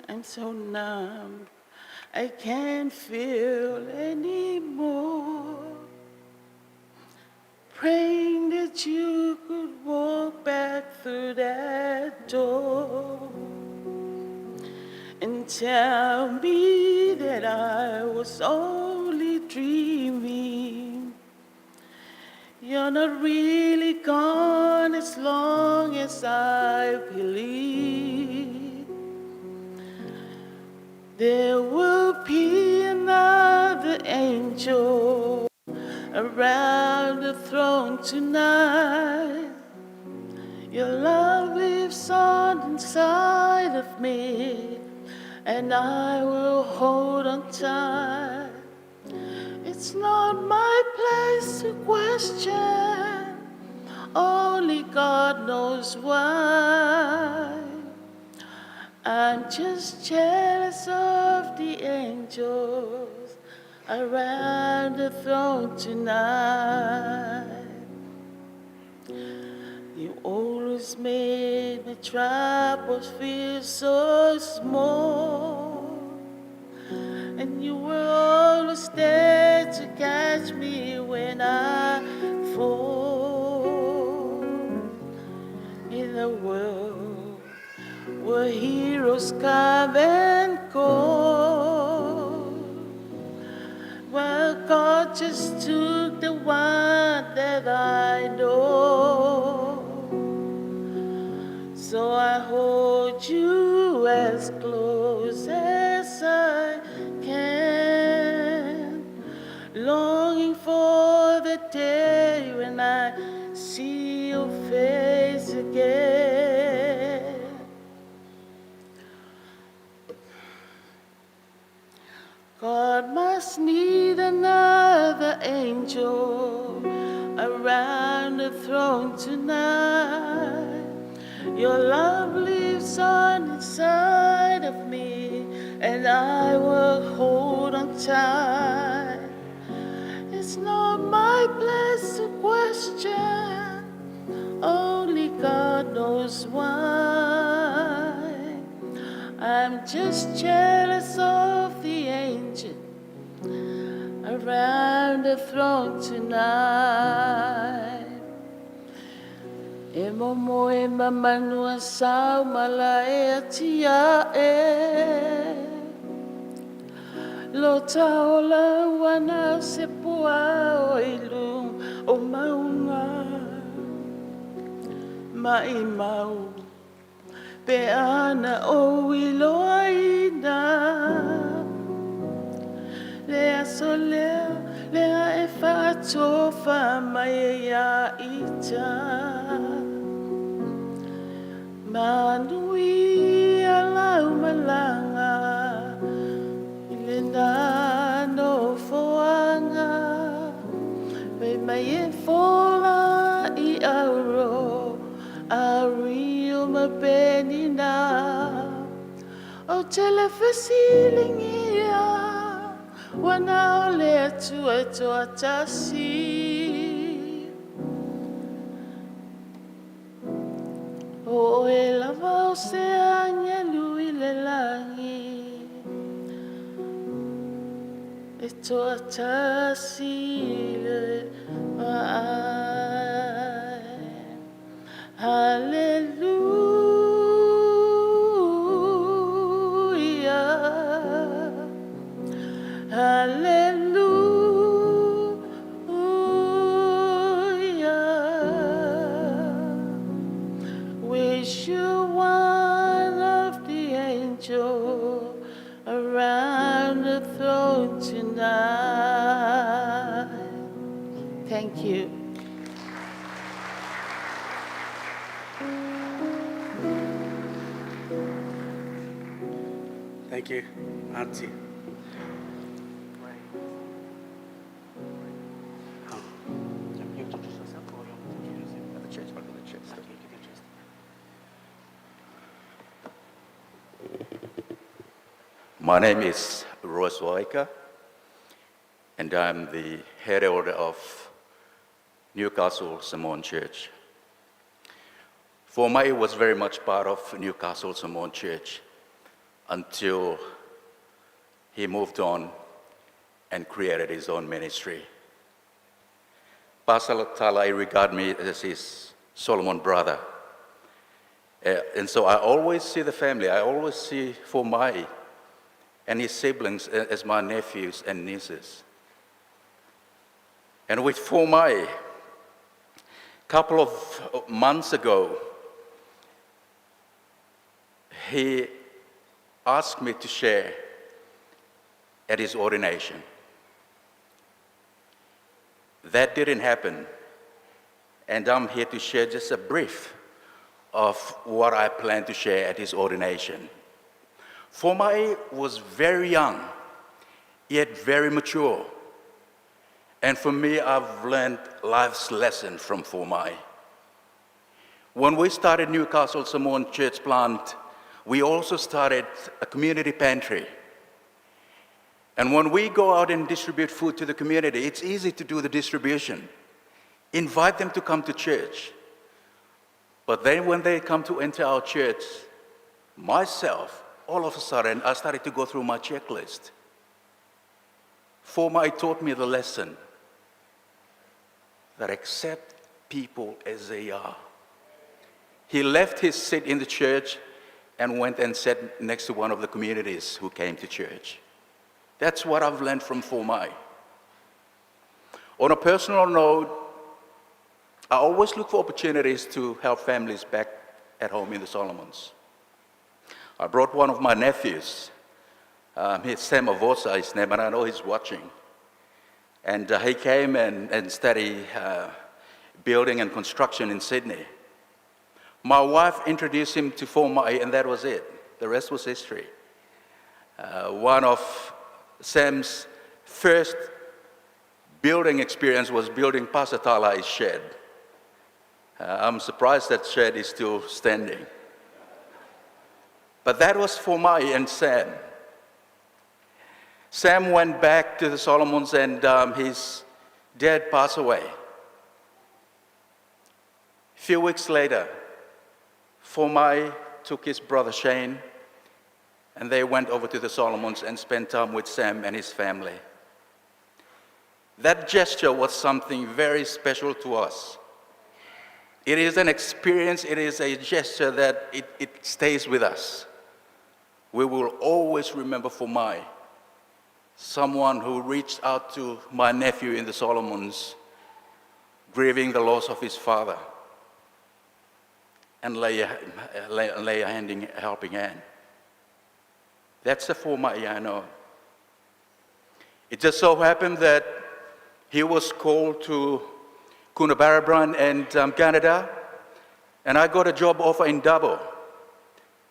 I'm so numb, I can't feel anymore. Praying that you could walk back through that door and tell me that I was only dreaming. You're not really gone as long as I believe. There will be another angel around the throne tonight. Your love lives on inside of me, and I will hold on tight. It's not my place to question, only God knows why. I'm just jealous of the angels around the throne tonight. You always made my troubles feel so small, and you were always there to catch me when I fall. In a world where heroes come and go, well, God just took the one that I know. So I hold you as close as I can, longing for the day when I see your face again. God must need another angel around the throne tonight. Your love lives on inside of me, and I will hold on tight. It's not my place to question, only God knows why. I'm just jealous of the angel around the throne tonight. E momo e mamanua sau malaya tia e lo taola wana se pua o ilung o maunga mai mau pe ana o iloaina lea solea lea e whaatofa mai ia ita manui alau malanga ile no foanga pe mai e fola I auro a rio ma penina o telefasilingia wana ole tu eto atasi o e lava o se anya lui le langi eto atasi le ai hallelujah hallelujah wish you one of the angels around the throne tonight. Thank you. Thank you, Auntie. You introduce yourself or you want to introduce him? At the church, back at the church. Okay, give your chest. My name is Royce Waika, and I'm the head elder of Newcastle Samoan Church. Fomai was very much part of Newcastle Samoan Church until he moved on and created his own ministry. Pastor Talai regard me as his Solomon brother. And so I always see the family, I always see Fomai and his siblings as my nephews and nieces. And with Fomai, a couple of months ago, he asked me to share at his ordination. That didn't happen, and I'm here to share just a brief of what I plan to share at his ordination. Fomai was very young, yet very mature. And for me, I've learned life's lesson from Fomai. When we started Newcastle Samoan Church Plant, we also started a community pantry. And when we go out and distribute food to the community, it's easy to do the distribution. Invite them to come to church. But then when they come to enter our church, myself, all of a sudden, I started to go through my checklist. Fomai taught me the lesson that accept people as they are. He left his seat in the church and went and sat next to one of the communities who came to church. That's what I've learned from Fomai. On a personal note, I always look for opportunities to help families back at home in the Solomons. I brought one of my nephews, he's Sam Avosa, his name, and I know he's watching. And he came and studied building and construction in Sydney. My wife introduced him to Fomai, and that was it. The rest was history. One of Sam's first building experience was building Pastor Talai's shed. I'm surprised that shed is still standing. But that was Fomai and Sam. Sam went back to the Solomons and his dad passed away. A few weeks later, Fomai took his brother Shane and they went over to the Solomons and spent time with Sam and his family. That gesture was something very special to us. It is an experience, it is a gesture that it stays with us. We will always remember Fomai, someone who reached out to my nephew in the Solomons, grieving the loss of his father, and lay a helping hand. That's the Fomai I know. It just so happened that he was called to Cooranbong and Canada, and I got a job offer in Dubbo.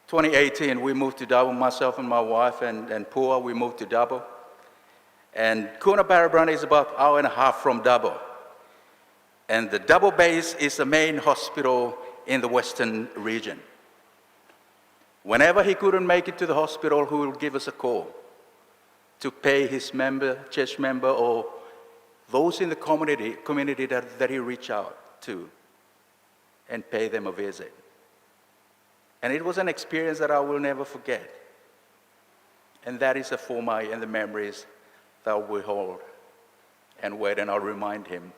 2018, we moved to Dubbo, myself and my wife and Paula, we moved to Dubbo. And Cooranbong is about an hour and a half from Dubbo. And the Dubbo base is the main hospital in the Western region. Whenever he couldn't make it to the hospital, he will give us a call to pay his church member, or those in the community that he reached out to, and pay them a visit. And it was an experience that I will never forget. And that is the Fomai and the memories that we hold and wait, and I'll remind him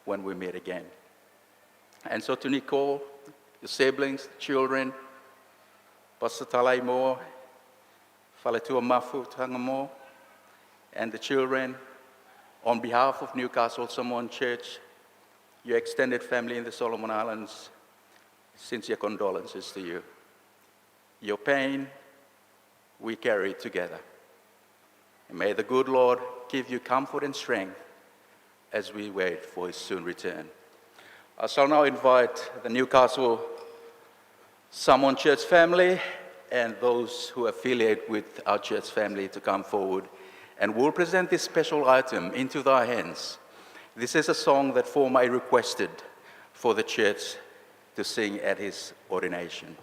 when we meet again. And so to Nicole, your siblings, children, Pastor Talai Mohr, Faletua Mafu Tangamore, and the children, on behalf of Newcastle Samoan Church, your extended family in the Solomon Islands, sincere condolences to you. Your pain, we carry together. And may the good Lord give you comfort and strength as we wait for his soon return. I shall now invite the Newcastle Samoan Church family and those who affiliate with our church family to come forward, and we'll present this special item into thy hands. This is a song that Fomai requested for the church to sing at his ordination.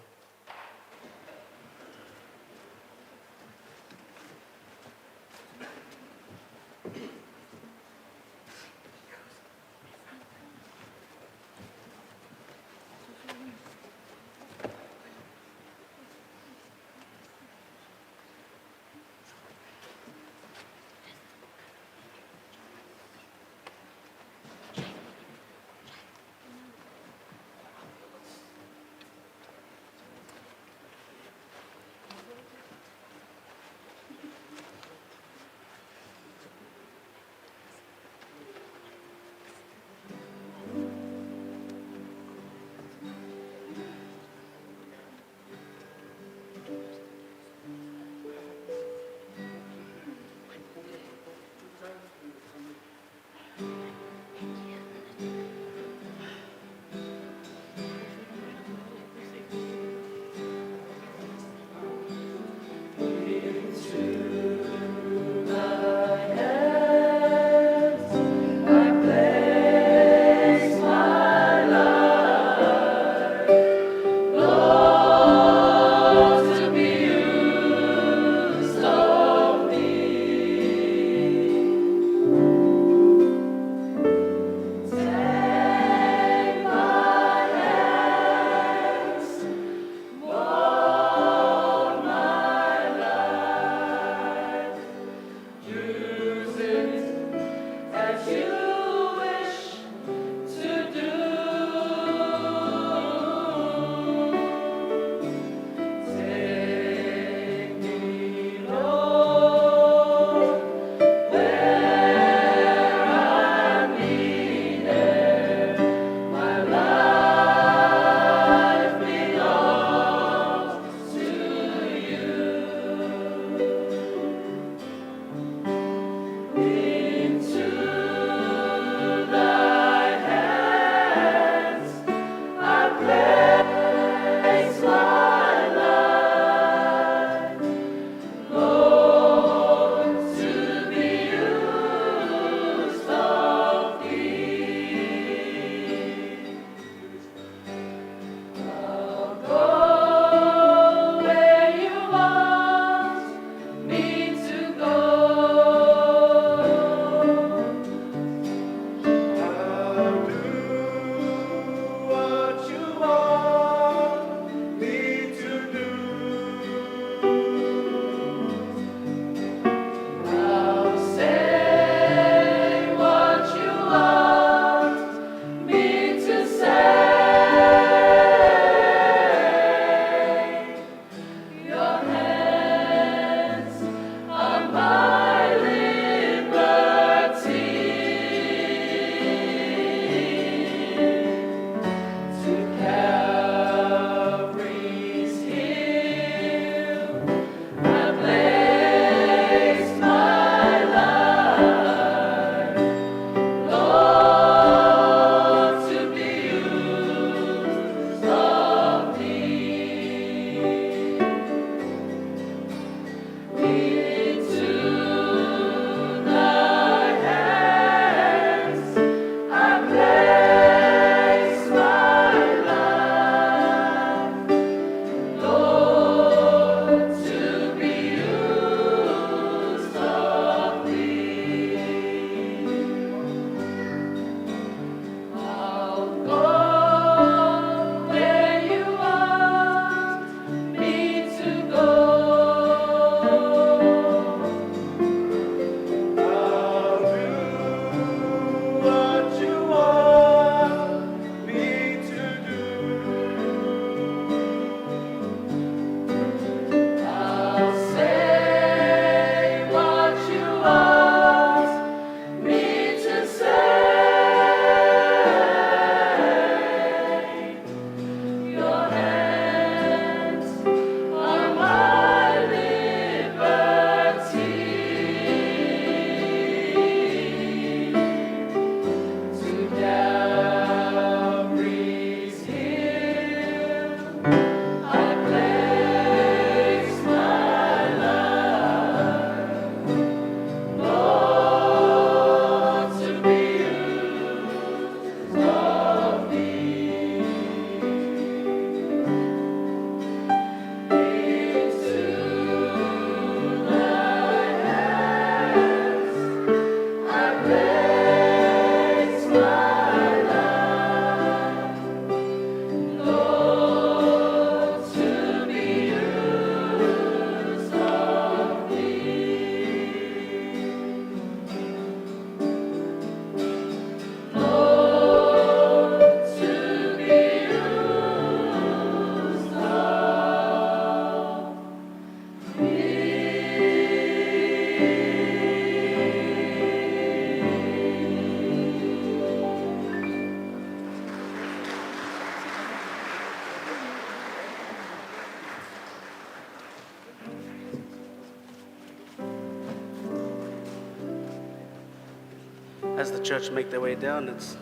as the church make their way down, it's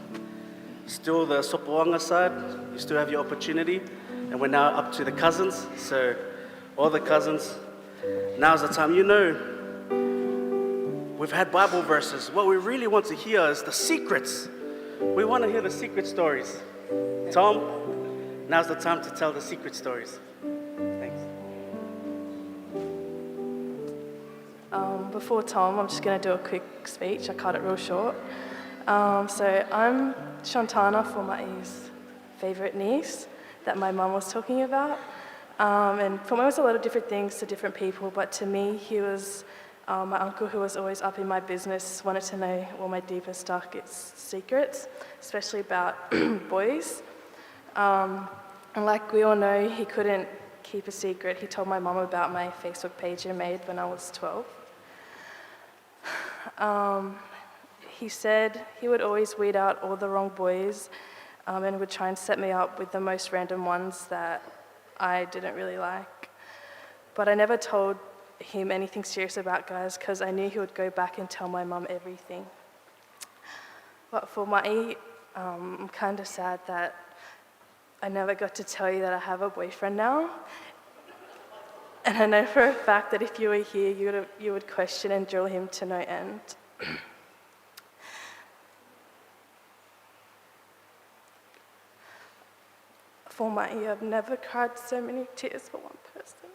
still the Sopoanga side. You still have your opportunity. And we're now up to the cousins. So all the cousins, now's the time. You know, we've had Bible verses. What we really want to hear is the secrets. We want to hear the secret stories. Tom, now's the time to tell the secret stories. Thanks. Before Tom, I'm just going to do a quick speech. I cut it real short. So I'm Shantana, Fomai's favourite niece that my mum was talking about. And Fomai was a lot of different things to different people, but to me, he was my uncle who was always up in my business, wanted to know all my deepest, darkest secrets, especially about boys. And like we all know, he couldn't keep a secret. He told my mum about my Facebook page he made when I was 12. He said he would always weed out all the wrong boys and would try and set me up with the most random ones that I didn't really like. But I never told him anything serious about guys because I knew he would go back and tell my mum everything. But for Mai, I'm kind of sad that I never got to tell you that I have a boyfriend now. And I know for a fact that if you were here, you would question and drill him to no end. For Mai, I've never cried so many tears for one person.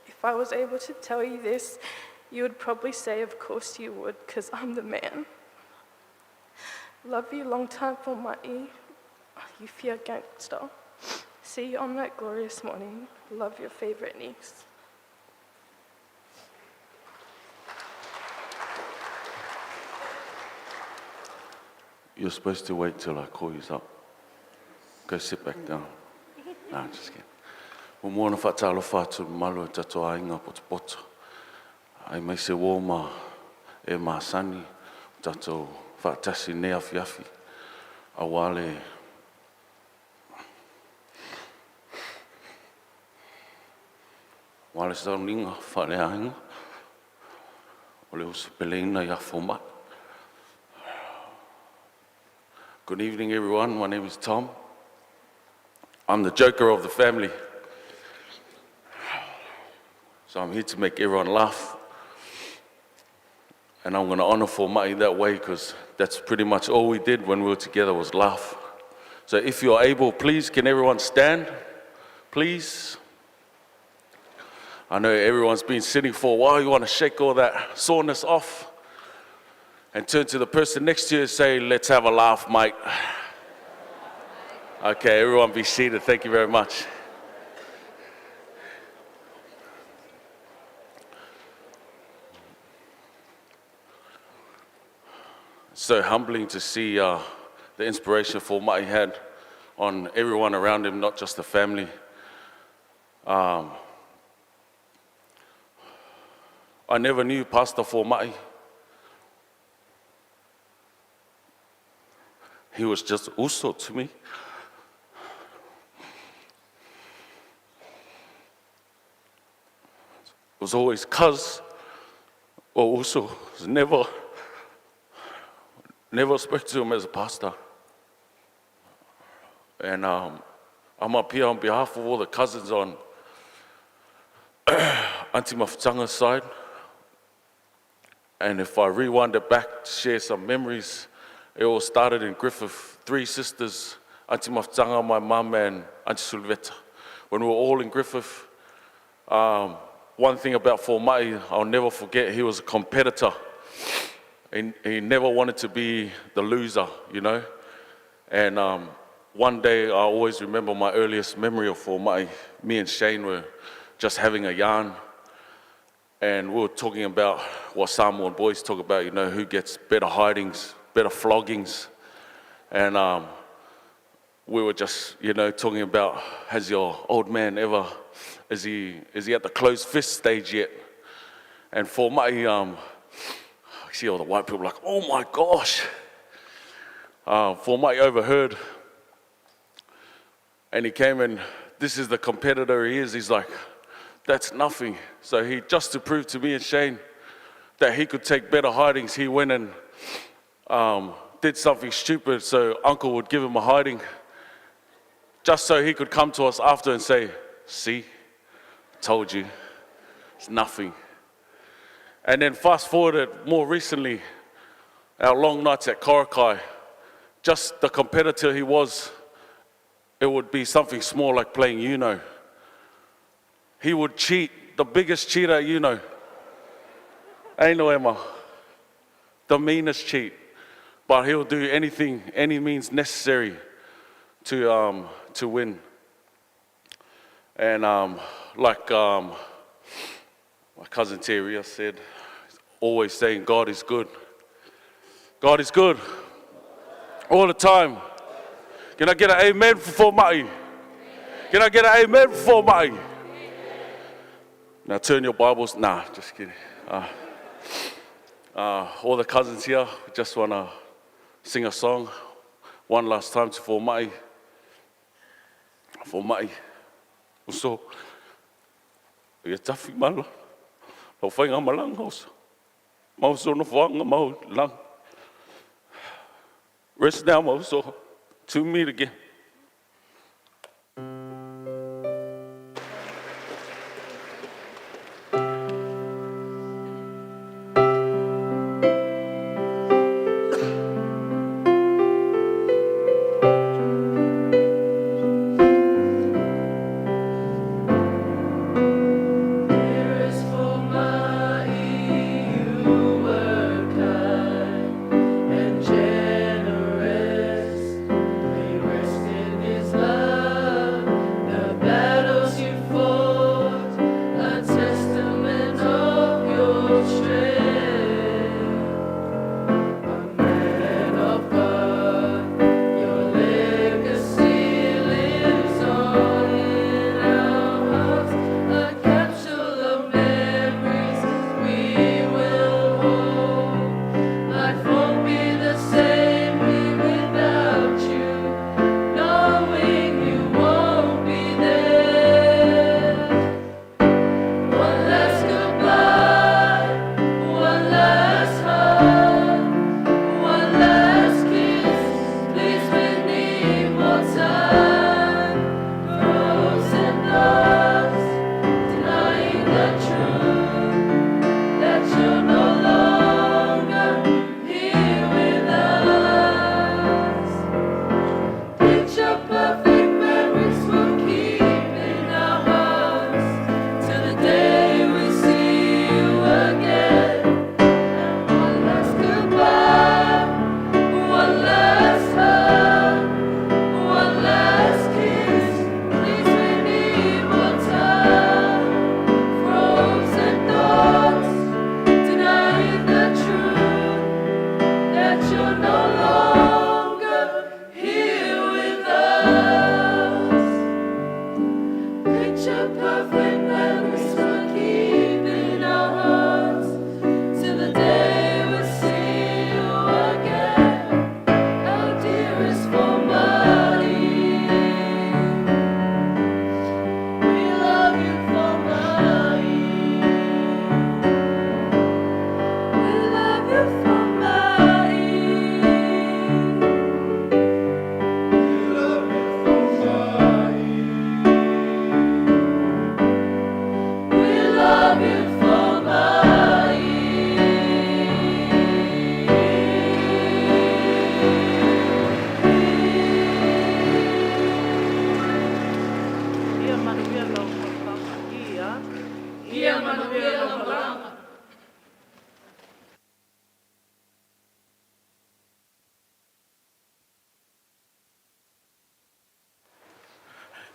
If I was able to tell you this, you would probably say, of course you would, because I'm the man. Love you long time for Mai. You fear gangster. See you on that glorious morning. Love your favourite niece. You're supposed to wait till I call you up. Go sit back down. No, I'm just kidding. Moana whaatalo whātu malu e tato ainga poto poto. Ai mai se wōma e māsani, tato whaatasi ne awhi awhi. A wale sauninga whare ainga. O le usu peleina ia Fomai. Good evening, everyone. My name is Tom. I'm the joker of the family. So I'm here to make everyone laugh. And I'm going to honor Fomai that way because that's pretty much all we did when we were together was laugh. So if you're able, please, can everyone stand? Please. I know everyone's been sitting for a while. You want to shake all that soreness off and turn to the person next to you and say, let's have a laugh, mate. Okay, everyone be seated. Thank you very much. So humbling to see the inspiration Fomai had on everyone around him, not just the family. I never knew Pastor Fomai. He was just uso to me. It was always cuz or uso. Never spoke to him as a pastor. And I'm up here on behalf of all the cousins on Auntie Maftanga's side. And if I rewind it back to share some memories, it all started in Griffith. 3 sisters, Auntie Maftanga, my mum, and Auntie Sulveta. When we were all in Griffith, one thing about Fomai, I'll never forget, he was a competitor. He never wanted to be the loser, you know. And one day, I always remember my earliest memory of Fomai. Me and Shane were just having a yarn. And we were talking about what Samoan boys talk about, you know, who gets better hidings, better floggings. And we were just, you know, talking about, has your old man ever, is he at the closed fist stage yet? And Fomai, I see all the white people like, oh my gosh. Fomai overheard. And he came and, this is the competitor he is. He's like, that's nothing. So he, just to prove to me and Shane that he could take better hidings, he went and did something stupid, so Uncle would give him a hiding, just so he could come to us after and say, see, told you, it's nothing. And then fast forwarded more recently, our long nights at Cooranbong, just the competitor he was, it would be something small like playing Uno. He would cheat, the biggest cheater at Uno. Ain't no Emma, the meanest cheat. But he'll do anything, any means necessary to win. And like my cousin Terry said, always saying God is good. God is good. All the time. Can I get an amen for Fomai? Can I get an amen for Fomai? Now turn your Bibles. Nah, just kidding. All the cousins here, just want to sing a song one last time to Fomai. Fomai. So, ia tafi malo. Ho whainga malang house. Mau so no whanga mau lang. Rest now, mau so. To meet again.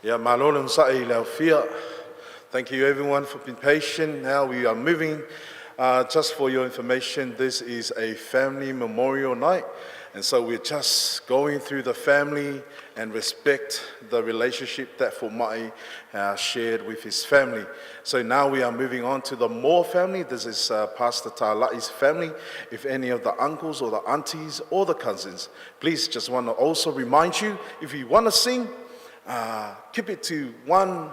Yeah, malolum sa'i lau fia. Thank you everyone for being patient. Now we are moving. Just for your information, this is a family memorial night. And so we're just going through the family and respect the relationship that Fomai shared with his family. So now we are moving on to the Mohr family. This is Pastor Ta'ala'i's family. If any of the uncles or the aunties or the cousins, please just want to also remind you, if you want to sing, keep it to one.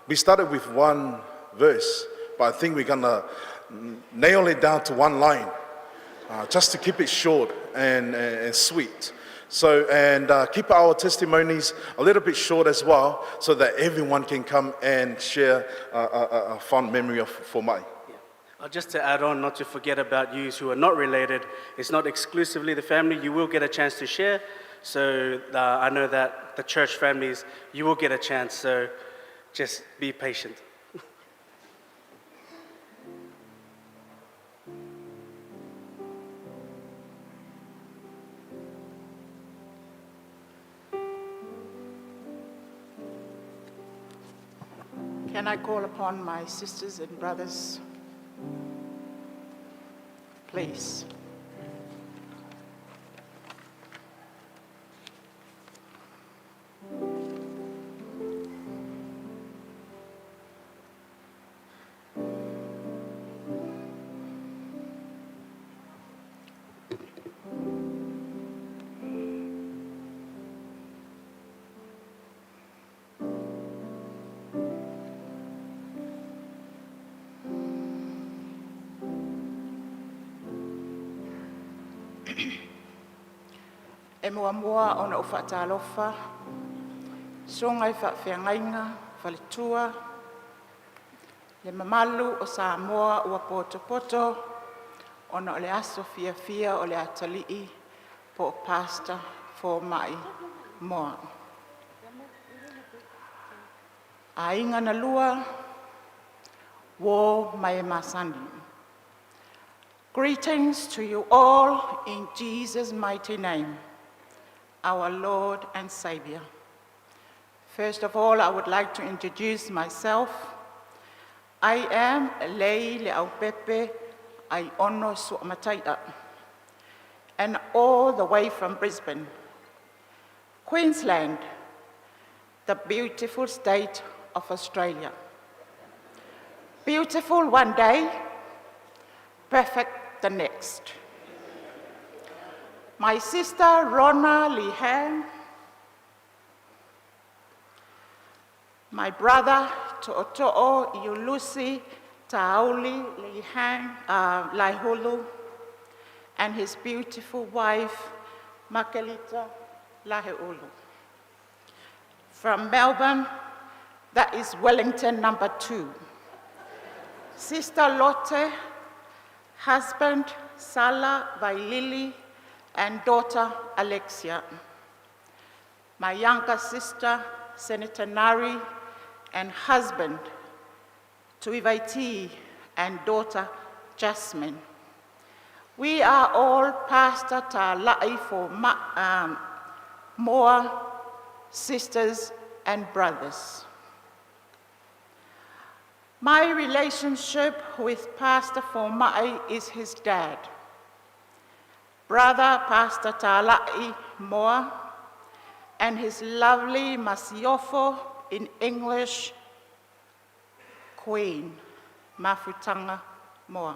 We started with one verse, but I think we're gonna nail it down to one line, just to keep it short and sweet. So, and keep our testimonies a little bit short as well, so that everyone can come and share a fond memory of Fomai. Just to add on, not to forget about you who are not related, it's not exclusively the family, you will get a chance to share. So I know that the church families, you will get a chance, so just be patient. Can I call upon my sisters and brothers, please? E mua ona o whaatalofa, songa I whaawhiangainga, whalitua, le mamalu o Samoa ua poto, ona o le aso fia o le atalii po o Pastor Fomai Mohr. A inga na lua, wo mai masani. Greetings to you all in Jesus' mighty name, our Lord and Savior. First of all, I would like to introduce myself. I am Lei Leaupepe I Ono Suamataia, and all the way from Brisbane, Queensland, the beautiful state of Australia. Beautiful one day, perfect the next. My sister Rona Lihan, my brother To'oto'o Iulusi Tauli Lihan Laihulu, and his beautiful wife Makelita Laheulu. From Melbourne, that is Wellington number 2. Sister Lotte, husband Sala Vailili, and daughter Alexia. My younger sister, Senator Nari, and husband Tuivaiti, and daughter Jasmine. We are all Pastor Ta'ala'i for Mohr sisters and brothers. My relationship with Pastor Fomai is his dad, brother Pastor Ta'ala'i Mohr, and his lovely Masiofo, in English, Queen Mafutanga Mohr.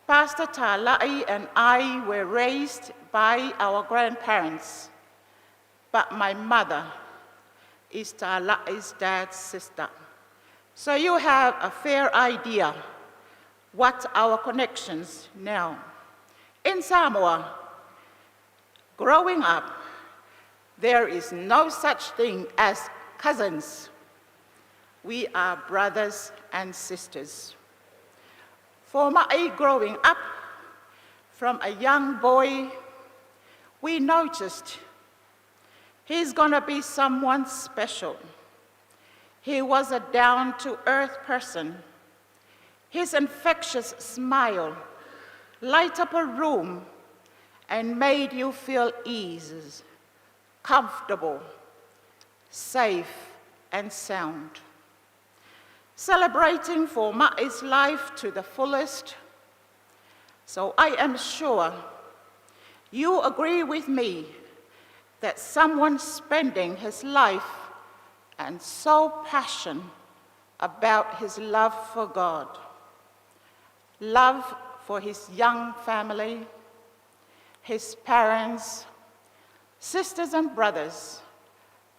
Pastor Ta'ala'i and I were raised by our grandparents, but my mother is Ta'ala'i's dad's sister. So you have a fair idea what our connections now. In Samoa, growing up, there is no such thing as cousins. We are brothers and sisters. For my growing up, from a young boy, we noticed he's gonna be someone special. He was a down-to-earth person. His infectious smile light up a room and made you feel ease, comfortable, safe, and sound. Celebrating Fomai's life to the fullest, so I am sure you agree with me that someone spending his life and so passionate about his love for God, love for his young family, his parents, sisters and brothers,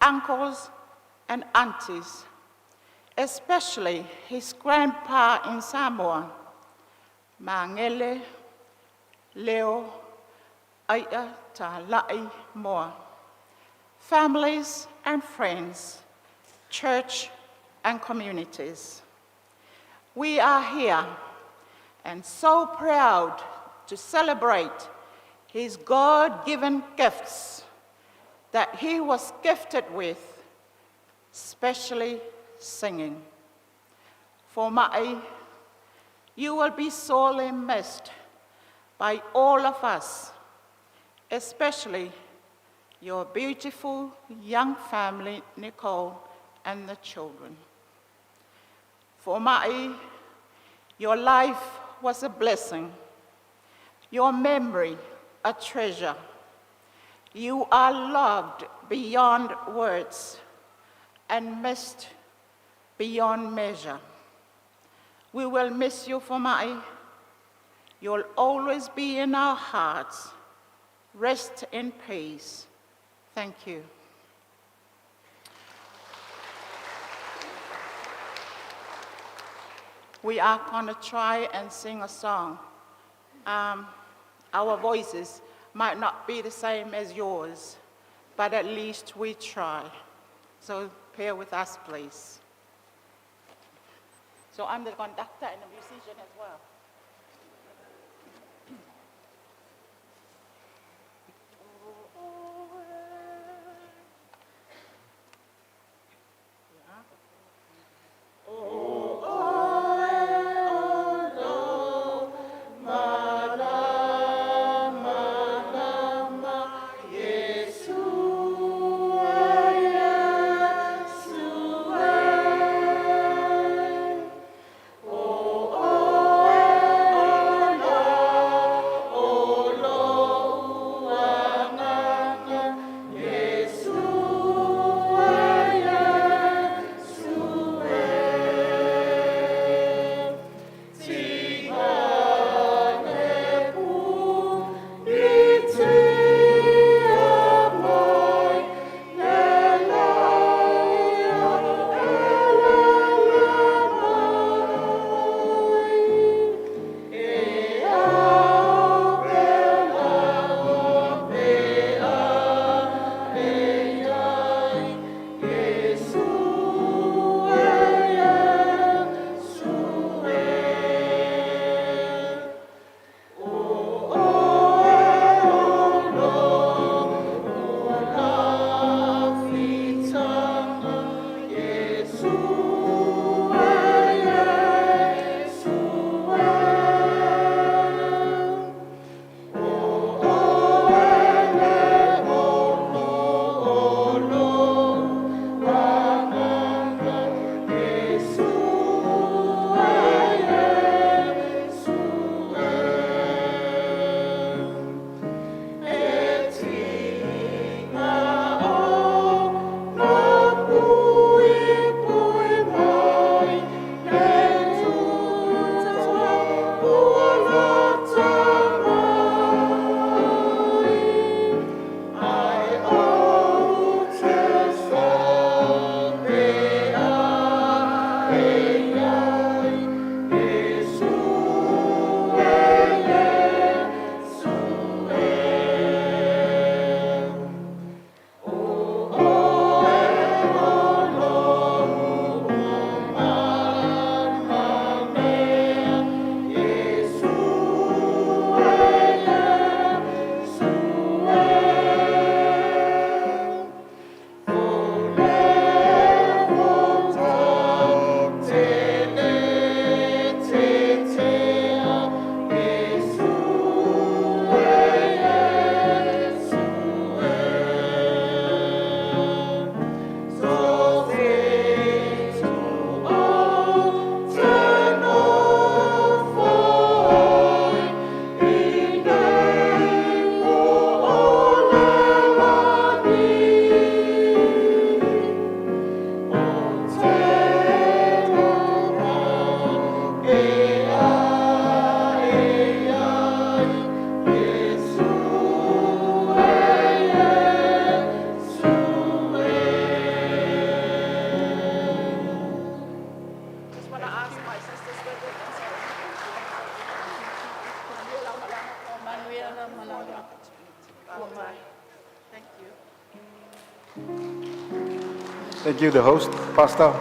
uncles and aunties, especially his grandpa in Samoa, Mangele, Leo, Aia, Ta Lai, Mohr. Families and friends, church and communities. We are here and so proud to celebrate his God-given gifts that he was gifted with, especially singing. Fomai, you will be sorely missed by all of us, especially your beautiful young family, Nicole, and the children. Fomai, your life was a blessing, your memory a treasure. You are loved beyond words and missed beyond measure. We will miss you, Fomai. You'll always be in our hearts. Rest in peace. Thank you. We are going to try and sing a song. Our voices might not be the same as yours, but at least we try. So bear with us, please. So I'm the conductor and the musician as well. Oh, Thank you, the host, Pastor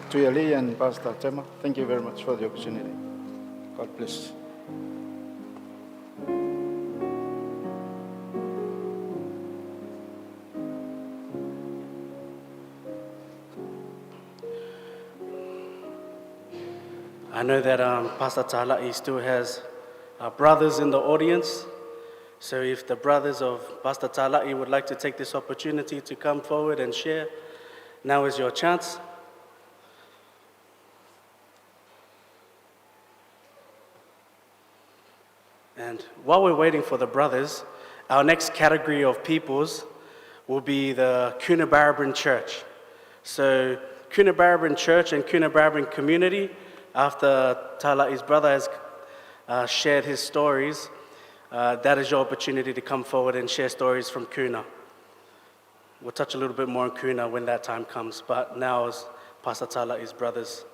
Tuyali and Pastor Tema. Thank you very much for the opportunity. God bless. I know that Pastor Tala'i still has brothers in the audience. So if the brothers of Pastor Tala'i would like to take this opportunity to come forward and share, now is your chance. And while we're waiting for the brothers, our next category of peoples will be the Cooranbong Church. So Cooranbong Church and Cooranbong community, after Tala'i's brother has shared his stories, that is your opportunity to come forward and share stories from Coona. We'll touch a little bit more on Coona when that time comes, but now is Pastor Tala'i's brothers.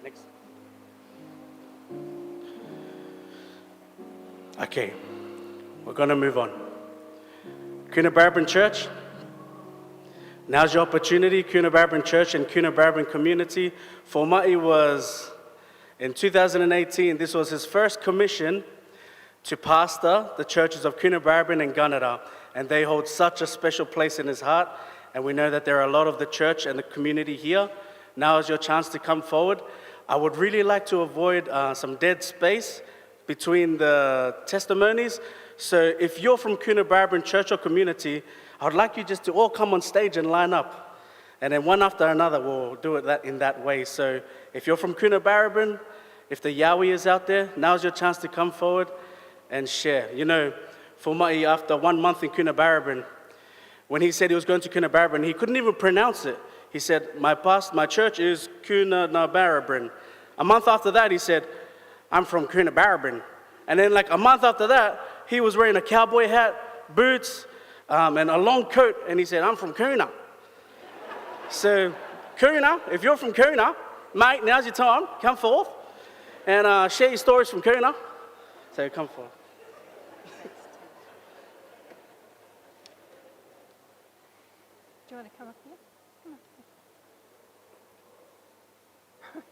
Next. Okay, we're going to move on. Cooranbong Church. Now's your opportunity, Cooranbong Church and Cooranbong community. Fomai was, in 2018, this was his first commission to pastor the churches of Cooranbong and Gunnedah, and they hold such a special place in his heart, and we know that there are a lot of the church and the community here. Now is your chance to come forward. I would really like to avoid some dead space between the testimonies, so if you're from Cooranbong Church or community, I would like you just to all come on stage and line up. And then one after another, we'll do it in that way. So if you're from Cooranbong, if the Yowie is out there, now's your chance to come forward and share. You know, Fomai, after 1 month in Cooranbong, when he said he was going to Cooranbong, he couldn't even pronounce it. He said, my church is Cooranbong. A month after that, he said, I'm from Cooranbong. And then like a month after that, he was wearing a cowboy hat, boots, and a long coat, and he said, I'm from Coona. So, Coona, if you're from Coona, mate, now's your time, come forth, and share your stories from Coona. So, come forth. Do you want to come up here? Come on.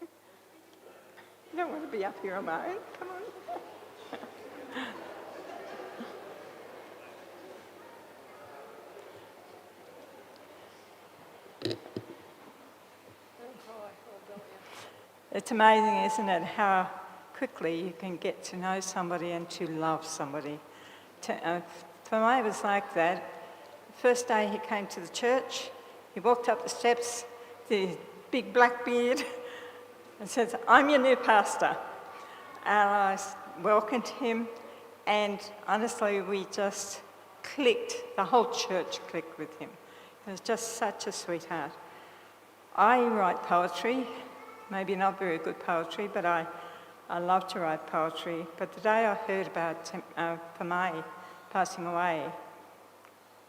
You don't want to be up here on my own, come on. It's amazing, isn't it, how quickly you can get to know somebody and to love somebody. For me, it was like that. The first day he came to the church, he walked up the steps, the big black beard, and says, I'm your new pastor. And I welcomed him, and honestly, we just clicked. The whole church clicked with him. He was just such a sweetheart. I write poetry. Maybe not very good poetry, but I love to write poetry. But the day I heard about Fomai passing away,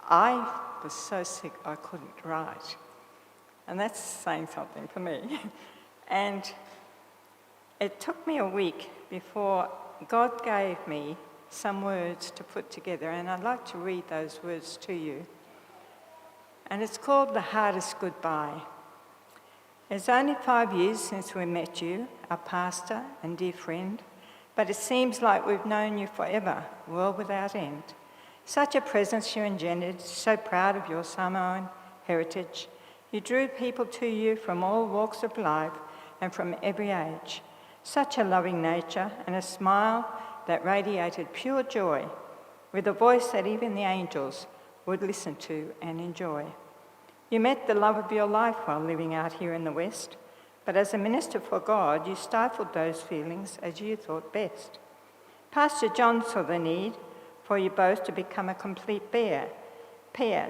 I was so sick I couldn't write. And that's saying something for me. And it took me a week before God gave me some words to put together, and I'd like to read those words to you. And it's called The Hardest Goodbye. It's only 5 years since we met you, our pastor and dear friend, but it seems like we've known you forever, world without end. Such a presence you engendered, so proud of your Samoan heritage. You drew people to you from all walks of life and from every age. Such a loving nature and a smile that radiated pure joy, with a voice that even the angels would listen to and enjoy. You met the love of your life while living out here in the West, but as a minister for God, you stifled those feelings as you thought best. Pastor John saw the need for you both to become a complete pair,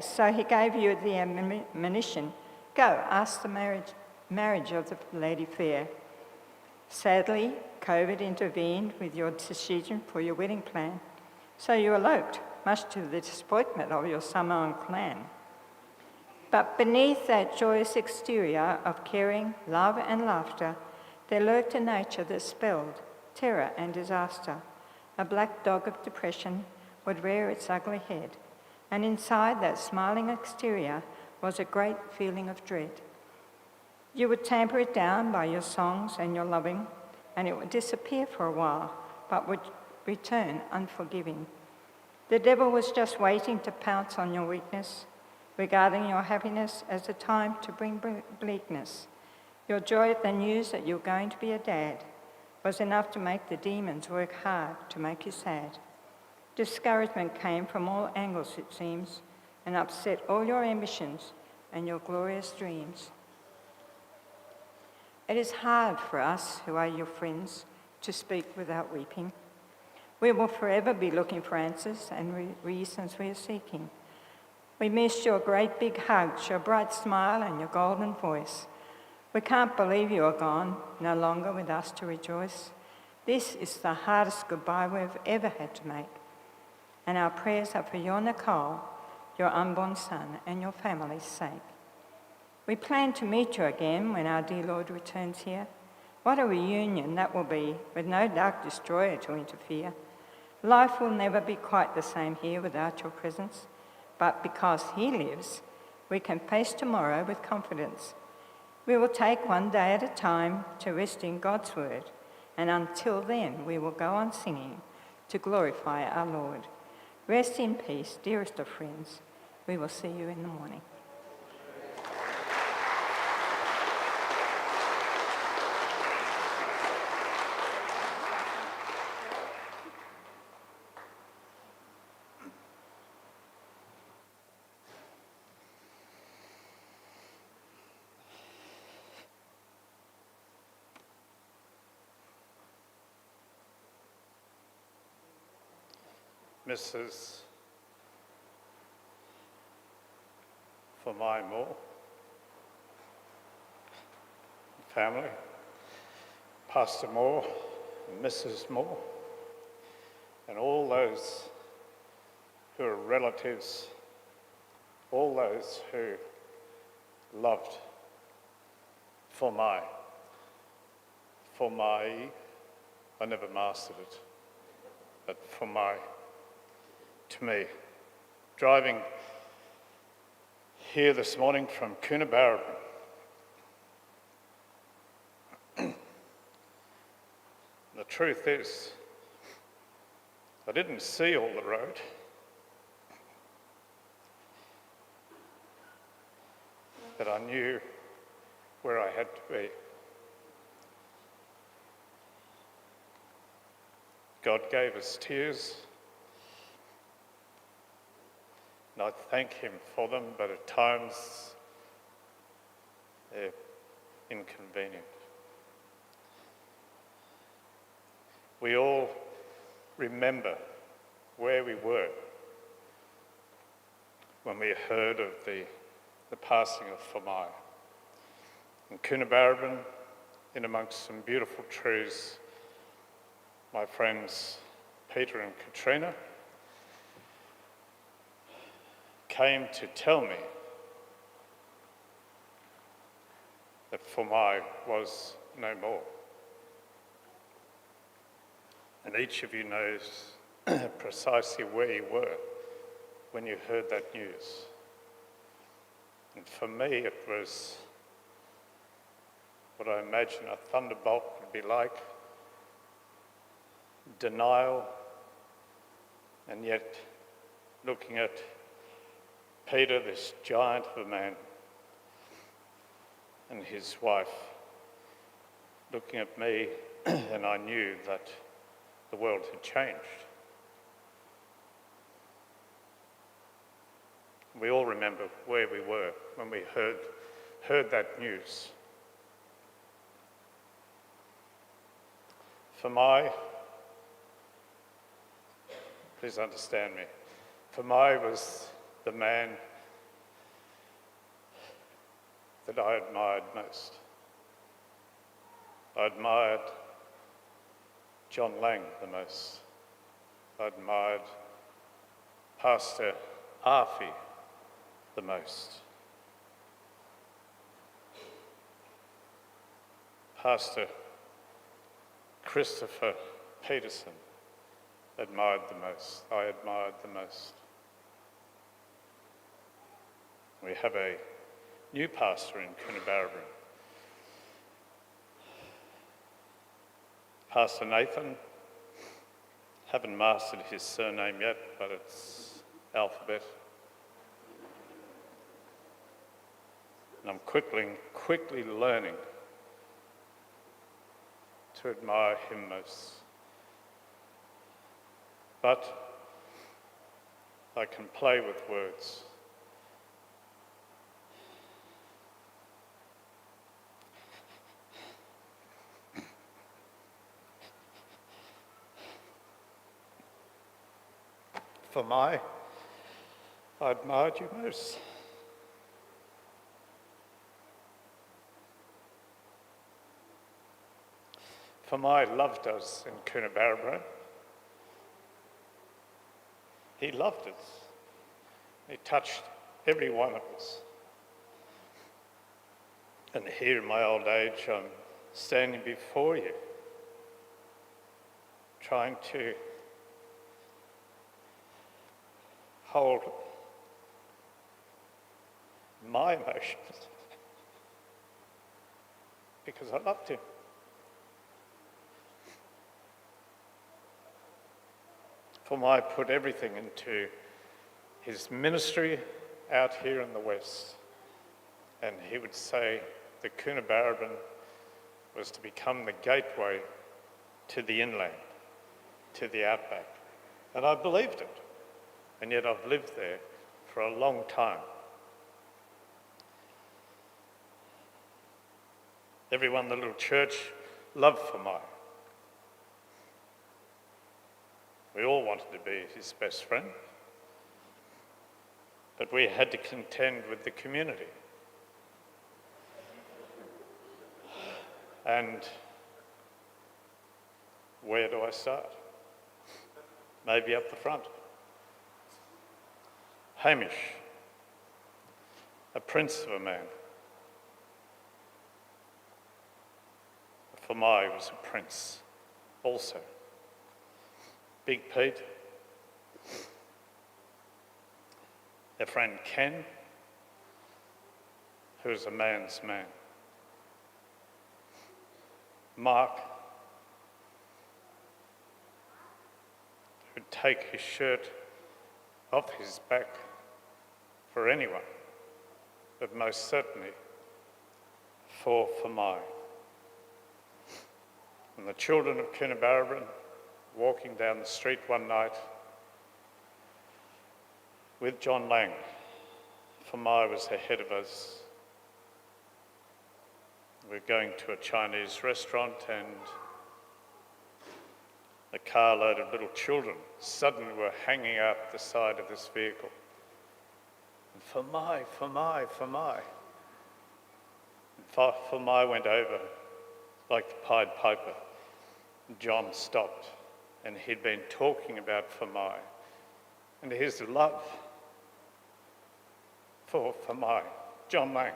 so he gave you the admonition, go, ask the marriage of the lady fair. Sadly, COVID intervened with your decision for your wedding plan, so you eloped, much to the disappointment of your Samoan clan. But beneath that joyous exterior of caring, love and laughter, there lurked a nature that spelled terror and disaster. a black dog of depression would rear its ugly head, and inside that smiling exterior was a great feeling of dread. You would tamper it down by your songs and your loving, and it would disappear for a while, but would return unforgiving. The devil was just waiting to pounce on your weakness, regarding your happiness as a time to bring bleakness. Your joy at the news that you're going to be a dad was enough to make the demons work hard to make you sad. Discouragement came from all angles, it seems, and upset all your ambitions and your glorious dreams. It is hard for us who are your friends to speak without weeping. We will forever be looking for answers and reasons we are seeking. We miss your great big hugs, your bright smile and your golden voice. We can't believe you are gone, no longer with us to rejoice. This is the hardest goodbye we've ever had to make. And our prayers are for your Nicole, your unborn son, and your family's sake. We plan to meet you again when our dear Lord returns here. What a reunion that will be, with no dark destroyer to interfere. Life will never be quite the same here without your presence, but because he lives, we can face tomorrow with confidence. We will take one day at a time to rest in God's word, and until then we will go on singing to glorify our Lord. Rest in peace, dearest of friends. We will see you in the morning. Mrs. Fomai Mohr, family, Pastor Mohr, and Mrs. Mohr, and all those who are relatives, all those who loved Fomai. Fomai, I never mastered it, but Fomai. To me, driving here this morning from Cooranbong. The truth is, I didn't see all the road. But I knew where I had to be. God gave us tears. And I thank him for them, but at times they're inconvenient. We all remember where we were when we heard of the passing of Fomai. In Cooranbong, in amongst some beautiful trees, my friends Peter and Katrina came to tell me that Fomai was no more. And each of you knows precisely where you were when you heard that news. And for me, it was what I imagine a thunderbolt would be like. Denial, and yet looking at Peter, this giant of a man, and his wife, looking at me, and I knew that the world had changed. We all remember where we were when we heard that news. Fomai, please understand me, Fomai was the man that I admired most. I admired John Lang the most. I admired Pastor Arfi the most. Pastor Christopher Peterson admired the most. I admired the most. We have a new pastor in Cooranbong. Pastor Nathan, haven't mastered his surname yet, but it's alphabet. And I'm quickly learning to admire him most. But I can play with words. Fomai, I admired you most. Fomai loved us in Cooranbong. He loved us. He touched every one of us. And here in my old age, I'm standing before you, trying to hold my emotions because I loved him. Fomai put everything into his ministry out here in the West. And he would say that Cooranbong was to become the gateway to the inland, to the outback. And I believed it. And yet I've lived there for a long time. Everyone in the little church loved Fomai. We all wanted to be his best friend. But we had to contend with the community. And where do I start? Maybe up the front. Hamish, a prince of a man. Fomai was a prince also. Big Pete, their friend Ken, who was a man's man. Mark, who'd take his shirt off his back for anyone, but most certainly for Fomai. And the children of Cooranbong walking down the street one night with John Lang. Fomai was ahead of us. We're going to a Chinese restaurant and a carload of little children suddenly were hanging out the side of this vehicle. And Fomai, Fomai, Fomai. And Fomai went over like the Pied Piper. John stopped, and he'd been talking about Fomai and his love for Fomai. John Lang,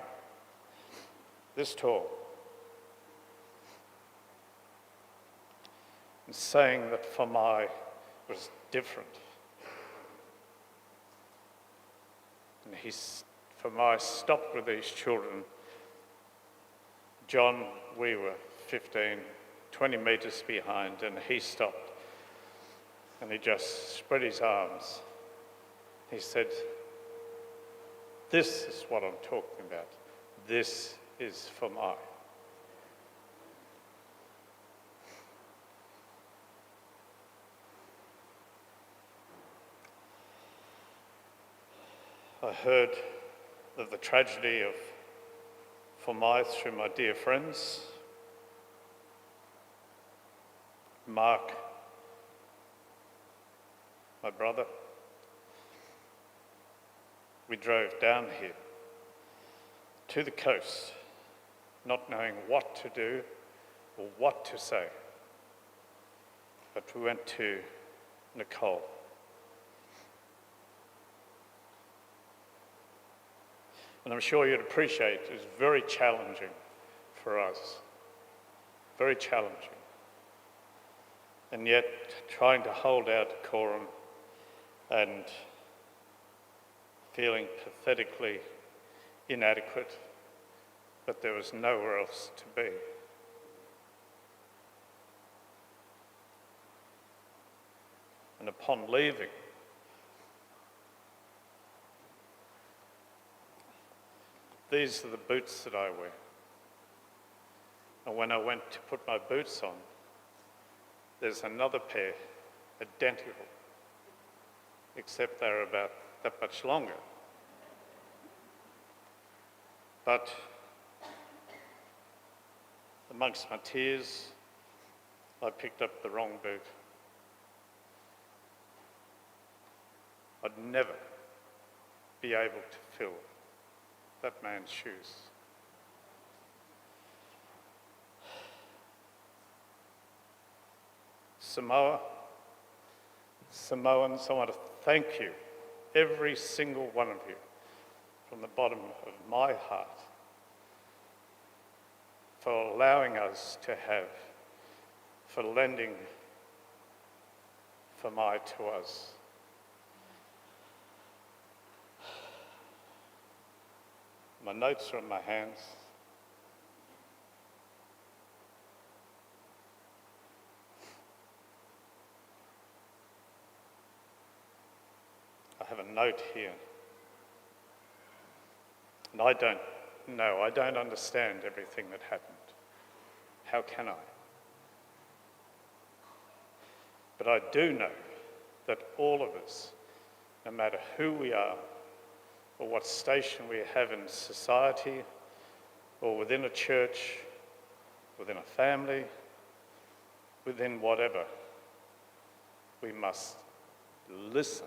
this tall, and saying that Fomai was different. And Fomai stopped with these children. John, we were 15, 20 metres behind, and he stopped. And he just spread his arms. He said, "This is what I'm talking about. This is Fomai." I heard of the tragedy of Fomai through my dear friends. Mark, my brother. We drove down here to the coast, not knowing what to do or what to say. But we went to Nicole. And I'm sure you'd appreciate it's very challenging for us. Very challenging. and yet trying to hold out decorum and feeling pathetically inadequate, but there was nowhere else to be. And upon leaving, these are the boots that I wear. And when I went to put my boots on, there's another pair, identical, except they're about that much longer. But amongst my tears, I picked up the wrong boot. I'd never be able to fill that man's shoes. Samoans, I want to thank you, every single one of you, from the bottom of my heart, for allowing us to have, for lending Fomai to us. My notes are in my hands. I have a note here. And I don't know, I don't understand everything that happened. How can I? But I do know that all of us, no matter who we are, or what station we have in society, or within a church, within a family, within whatever, we must listen.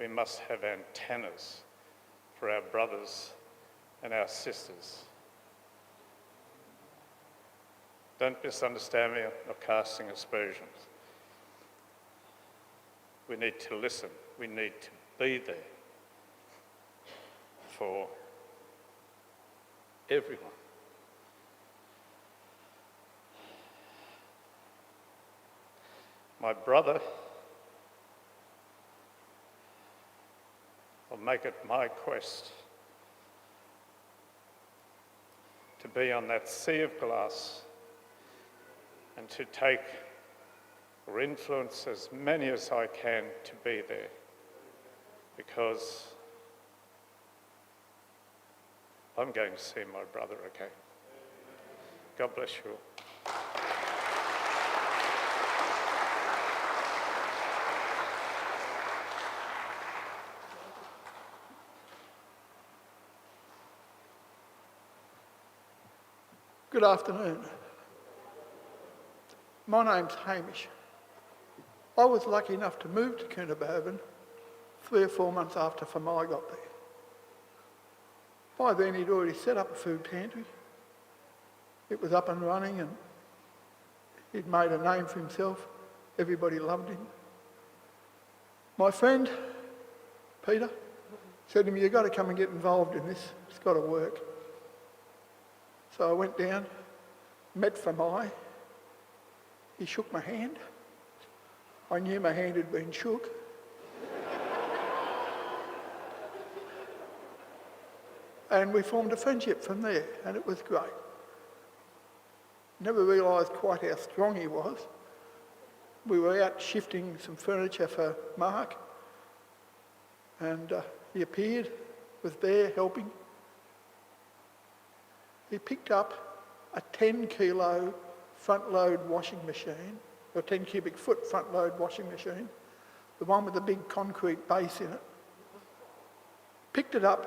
We must have antennas for our brothers and our sisters. Don't misunderstand me, I'm not casting aspersions. We need to listen. We need to be there for everyone. My brother, I'll make it my quest to be on that sea of glass and to take or influence as many as I can to be there, because I'm going to see my brother again. God bless you all. Good afternoon. My name's Hamish. I was lucky enough to move to Cooranbong 3 or 4 months after Fomai got there. By then he'd already set up a food pantry. It was up and running and he'd made a name for himself. Everybody loved him. My friend, Peter, said to me, "You've got to come and get involved in this. It's got to work." So I went down, met Fomai. He shook my hand. I knew my hand had been shook. And we formed a friendship from there, and it was great. Never realised quite how strong he was. We were out shifting some furniture for Mark, and he appeared, was there helping. He picked up a 10-kilo front-load washing machine, or 10 cubic foot front-load washing machine, the one with the big concrete base in it. Picked it up,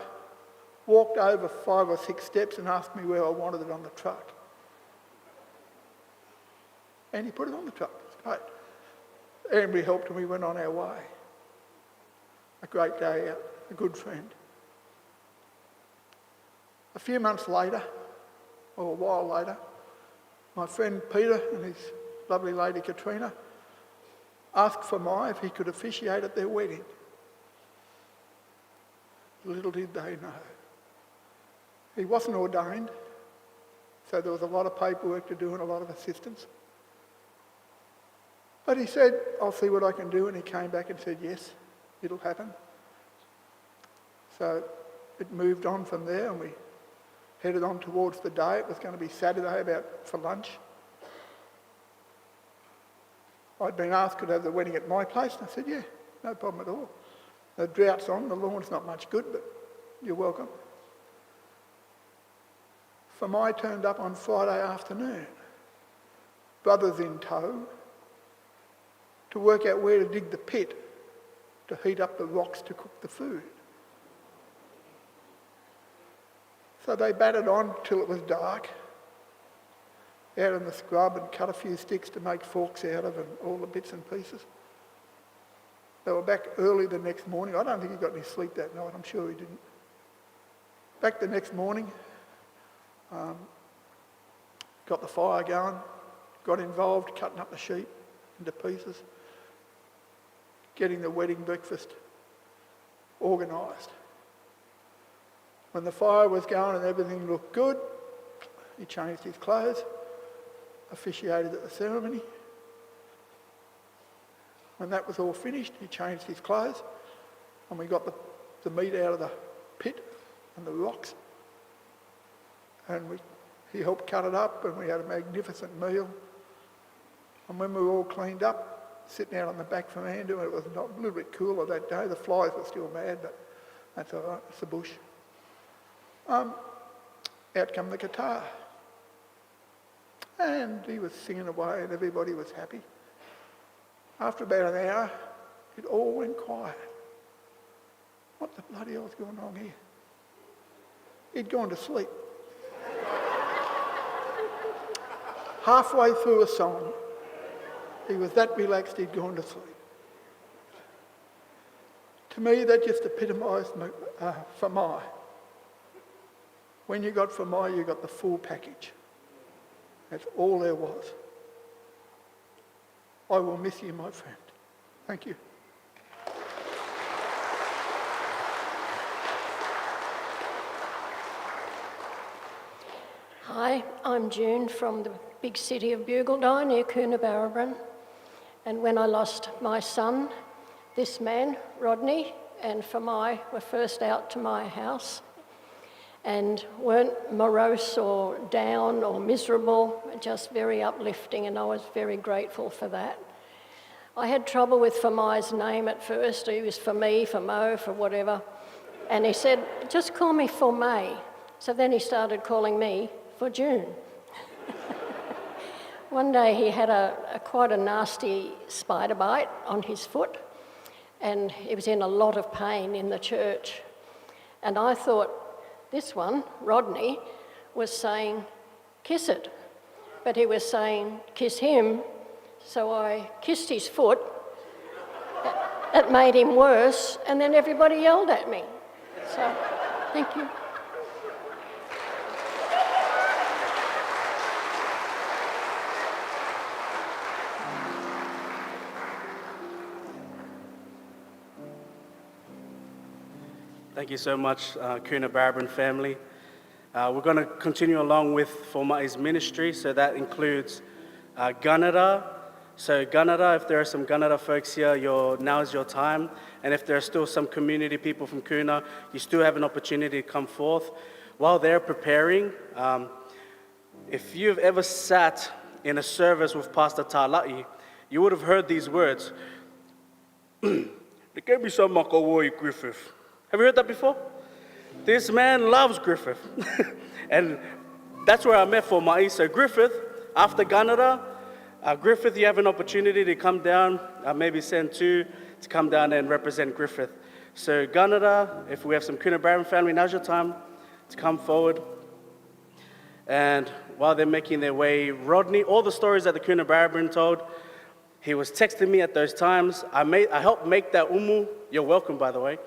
walked over 5 or 6 steps and asked me where I wanted it on the truck. And he put it on the truck. It's great. And we helped and we went on our way. A great day out, a good friend. A few months later, or a while later, my friend Peter and his lovely lady Katrina asked Fomai if he could officiate at their wedding. Little did they know. He wasn't ordained, so there was a lot of paperwork to do and a lot of assistance. But he said, I'll see what I can do, and he came back and said, yes, it'll happen. So it moved on from there, and we headed on towards the day. It was going to be Saturday for lunch. I'd been asked could I have the wedding at my place, and I said, yeah, no problem at all. The drought's on, the lawn's not much good, but you're welcome. Fomai turned up on Friday afternoon, brothers in tow, to work out where to dig the pit to heat up the rocks to cook the food. So they battered on till it was dark, out in the scrub, and cut a few sticks to make forks out of and all the bits and pieces. They were back early the next morning. I don't think he got any sleep that night, I'm sure he didn't. Back the next morning, got the fire going, got involved cutting up the sheep into pieces, getting the wedding breakfast organised. When the fire was going and everything looked good, he changed his clothes, officiated at the ceremony. When that was all finished, he changed his clothes, and we got the meat out of the pit and the rocks, and he helped cut it up, and we had a magnificent meal. And when we were all cleaned up, sitting out on the back veranda, and it was a little bit cooler that day, the flies were still mad, but that's all right, it's the bush. Out come the guitar. And he was singing away and everybody was happy. After about an hour, it all went quiet. What the bloody hell's going on here? He'd gone to sleep. Halfway through a song, he was that relaxed he'd gone to sleep. To me, that just epitomised Fomai. When you got Fomai, you got the full package. That's all there was. I will miss you, my friend. Thank you. Hi, I'm June from the big city of Bugaldine near Cooranbong. And when I lost my son, this man, Rodney, and Fomai were first out to my house and weren't morose or down or miserable, just very uplifting, and I was very grateful for that. I had trouble with Fomai's name at first. He was for me, for Mo, for whatever. And he said, just call me Fomai. So then he started calling me for June. One day he had quite a nasty spider bite on his foot, and he was in a lot of pain in the church. And I thought, this one, Rodney, was saying, kiss it. But he was saying, kiss him. So I kissed his foot. It made him worse, and then everybody yelled at me. So, thank you. Thank you so much, Cooranbong family. We're going to continue along with Fomai's ministry, so that includes Ganara. So Ganara, if there are some Ganara folks here, now is your time. And if there are still some community people from Coona, you still have an opportunity to come forth. While they're preparing, if you've ever sat in a service with Pastor Tala'i, you would have heard these words. There can be some Makawoi Griffith. Have you heard that before? This man loves Griffith. And that's where I met Fomai. So Griffith, after Ganara, Griffith, you have an opportunity to come down, maybe send two to come down and represent Griffith. So Ganara, if we have some Cooranbong family, now's your time to come forward. And while they're making their way, Rodney, all the stories that the Cooranbong told, he was texting me at those times. I helped make that umu. You're welcome, by the way.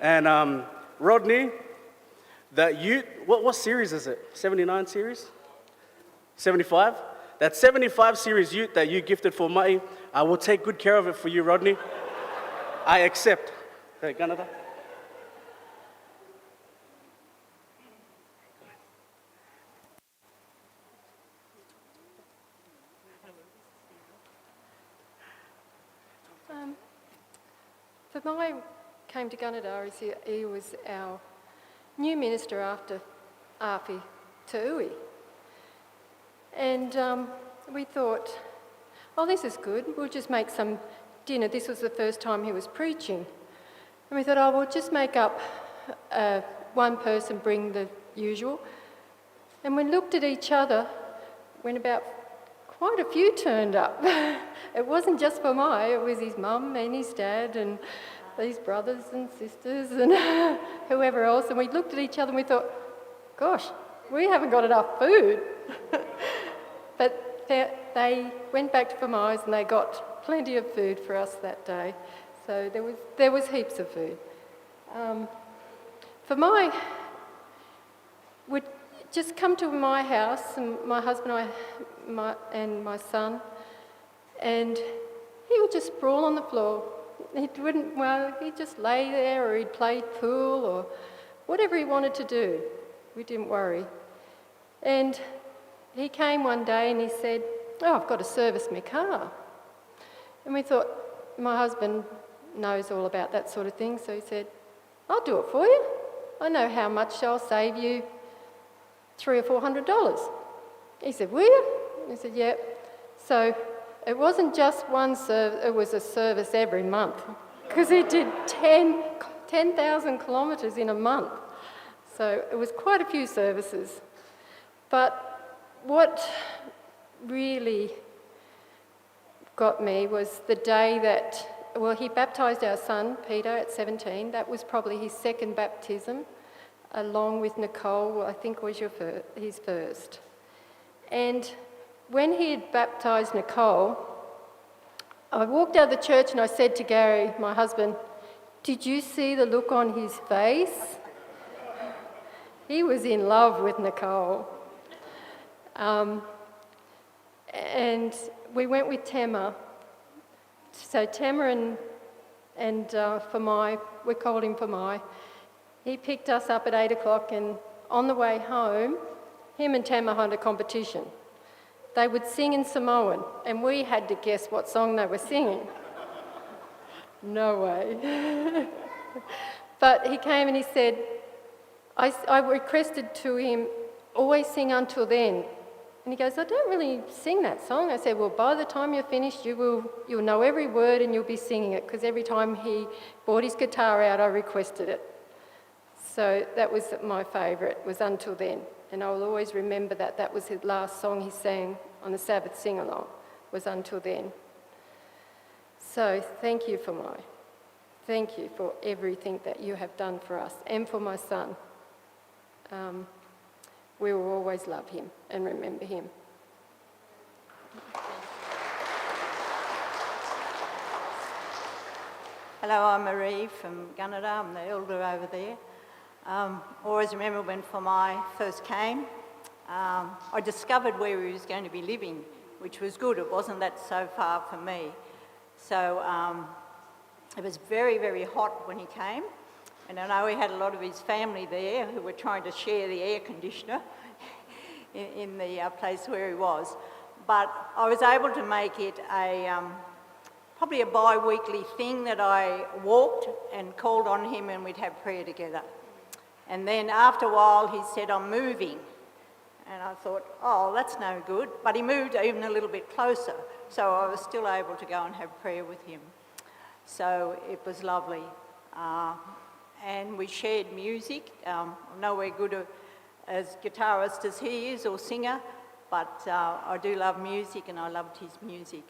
And Rodney, what series is it? 79 series? 75? That 75 series ute that you gifted for Mai, I will take good care of it for you, Rodney. I accept. Hey, Canada. Fomai came to Gunnedah as he was our new minister after Afi Tuui. And we thought, oh, this is good, we'll just make some dinner. This was the first time he was preaching. And we thought, oh, we'll just make up one person, bring the usual. And we looked at each other when about quite a few turned up. It wasn't just Fomai, it was his mum and his dad and these brothers and sisters and whoever else. And we looked at each other and we thought, gosh, we haven't got enough food. But they went back to Fomai's and they got plenty of food for us that day. So there was heaps of food. Fomai would just come to my house, and my husband and my son, and he would just sprawl on the floor. He'd just lay there, or he'd play pool, or whatever he wanted to do. We didn't worry. And he came one day and he said, oh, I've got to service my car. And we thought, my husband knows all about that sort of thing, so he said, I'll do it for you. I know how much I'll save you, $300 or $400. He said, will you? He said, yep. So it wasn't just one service, it was a service every month, because he did 10,000 kilometres in a month. So it was quite a few services. But what really got me was the day that, well, he baptised our son, Peter, at 17. That was probably his second baptism, along with Nicole, I think was his first. And when he had baptised Nicole, I walked out of the church and I said to Gary, my husband, did you see the look on his face? He was in love with Nicole. And we went with Tema. So Tema and Fomai, we called him Fomai, he picked us up at 8 o'clock, and on the way home, him and Tema had a competition. They would sing in Samoan, and we had to guess what song they were singing. No way. But he came and he said, I requested to him, always sing Until Then. And he goes, I don't really sing that song. I said, well, by the time you're finished, you'll know every word and you'll be singing it, because every time he brought his guitar out, I requested it. So that was my favourite, was Until Then. And I will always remember that. That was his last song he sang on the Sabbath sing-along, was Until Then. So thank you, Fomai. Thank you for everything that you have done for us and for my son. We will always love him and remember him. Hello, I'm Marie from Gunnedah. I'm the elder over there. Always remember when Fomai first came, I discovered where he was going to be living, which was good. It wasn't that so far from me. So it was very, very hot when he came. And I know he had a lot of his family there who were trying to share the air conditioner in the place where he was. But I was able to make it probably a bi-weekly thing that I walked and called on him and we'd have prayer together. And then after a while he said, I'm moving. And I thought, oh, that's no good. But he moved even a little bit closer, so I was still able to go and have prayer with him. So it was lovely. And we shared music. I'm nowhere good as guitarist as he is, or singer, but I do love music and I loved his music.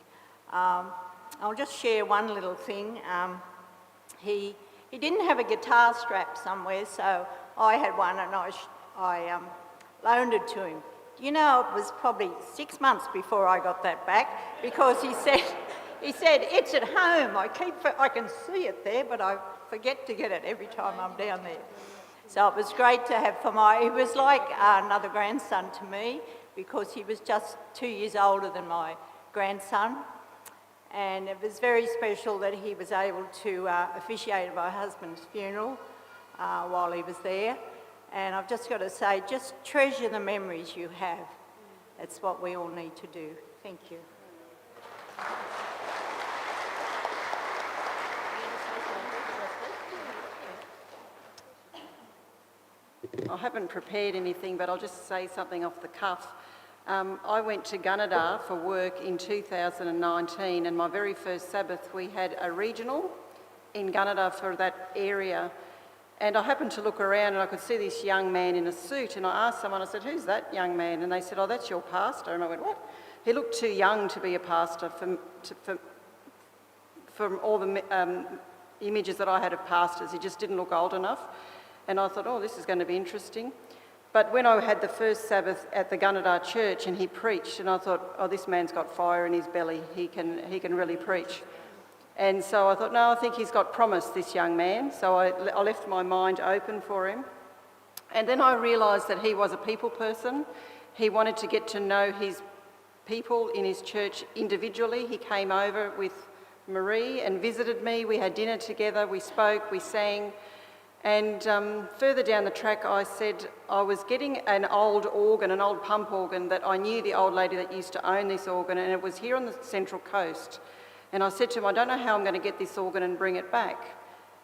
I'll just share one little thing. He didn't have a guitar strap somewhere, so I had one and I loaned it to him. You know, it was probably 6 months before I got that back, because he said, it's at home. I can see it there, but I forget to get it every time I'm down there. So it was great to have Fomai. He was like another grandson to me, because he was just 2 years older than my grandson. And it was very special that he was able to officiate my husband's funeral while he was there. And I've just got to say, just treasure the memories you have. That's what we all need to do. Thank you. I haven't prepared anything, but I'll just say something off the cuff. I went to Gunnedah for work in 2019, and my very first Sabbath we had a regional in Gunnedah for that area. And I happened to look around and I could see this young man in a suit, and I asked someone, I said, "Who's that young man?" And they said, "Oh, that's your pastor." And I went, "What?" He looked too young to be a pastor from all the images that I had of pastors. He just didn't look old enough. And I thought, oh, this is going to be interesting. But when I had the first Sabbath at the Gunnedah church and he preached, and I thought, oh, this man's got fire in his belly. He can really preach. And so I thought, no, I think he's got promise, this young man. So I left my mind open for him. And then I realised that he was a people person. He wanted to get to know his people in his church individually. He came over with Marie and visited me. We had dinner together, we spoke, we sang. And further down the track, I said I was getting an old organ, an old pump organ, that I knew the old lady that used to own this organ, and it was here on the Central Coast. And I said to him, I don't know how I'm going to get this organ and bring it back.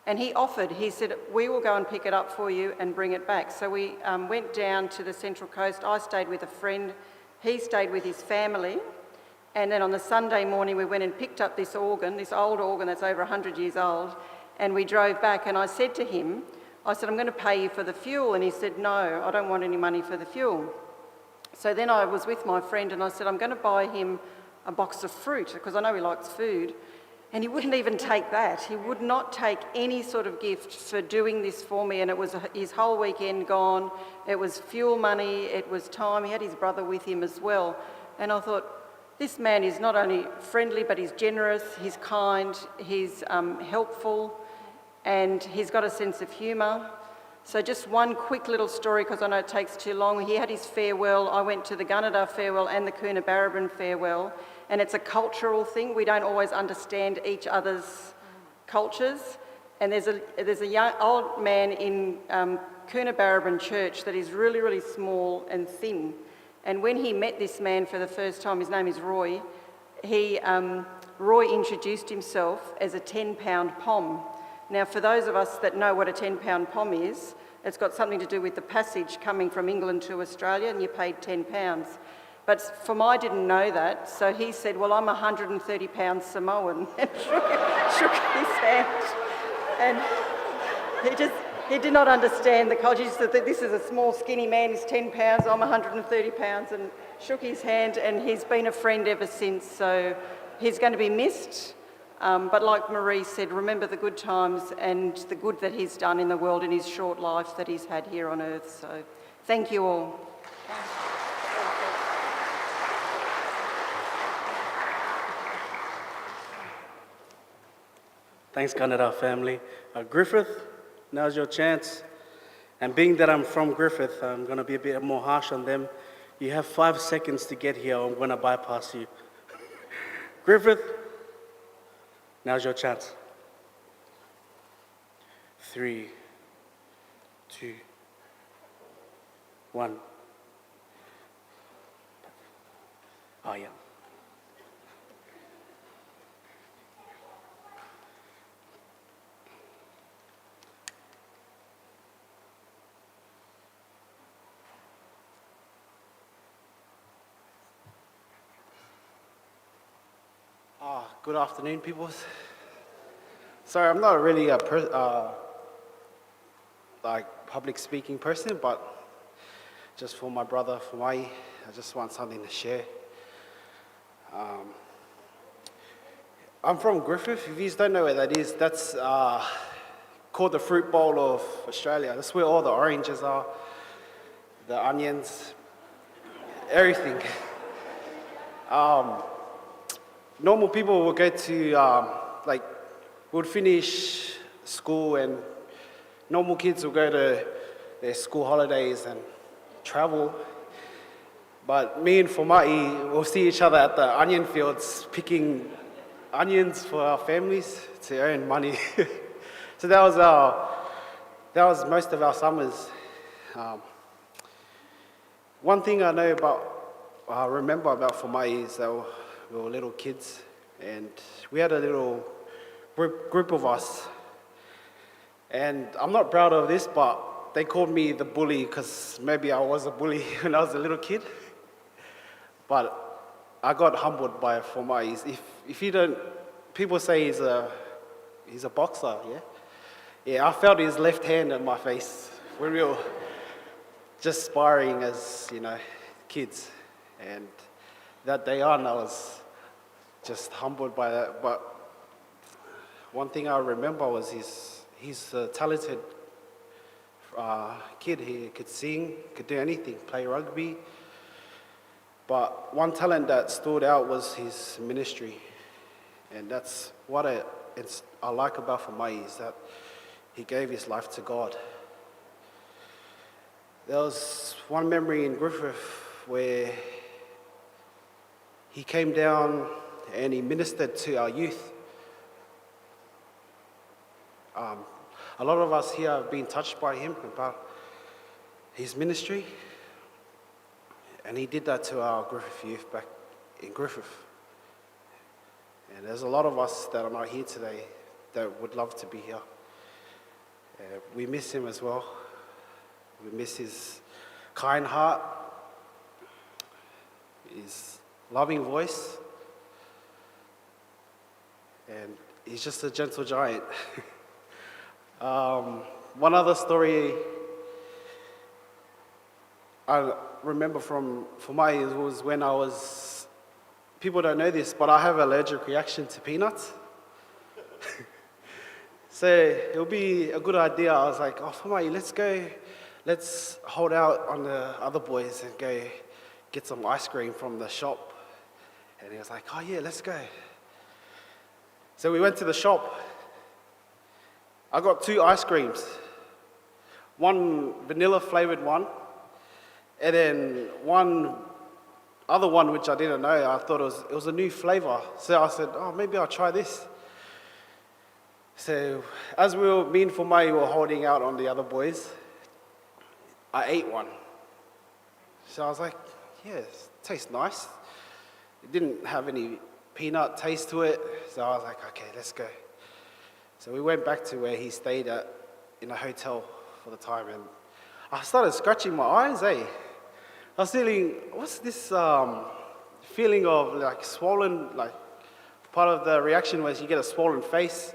And he offered, he said, we will go and pick it up for you and bring it back. So we went down to the Central Coast. I stayed with a friend. He stayed with his family. And then on the Sunday morning, we went and picked up this organ, this old organ that's over 100 years old, and we drove back. And I said to him, I said, I'm going to pay you for the fuel. And he said, no, I don't want any money for the fuel. So then I was with my friend and I said, I'm going to buy him a box of fruit because I know he likes food. And he wouldn't even take that. He would not take any sort of gift for doing this for me. And it was his whole weekend gone. It was fuel money. It was time. He had his brother with him as well. And I thought, this man is not only friendly, but he's generous, he's kind, he's helpful, and he's got a sense of humour. So just one quick little story, because I know it takes too long. He had his farewell. I went to the Gunnedah farewell and the Cooranbong farewell, and it's a cultural thing. We don't always understand each other's cultures. And there's a young old man in Cooranbong church that is really, really small and thin. And when he met this man for the first time, his name is Roy, Roy introduced himself as a 10-pound pom. Now, for those of us that know what a 10-pound pom is, it's got something to do with the passage coming from England to Australia, and you paid 10 pounds. But Fomai didn't know that, so he said, well, I'm 130 pounds Samoan, and shook his hand. And he did not understand the culture. He said that this is a small, skinny man, he's 10 pounds, I'm 130 pounds, and shook his hand, and he's been a friend ever since, so he's going to be missed. But like Marie said, remember the good times and the good that he's done in the world in his short life that he's had here on earth. So thank you all. Thanks, Gunnedah family. Griffith, now's your chance. And being that I'm from Griffith, I'm going to be a bit more harsh on them. You have 5 seconds to get here, or I'm going to bypass you. Griffith, now's your chance. 3, 2, 1. Oh, yeah. Good afternoon, people. Sorry, I'm not really a public speaking person, but just for my brother, Fomai, I just want something to share. I'm from Griffith. If you don't know where that is, that's called the Fruit Bowl of Australia. That's where all the oranges are, the onions, everything. Normal people will go to, would finish school, and normal kids will go to their school holidays and travel. But me and Fomai will see each other at the onion fields picking onions for our families to earn money. So that was most of our summers. One thing I remember about Fomai is that we were little kids, and we had a little group of us. And I'm not proud of this, but they called me the bully because maybe I was a bully when I was a little kid. But I got humbled by Fomai. If you don't, people say he's a boxer, yeah? Yeah, I felt his left hand in my face when we were just sparring as, kids. And that day on, I was just humbled by that. But one thing I remember was he's a talented kid. He could sing, could do anything, play rugby. But one talent that stood out was his ministry. And that's what I like about Fomai, is that he gave his life to God. There was one memory in Griffith where he came down and he ministered to our youth. A lot of us here have been touched by him, about his ministry. And he did that to our Griffith youth back in Griffith. And there's a lot of us that are not here today that would love to be here. We miss him as well. We miss his kind heart, his loving voice, and he's just a gentle giant. One other story I remember from Fomai was when I was, people don't know this, but I have an allergic reaction to peanuts. So it would be a good idea. I was like, Fomai, let's hold out on the other boys and go get some ice cream from the shop. And he was like, oh yeah, let's go. So we went to the shop. I got 2 ice creams. One vanilla flavored one, and then one other one which I didn't know. I thought it was a new flavor. So I said, maybe I'll try this. So as me and Fomai were holding out on the other boys, I ate one. So I was like, yeah, it tastes nice. It didn't have any peanut taste to it. So I was like, okay, let's go. So we went back to where he stayed at in a hotel for the time, and I started scratching my eyes, I was feeling, what's this feeling of like swollen, like part of the reaction was you get a swollen face.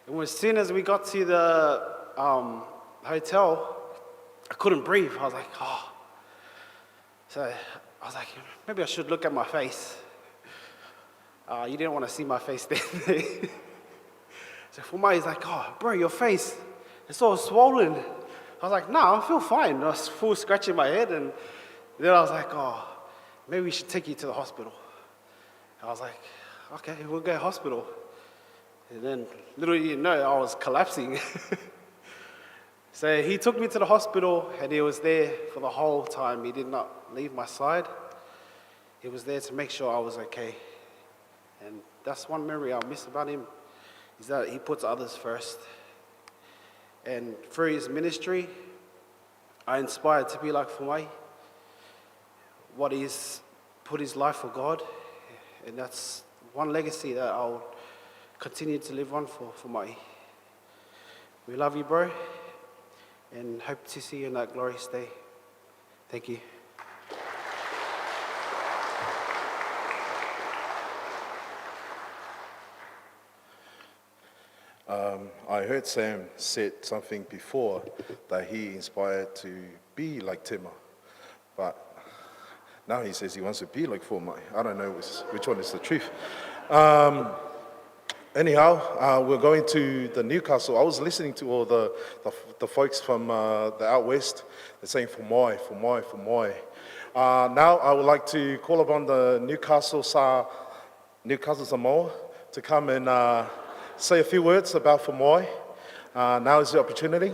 And as soon as we got to the hotel, I couldn't breathe. I was like, So I was like, maybe I should look at my face. You didn't want to see my face then. So Fomai is like, bro, your face, it's all swollen. I was like, no, I feel fine. I was full scratching my head, and then I was like, maybe we should take you to the hospital. I was like, okay, we'll go to the hospital. And then little did you know, I was collapsing. So he took me to the hospital, and he was there for the whole time. He did not leave my side. He was there to make sure I was okay. And that's one memory I'll miss about him, is that he puts others first. And through his ministry, I inspired to be like Fomai. What he's put his life for God, and that's one legacy that I'll continue to live on for Fomai. We love you, bro, and hope to see you in that glorious day. Thank you. I heard Sam said something before that he inspired to be like Tima, but now he says he wants to be like Fomai. I don't know which one is the truth. Anyhow, we're going to the Newcastle. I was listening to all the folks from the out west. They're saying Fomai, Fomai, Fomai. Now I would like to call upon the Newcastle Mohr to come and say a few words about Fomai. Now is the opportunity.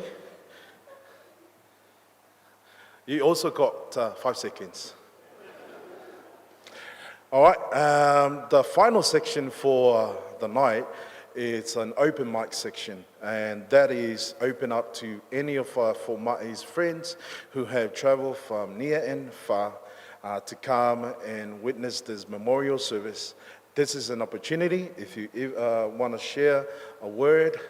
You also got 5 seconds. All right, the final section for the night is an open mic section, and that is open up to any of Fomai's friends who have traveled from near and far to come and witness this memorial service. This is an opportunity if you want to share a word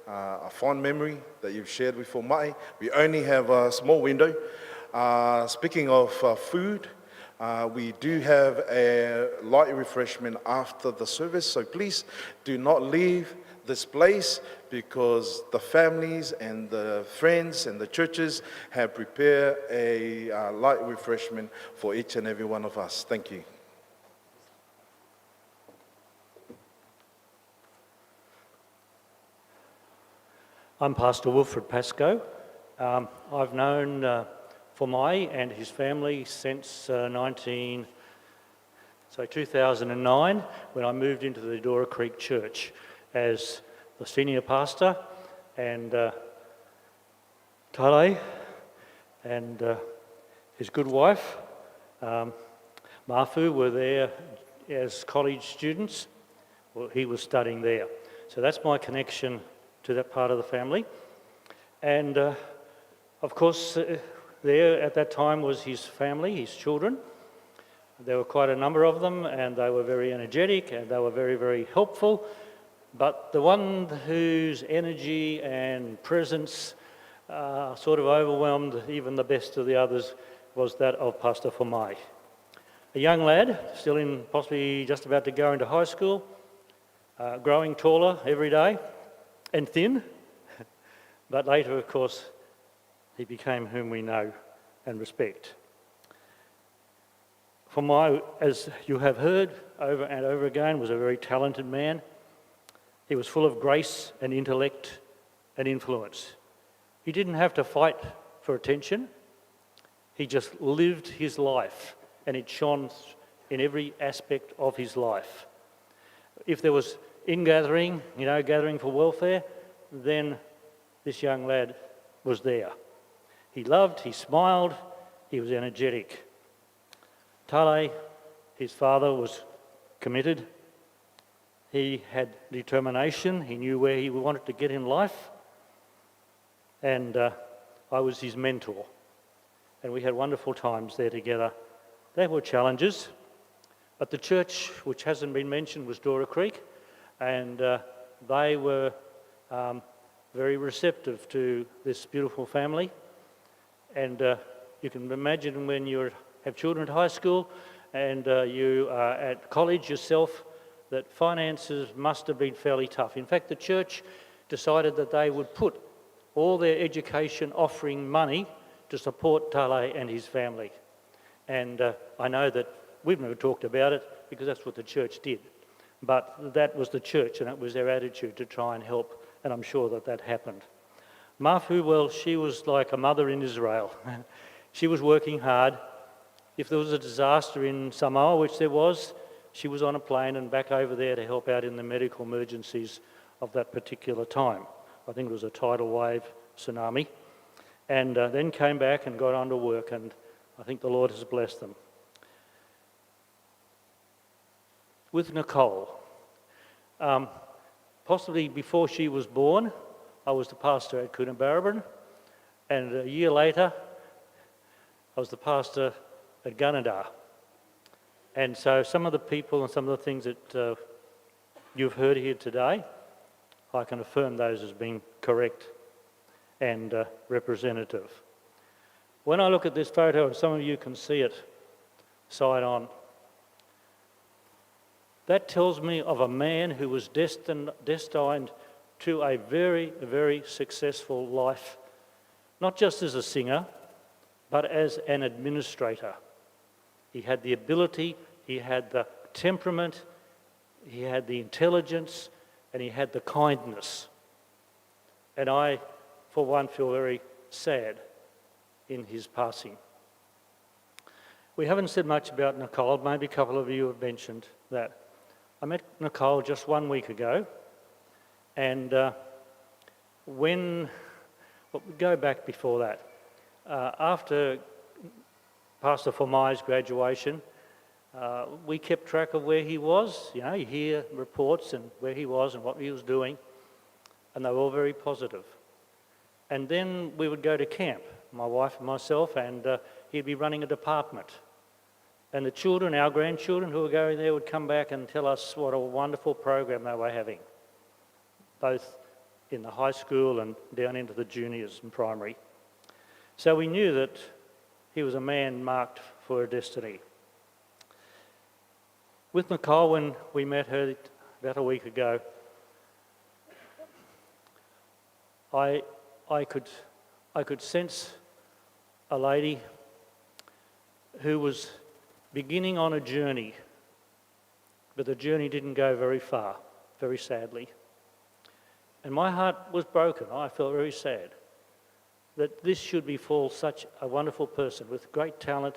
a fond memory that you've shared with Fomai. We only have a small window. Speaking of food, we do have a light refreshment after the service, so please do not leave this place because the families and the friends and the churches have prepared a light refreshment for each and every one of us. Thank you. I'm Pastor Wilfred Pascoe. I've known Fomai and his family since 2009, when I moved into the Dora Creek Church as the senior pastor, and Tale and his good wife, Mafu, were there as college students. Well, he was studying there. So that's my connection to that part of the family. And of course, there at that time was his family, his children. There were quite a number of them, and they were very energetic, and they were very, very helpful. But the one whose energy and presence sort of overwhelmed even the best of the others was that of Pastor Fomai. A young lad, still in possibly just about to go into high school, growing taller every day and thin. But later, of course, he became whom we know and respect. Fomai, as you have heard over and over again, was a very talented man. He was full of grace and intellect and influence. He didn't have to fight for attention. He just lived his life, and it shone in every aspect of his life. If there was ingathering, gathering for welfare, then this young lad was there. He loved, he smiled, he was energetic. Tale, his father, was committed. He had determination. He knew where he wanted to get in life. And I was his mentor. And we had wonderful times there together. There were challenges. But the church, which hasn't been mentioned, was Dora Creek. And they were very receptive to this beautiful family. And you can imagine when you have children at high school and you are at college yourself, that finances must have been fairly tough. In fact, the church decided that they would put all their education offering money to support Tale and his family. And I know that we've never talked about it because that's what the church did. But that was the church, and it was their attitude to try and help, and I'm sure that that happened. Mafu, well, she was like a mother in Israel. She was working hard. If there was a disaster in Samoa, which there was, she was on a plane and back over there to help out in the medical emergencies of that particular time. I think it was a tidal wave tsunami. And then came back and got on to work, and I think the Lord has blessed them. With Nicole, possibly before she was born, I was the pastor at Cooranbong, and a year later, I was the pastor at Gunnedah. And so some of the people and some of the things that you've heard here today, I can affirm those as being correct and representative. When I look at this photo, and some of you can see it side on, that tells me of a man who was destined to a very, very successful life, not just as a singer, but as an administrator. He had the ability, he had the temperament, he had the intelligence, and he had the kindness. And I, for one, feel very sad in his passing. We haven't said much about Nicole. Maybe a couple of you have mentioned that. I met Nicole just 1 week ago, and go back before that. After Pastor Fomai's graduation, we kept track of where he was. You hear reports and where he was and what he was doing, and they were all very positive. And then we would go to camp, my wife and myself, and he'd be running a department. And the children, our grandchildren who were going there, would come back and tell us what a wonderful program they were having, both in the high school and down into the juniors and primary. So we knew that he was a man marked for a destiny. With Nicole, when we met her about a week ago, I could sense a lady who was beginning on a journey, but the journey didn't go very far, very sadly. And my heart was broken. I felt very sad that this should befall such a wonderful person with great talent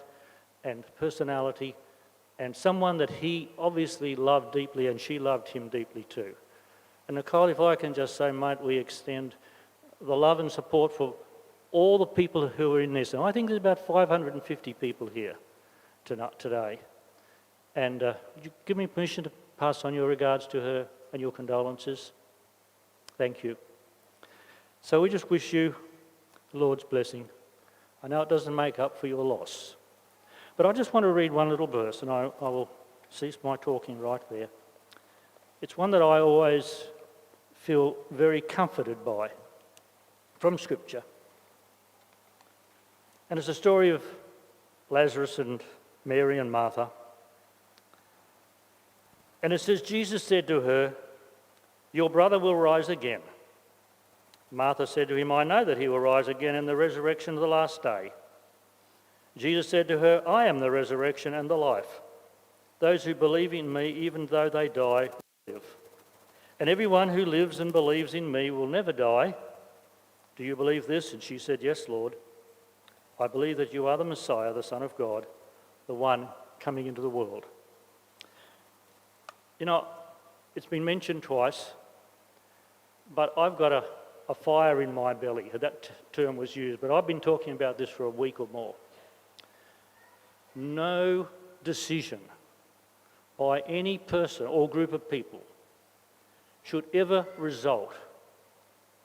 and personality, and someone that he obviously loved deeply, and she loved him deeply too. And Nicole, if I can just say, might we extend the love and support for all the people who are in this. And I think there's about 550 people here today. And would you give me permission to pass on your regards to her and your condolences? Thank you. So we just wish you the Lord's blessing. I know it doesn't make up for your loss. But I just want to read one little verse, and I will cease my talking right there. It's one that I always feel very comforted by, from Scripture. And it's a story of Lazarus and Mary and Martha. And it says, Jesus said to her, "Your brother will rise again." Martha said to him, "I know that he will rise again in the resurrection of the last day." Jesus said to her, "I am the resurrection and the life. Those who believe in me, even though they die, will live. And everyone who lives and believes in me will never die. Do you believe this?" And she said, "Yes, Lord. I believe that you are the Messiah, the Son of God, the one coming into the world." You know, it's been mentioned twice, but I've got a fire in my belly. That term was used, but I've been talking about this for a week or more. No decision by any person or group of people should ever result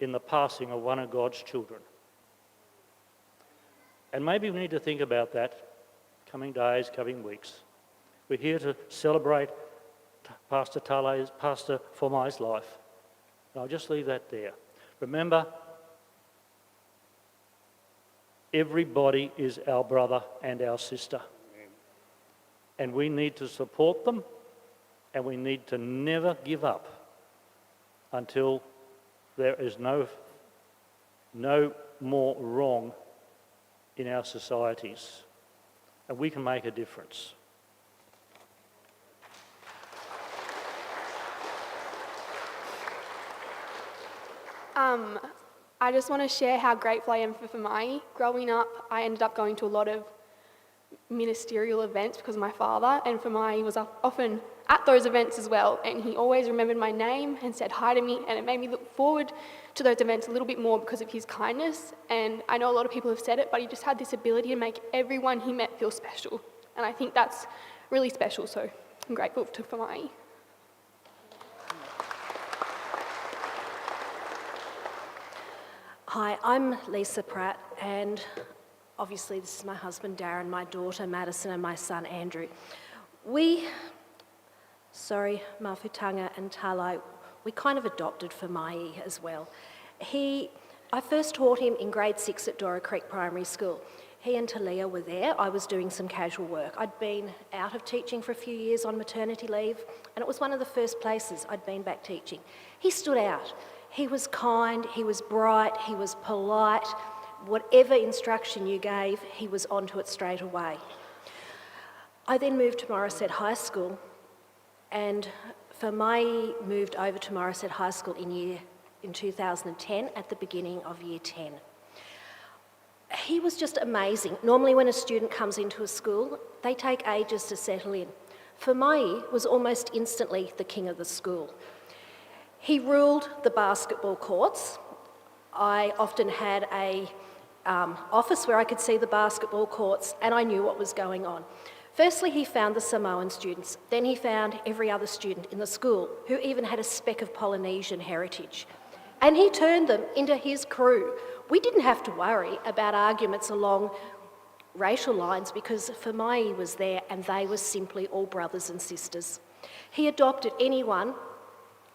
in the passing of one of God's children. And maybe we need to think about that coming days, coming weeks. We're here to celebrate Pastor Fomai's life. And I'll just leave that there. Remember, everybody is our brother and our sister. And we need to support them, and we need to never give up until there is no more wrong in our societies, and we can make a difference. I just want to share how grateful I am for Fomai. Growing up, I ended up going to a lot of ministerial events because of my father, and Fomai was often at those events as well, and he always remembered my name and said hi to me, and it made me look forward to those events a little bit more because of his kindness. And I know a lot of people have said it, but he just had this ability to make everyone he met feel special, and I think that's really special, so I'm grateful to Fomai. Hi, I'm Lisa Pratt, and obviously this is my husband Darren, my daughter Madison, and my son Andrew. Mawhutanga and Talai, we kind of adopted Fomai as well. I first taught him in grade 6 at Dora Creek Primary School. He and Talia were there. I was doing some casual work. I'd been out of teaching for a few years on maternity leave, and it was one of the first places I'd been back teaching. He stood out. He was kind, he was bright, he was polite. Whatever instruction you gave, he was onto it straight away. I then moved to Morisset High School, and Fomai moved over to Morisset High School in 2010 at the beginning of year 10. He was just amazing. Normally when a student comes into a school, they take ages to settle in. Fomai was almost instantly the king of the school. He ruled the basketball courts. I often had a office where I could see the basketball courts, and I knew what was going on. Firstly, he found the Samoan students. Then he found every other student in the school who even had a speck of Polynesian heritage. And he turned them into his crew. We didn't have to worry about arguments along racial lines because Fomai was there and they were simply all brothers and sisters. He adopted anyone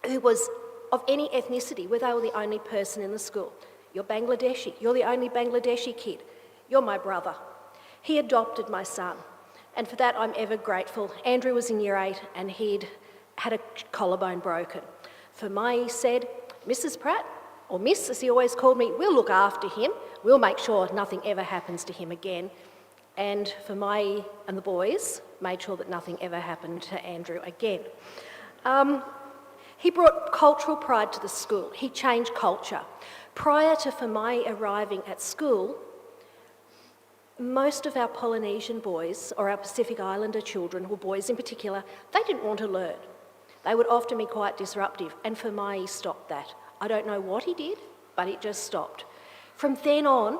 who was of any ethnicity, where they were the only person in the school. You're Bangladeshi. You're the only Bangladeshi kid. You're my brother. He adopted my son, and for that I'm ever grateful. Andrew was in year 8 and he'd had a collarbone broken. Fomai said, Mrs. Pratt, or Miss as he always called me, we'll look after him. We'll make sure nothing ever happens to him again. And Fomai and the boys made sure that nothing ever happened to Andrew again. He brought cultural pride to the school. He changed culture. Prior to Fomai arriving at school, most of our Polynesian boys, or our Pacific Islander children, or boys in particular, they didn't want to learn. They would often be quite disruptive, and Fomai stopped that. I don't know what he did, but it just stopped. From then on,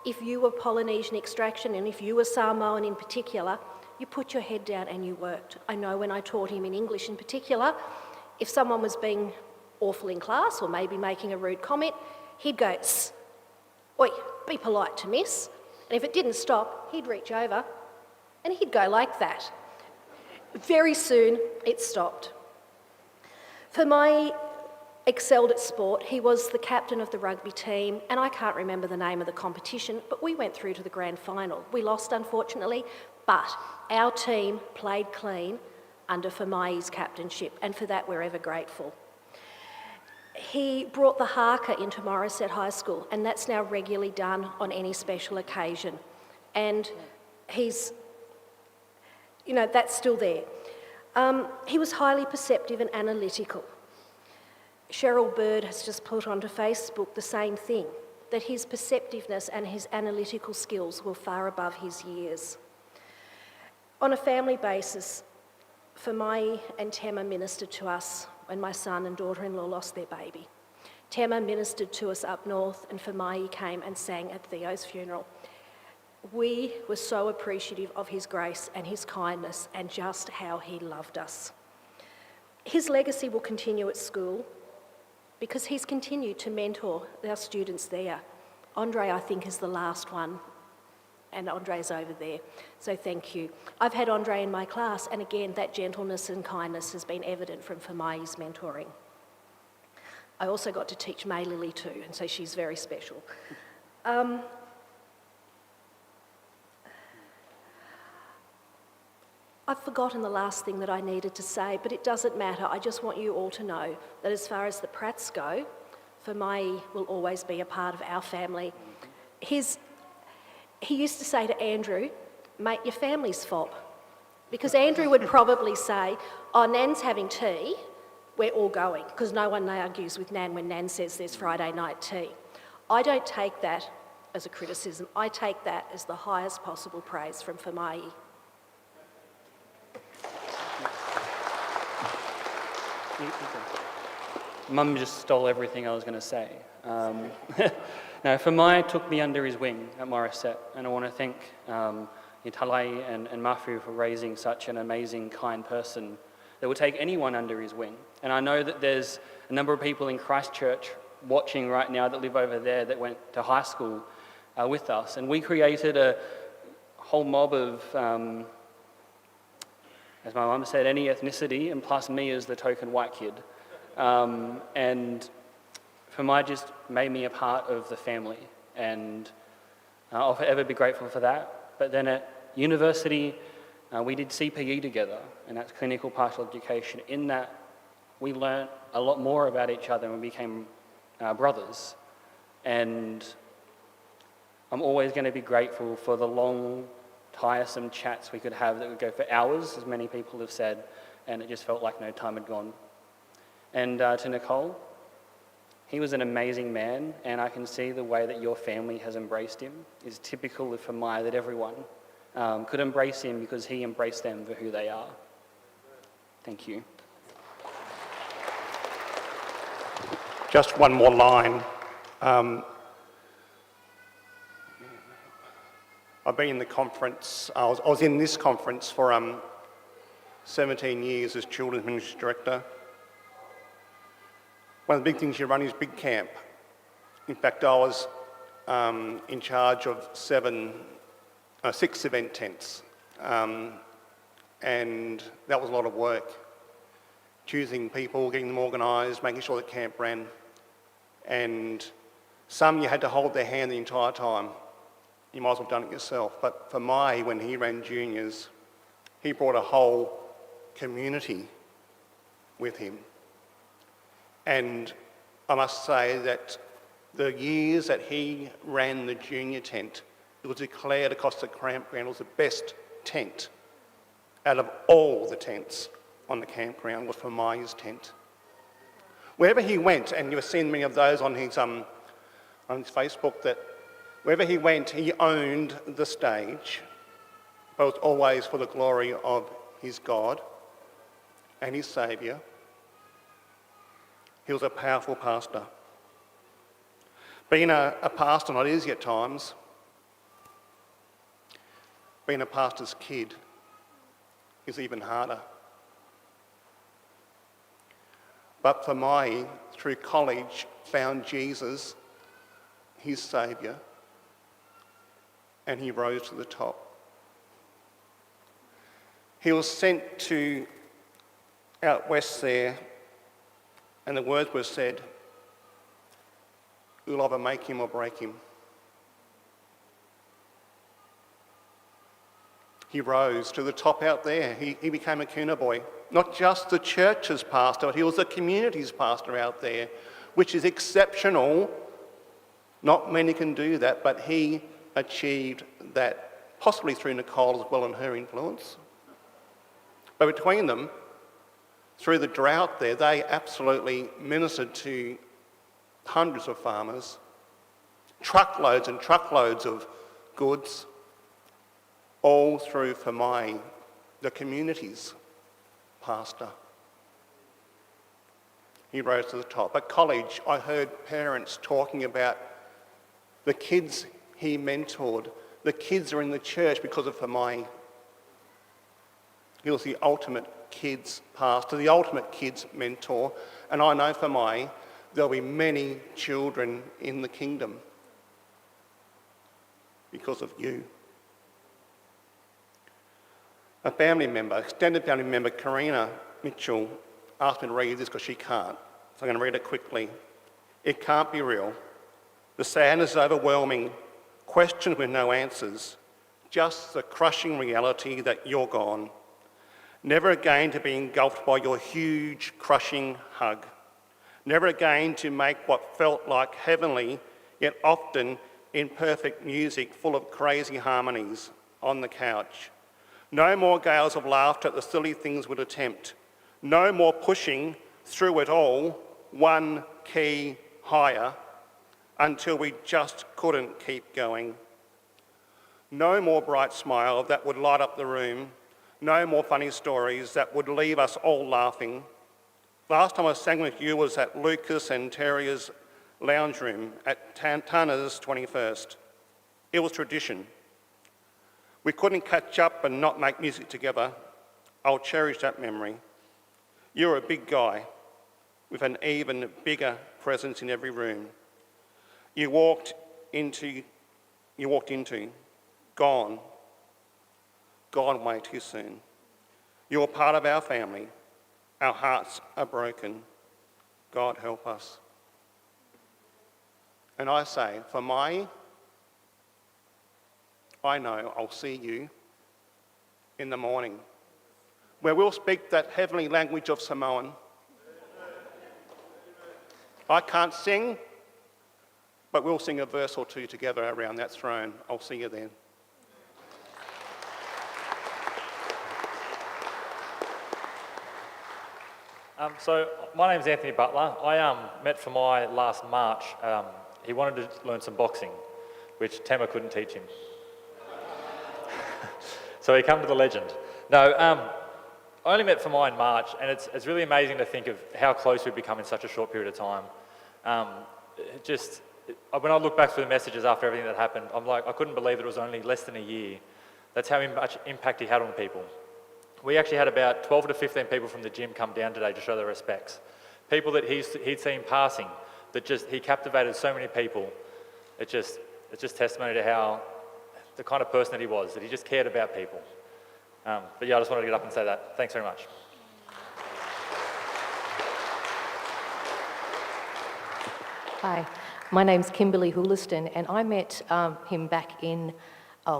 if you were Polynesian extraction, and if you were Samoan in particular, you put your head down and you worked. I know when I taught him in English in particular, if someone was being awful in class or maybe making a rude comment, he'd go, "Sss, oi, be polite to miss." And if it didn't stop, he'd reach over and he'd go like that. Very soon, it stopped. Fomai excelled at sport. He was the captain of the rugby team, and I can't remember the name of the competition, but we went through to the grand final. We lost, unfortunately, but our team played clean under Fomai's captainship, and for that we're ever grateful. He brought the haka into Morisset High School, and that's now regularly done on any special occasion. And that's still there. He was highly perceptive and analytical. Cheryl Bird has just put onto Facebook the same thing, that his perceptiveness and his analytical skills were far above his years. On a family basis, Fomai and Tema ministered to us when my son and daughter-in-law lost their baby. Tema ministered to us up north, and Fomai came and sang at Theo's funeral. We were so appreciative of his grace and his kindness and just how he loved us. His legacy will continue at school because he's continued to mentor our students there. Andre, I think, is the last one, and Andre's over there, so thank you. I've had Andre in my class, and again, that gentleness and kindness has been evident from Fomai's mentoring. I also got to teach May Lily too, and so she's very special. I've forgotten the last thing that I needed to say, but it doesn't matter. I just want you all to know that as far as the Pratts go, Fomai will always be a part of our family. He used to say to Andrew, "Mate, your family's fob." Because Andrew would probably say, "Oh, Nan's having tea, we're all going," because no one argues with Nan when Nan says there's Friday night tea. I don't take that as a criticism. I take that as the highest possible praise from Fomai. Mum just stole everything I was going to say. No, Fomai took me under his wing at Morisset, and I want to thank Talai and Mafu for raising such an amazing, kind person that would take anyone under his wing. And I know that there's a number of people in Christchurch watching right now that live over there that went to high school with us, and we created a whole mob of, as my mum said, any ethnicity, and plus me as the token white kid. And Fomai just made me a part of the family, and I'll forever be grateful for that. But then at university, we did CPE together, and that's clinical partial education. In that, we learnt a lot more about each other and we became brothers. And I'm always going to be grateful for the long, tiresome chats we could have that would go for hours, as many people have said, and it just felt like no time had gone. And to Nicole, he was an amazing man, and I can see the way that your family has embraced him is typical of Fomai, that everyone could embrace him because he embraced them for who they are. Thank you. Just one more line. I've been in the conference, I was in this conference for 17 years as Children's Ministry Director. One of the big things you run is Big Camp. In fact, I was in charge of 6 event tents, and that was a lot of work. choosing people, getting them organised, making sure the camp ran. And some you had to hold their hand the entire time. You might as well have done it yourself. But for Mai, when he ran juniors, he brought a whole community with him. And I must say that the years that he ran the junior tent, it was declared across the campground it was the best tent out of all the tents on the campground was Fomai's tent. Wherever he went, and you've seen many of those on his Facebook, that wherever he went, he owned the stage, but it was always for the glory of his God and his Saviour. He was a powerful pastor. Being a pastor not easy at times. Being a pastor's kid is even harder. But for Mai, through college, found Jesus, his Saviour, and he rose to the top. He was sent to out west there, and the words were said, "We'll either make him or break him." He rose to the top out there. He became a Cooranbong boy. Not just the church's pastor, but he was the community's pastor out there, which is exceptional. Not many can do that, but he achieved that, possibly through Nicole as well and her influence. But between them, through the drought there, they absolutely ministered to hundreds of farmers, truckloads and truckloads of goods, all through Fomai, the community's pastor. He rose to the top. At college, I heard parents talking about the kids he mentored. The kids are in the church because of Fomai. He was the ultimate kids pastor, the ultimate kids mentor. And I know Fomai, there'll be many children in the kingdom because of you. A family member, extended family member, Karina Mitchell, asked me to read this because she can't. So I'm going to read it quickly. It can't be real. The sadness is overwhelming. Questions with no answers. Just the crushing reality that you're gone. Never again to be engulfed by your huge, crushing hug. Never again to make what felt like heavenly, yet often imperfect music full of crazy harmonies on the couch. No more gales of laughter at the silly things we'd attempt. No more pushing through it all, one key higher, until we just couldn't keep going. No more bright smile that would light up the room. No more funny stories that would leave us all laughing. Last time I sang with you was at Lucas and Terrier's lounge room at Tana's 21st. It was tradition. We couldn't catch up and not make music together. I'll cherish that memory. You're a big guy with an even bigger presence in every room. You walked into, gone way too soon. You're part of our family. Our hearts are broken. God help us. And I say, for Mai, I know I'll see you in the morning, where we'll speak that heavenly language of Samoan. I can't sing, but we'll sing a verse or two together around that throne. I'll see you then. So my name's Anthony Butler. I met Fomai last March. He wanted to learn some boxing, which Tema couldn't teach him. So he come to the legend. No, I only met Fomai in March, and it's really amazing to think of how close we've become in such a short period of time. When I look back through the messages after everything that happened, I'm like, I couldn't believe it was only less than a year. That's how much impact he had on people. We actually had about 12 to 15 people from the gym come down today to show their respects. People that he'd seen passing, that he captivated so many people. It's just testimony to how the kind of person that he was, that he just cared about people. But yeah, I just wanted to get up and say that. Thanks very much. Hi, my name's Kimberly Hooliston, and I met him back in,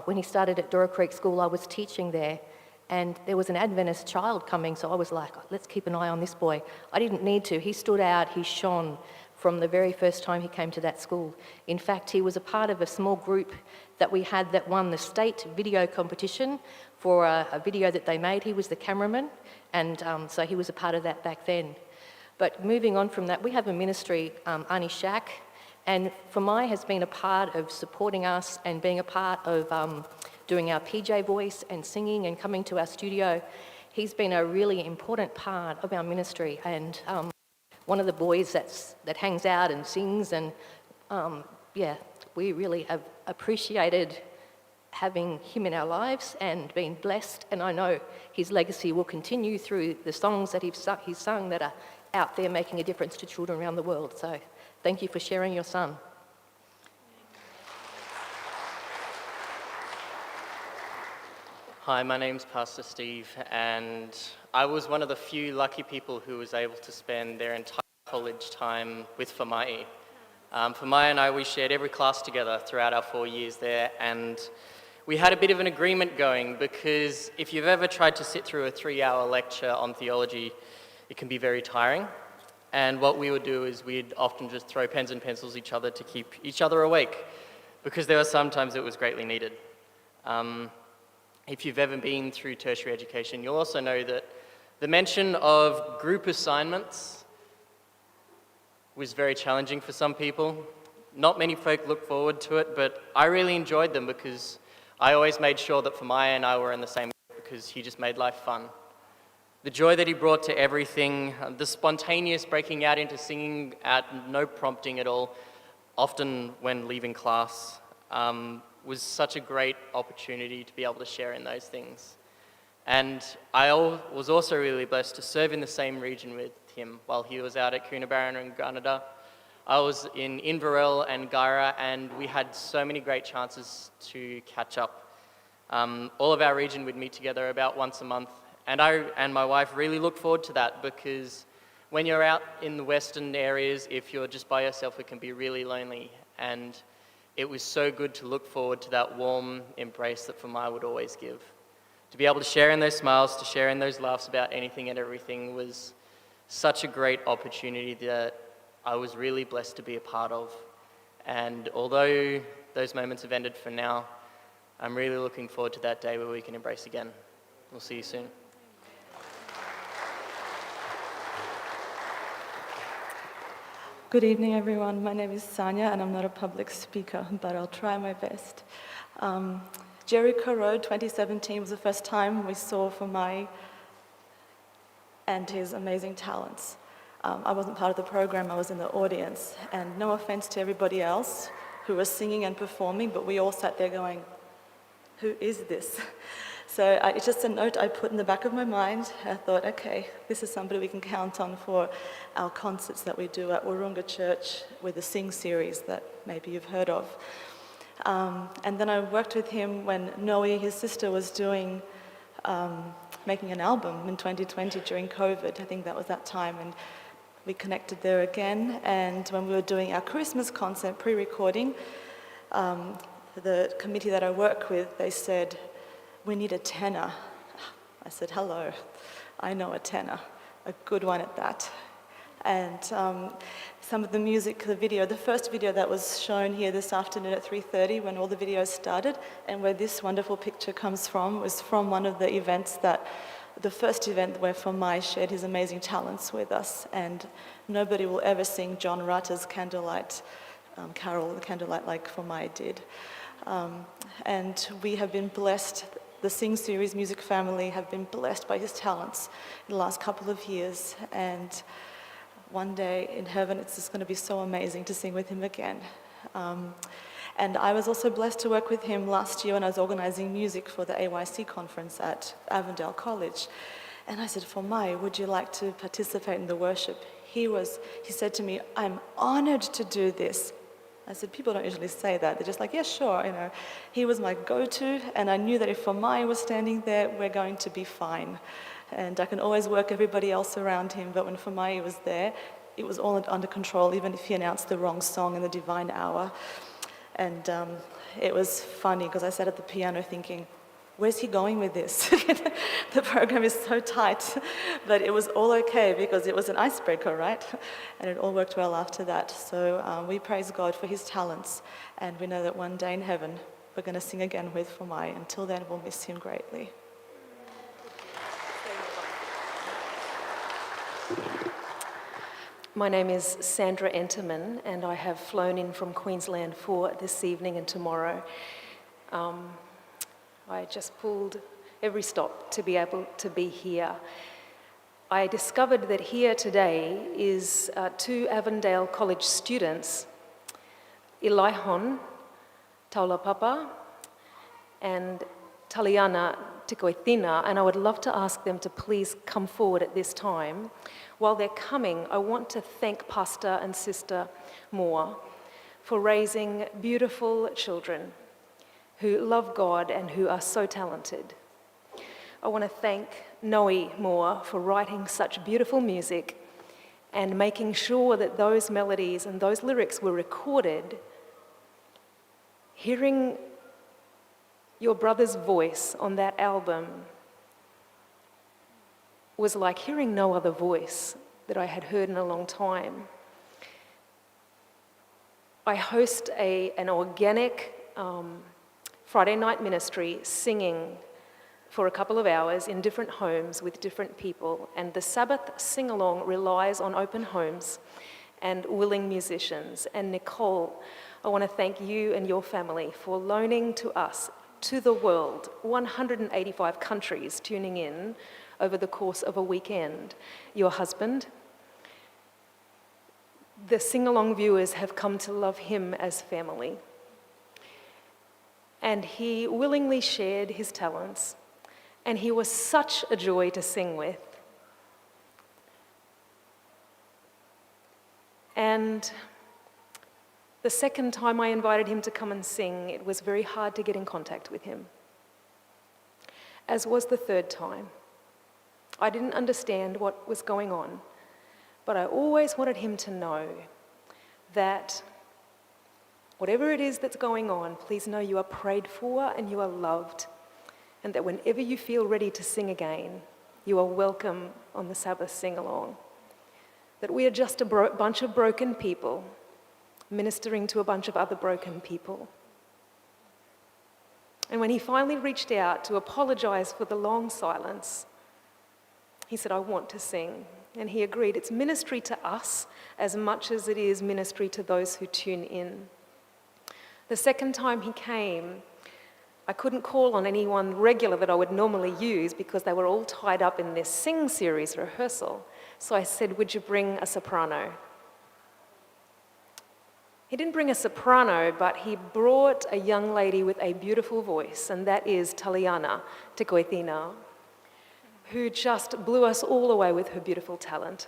when he started at Dora Creek School. I was teaching there, and there was an Adventist child coming, so I was like, let's keep an eye on this boy. I didn't need to. He stood out, he shone from the very first time he came to that school. In fact, he was a part of a small group that we had that won the state video competition for a video that they made. He was the cameraman, and so he was a part of that back then. But moving on from that, we have a ministry, Ani Shack, and Fomai has been a part of supporting us and being a part of doing our PJ voice and singing and coming to our studio. He's been a really important part of our ministry, and one of the boys that hangs out and sings, and yeah, we really have appreciated having him in our lives and been blessed, and I know his legacy will continue through the songs that he's sung that are out there making a difference to children around the world. So thank you for sharing your son. Hi, my name's Pastor Steve, and I was one of the few lucky people who was able to spend their entire college time with Fomai. Fomai and I, we shared every class together throughout our 4 years there, and we had a bit of an agreement going, because if you've ever tried to sit through a 3-hour lecture on theology, it can be very tiring. And what we would do is we'd often just throw pens and pencils at each other to keep each other awake, because there were some times it was greatly needed. If you've ever been through tertiary education, you'll also know that the mention of group assignments was very challenging for some people. Not many folk look forward to it, but I really enjoyed them because I always made sure that Fomai and I were in the same group, because he just made life fun. The joy that he brought to everything, the spontaneous breaking out into singing at no prompting at all, often when leaving class, was such a great opportunity to be able to share in those things. And I was also really blessed to serve in the same region with him while he was out at Cooranbong and Gunnedah. I was in Inverell and Guyra, and we had so many great chances to catch up. All of our region would meet together about once a month, and I and my wife really look forward to that, because when you're out in the western areas, if you're just by yourself, it can be really lonely. And it was so good to look forward to that warm embrace that Fomai would always give. To be able to share in those smiles, to share in those laughs about anything and everything was such a great opportunity that I was really blessed to be a part of. And although those moments have ended for now, I'm really looking forward to that day where we can embrace again. We'll see you soon. Good evening, everyone. My name is Sanya, and I'm not a public speaker, but I'll try my best. Jericho Road 2017 was the first time we saw Fomai and his amazing talents. I wasn't part of the program, I was in the audience, and no offense to everybody else who was singing and performing, but we all sat there going, who is this? So it's just a note I put in the back of my mind. I thought, okay, this is somebody we can count on for our concerts that we do at Wahroonga Church with the Sing series that maybe you've heard of. And then I worked with him when Noe, his sister, was doing, making an album in 2020 during COVID. I think that was that time, and we connected there again. And when we were doing our Christmas concert pre-recording, the committee that I work with, they said, we need a tenor. I said, hello, I know a tenor, a good one at that. And some of the music, the video, the first video that was shown here this afternoon at 3:30 when all the videos started, and where this wonderful picture comes from, was from one of the events the first event where Fomai shared his amazing talents with us. And nobody will ever sing John Rutta's Candlelight Carol, the Candlelight, like Fomai did. And we have been blessed. The Sing Series music family have been blessed by his talents in the last couple of years, and one day in heaven it's just going to be so amazing to sing with him again. And I was also blessed to work with him last year when I was organising music for the AYC conference at Avondale College. And I said, Fomai, would you like to participate in the worship? He said to me, I'm honoured to do this. I said, people don't usually say that. They're just like, yeah, sure, you know. He was my go-to, and I knew that if Fomai was standing there, we're going to be fine. And I can always work everybody else around him, but when Fomai was there, it was all under control, even if he announced the wrong song in the divine hour. And it was funny because I sat at the piano thinking, where's he going with this? The program is so tight. But it was all okay because it was an icebreaker, right? And it all worked well after that. So we praise God for his talents. And we know that one day in heaven, we're going to sing again with Fomai. Until then, we'll miss him greatly. My name is Sandra Enterman, and I have flown in from Queensland for this evening and tomorrow. I just pulled every stop to be able to be here. I discovered that here today is 2 Avondale College students, Ilaihon Taulapapa and Taliana Tikoithina, and I would love to ask them to please come forward at this time. While they're coming, I want to thank Pastor and Sister Mohr for raising beautiful children who love God and who are so talented. I want to thank Noe Mohr for writing such beautiful music and making sure that those melodies and those lyrics were recorded. Hearing your brother's voice on that album was like hearing no other voice that I had heard in a long time. I host an organic Friday night ministry singing for a couple of hours in different homes with different people, and the Sabbath sing-along relies on open homes and willing musicians. And Nicole, I want to thank you and your family for loaning to us, to the world, 185 countries tuning in over the course of a weekend. Your husband, the sing-along viewers have come to love him as family. And he willingly shared his talents, and he was such a joy to sing with. And the second time I invited him to come and sing, it was very hard to get in contact with him, as was the third time. I didn't understand what was going on, but I always wanted him to know that whatever it is that's going on, please know you are prayed for and you are loved, and that whenever you feel ready to sing again, you are welcome on the Sabbath sing-along. That we are just a bunch of broken people ministering to a bunch of other broken people. And when he finally reached out to apologize for the long silence, he said, I want to sing. And he agreed. It's ministry to us as much as it is ministry to those who tune in. The second time he came, I couldn't call on anyone regular that I would normally use because they were all tied up in this Sing series rehearsal. So I said, would you bring a soprano? He didn't bring a soprano, but he brought a young lady with a beautiful voice, and that is Taliana Tikoithina, who just blew us all away with her beautiful talent.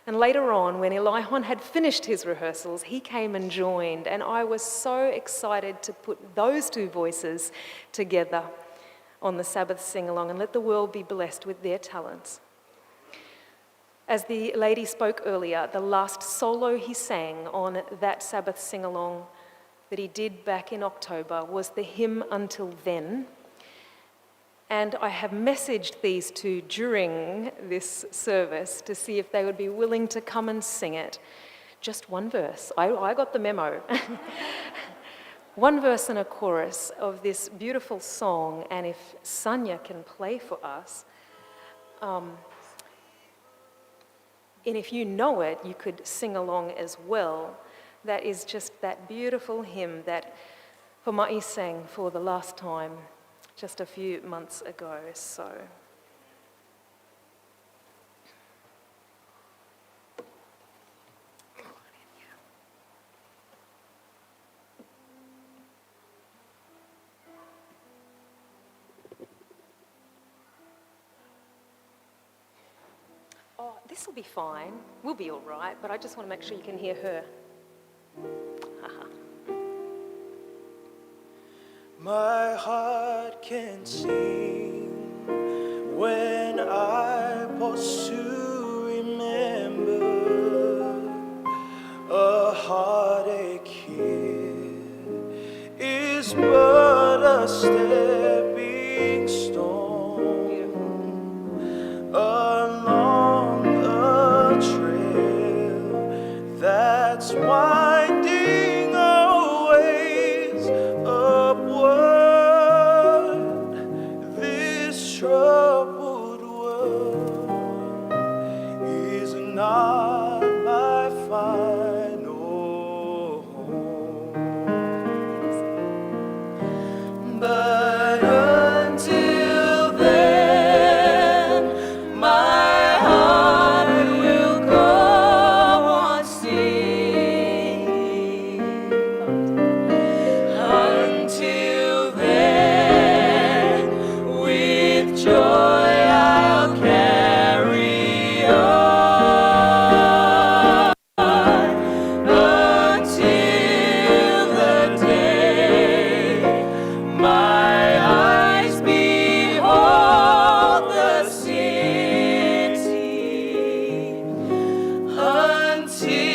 And later on, when Ilaihon had finished his rehearsals, he came and joined, and I was so excited to put those 2 voices together on the Sabbath sing-along and let the world be blessed with their talents. As the lady spoke earlier, the last solo he sang on that Sabbath sing-along that he did back in October was the hymn Until Then. And I have messaged these 2 during this service to see if they would be willing to come and sing it. Just one verse. I got the memo. One verse and a chorus of this beautiful song, and if Sanya can play for us, and if you know it, you could sing along as well. That is just that beautiful hymn that Fomai sang for the last time just a few months ago. So. Oh, this will be fine. We'll be all right, but I just want to make sure you can hear her. My heart can sing when I pause to remember heartache here is but a stepping stone along a trail that's winding always upward. This troubled world is not my final home. But until then, my heart will go on singing. Until then, with joy I'll carry on. Until the day my eyes behold the city. Until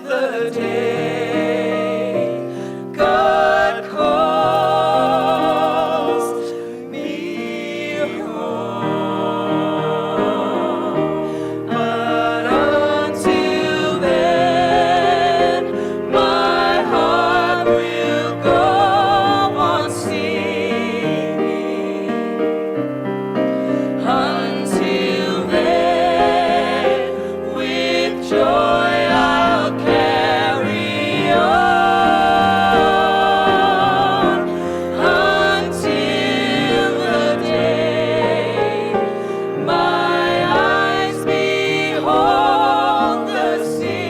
the day God calls me home. But until then, my heart will go on singing. Until then, with joy I'll carry on. Until the day my eyes behold the city.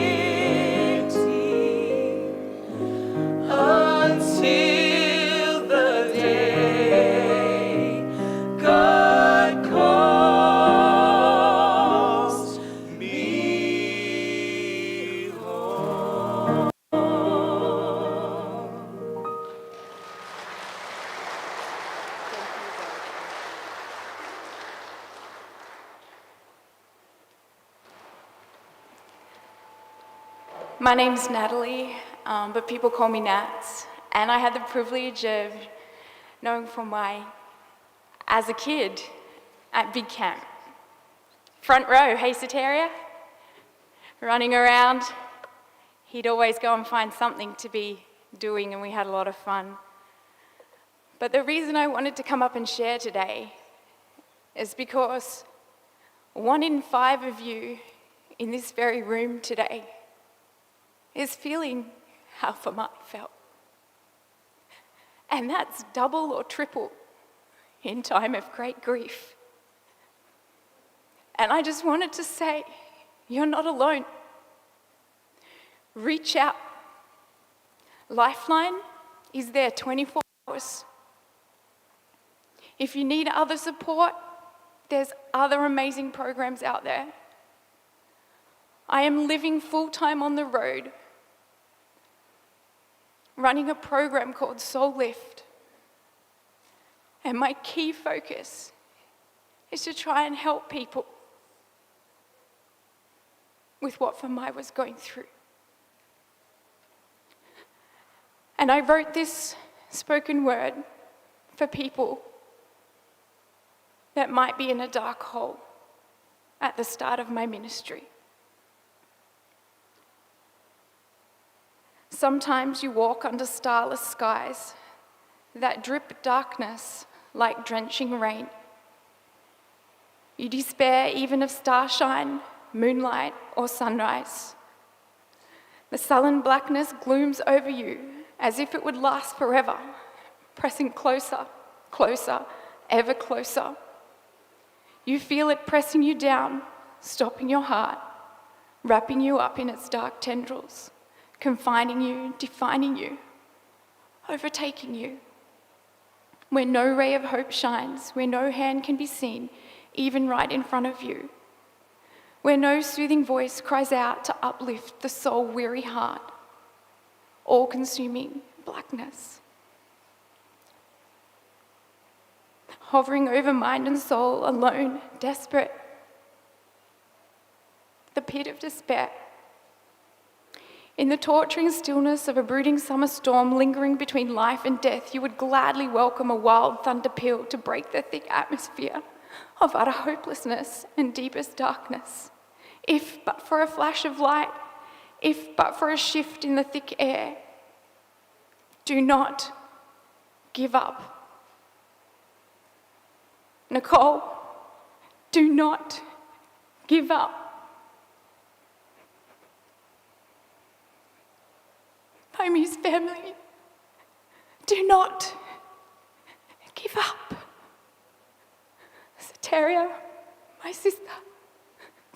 Until the day God calls me home. My name's Natalie, but people call me Nats, and I had the privilege of knowing Fomai as a kid at Big Camp. Front row, hey Soteria? Running around. He'd always go and find something to be doing, and we had a lot of fun. But the reason I wanted to come up and share today is because 1 in 5 of you in this very room today is feeling how Fomai felt. And that's double or triple in time of great grief. And I just wanted to say, you're not alone. Reach out. Lifeline is there 24 hours. If you need other support, there's other amazing programs out there. I am living full-time on the road, running a program called Soul Lift. And my key focus is to try and help people with what Fomai was going through. And I wrote this spoken word for people that might be in a dark hole at the start of my ministry. Sometimes you walk under starless skies that drip darkness like drenching rain. You despair even of starshine, moonlight, or sunrise. The sullen blackness glooms over you as if it would last forever, pressing closer, closer, ever closer. You feel it pressing you down, stopping your heart, wrapping you up in its dark tendrils, confining you, defining you, overtaking you. Where no ray of hope shines, where no hand can be seen, even right in front of you. Where no soothing voice cries out to uplift the soul-weary heart. All-consuming blackness. Hovering over mind and soul, alone, desperate. The pit of despair. In the torturing stillness of a brooding summer storm lingering between life and death, you would gladly welcome a wild thunder peal to break the thick atmosphere of utter hopelessness and deepest darkness. If but for a flash of light, if but for a shift in the thick air, do not give up. Nicole, do not give up. Moimei's family, do not give up. Soteria, my sister,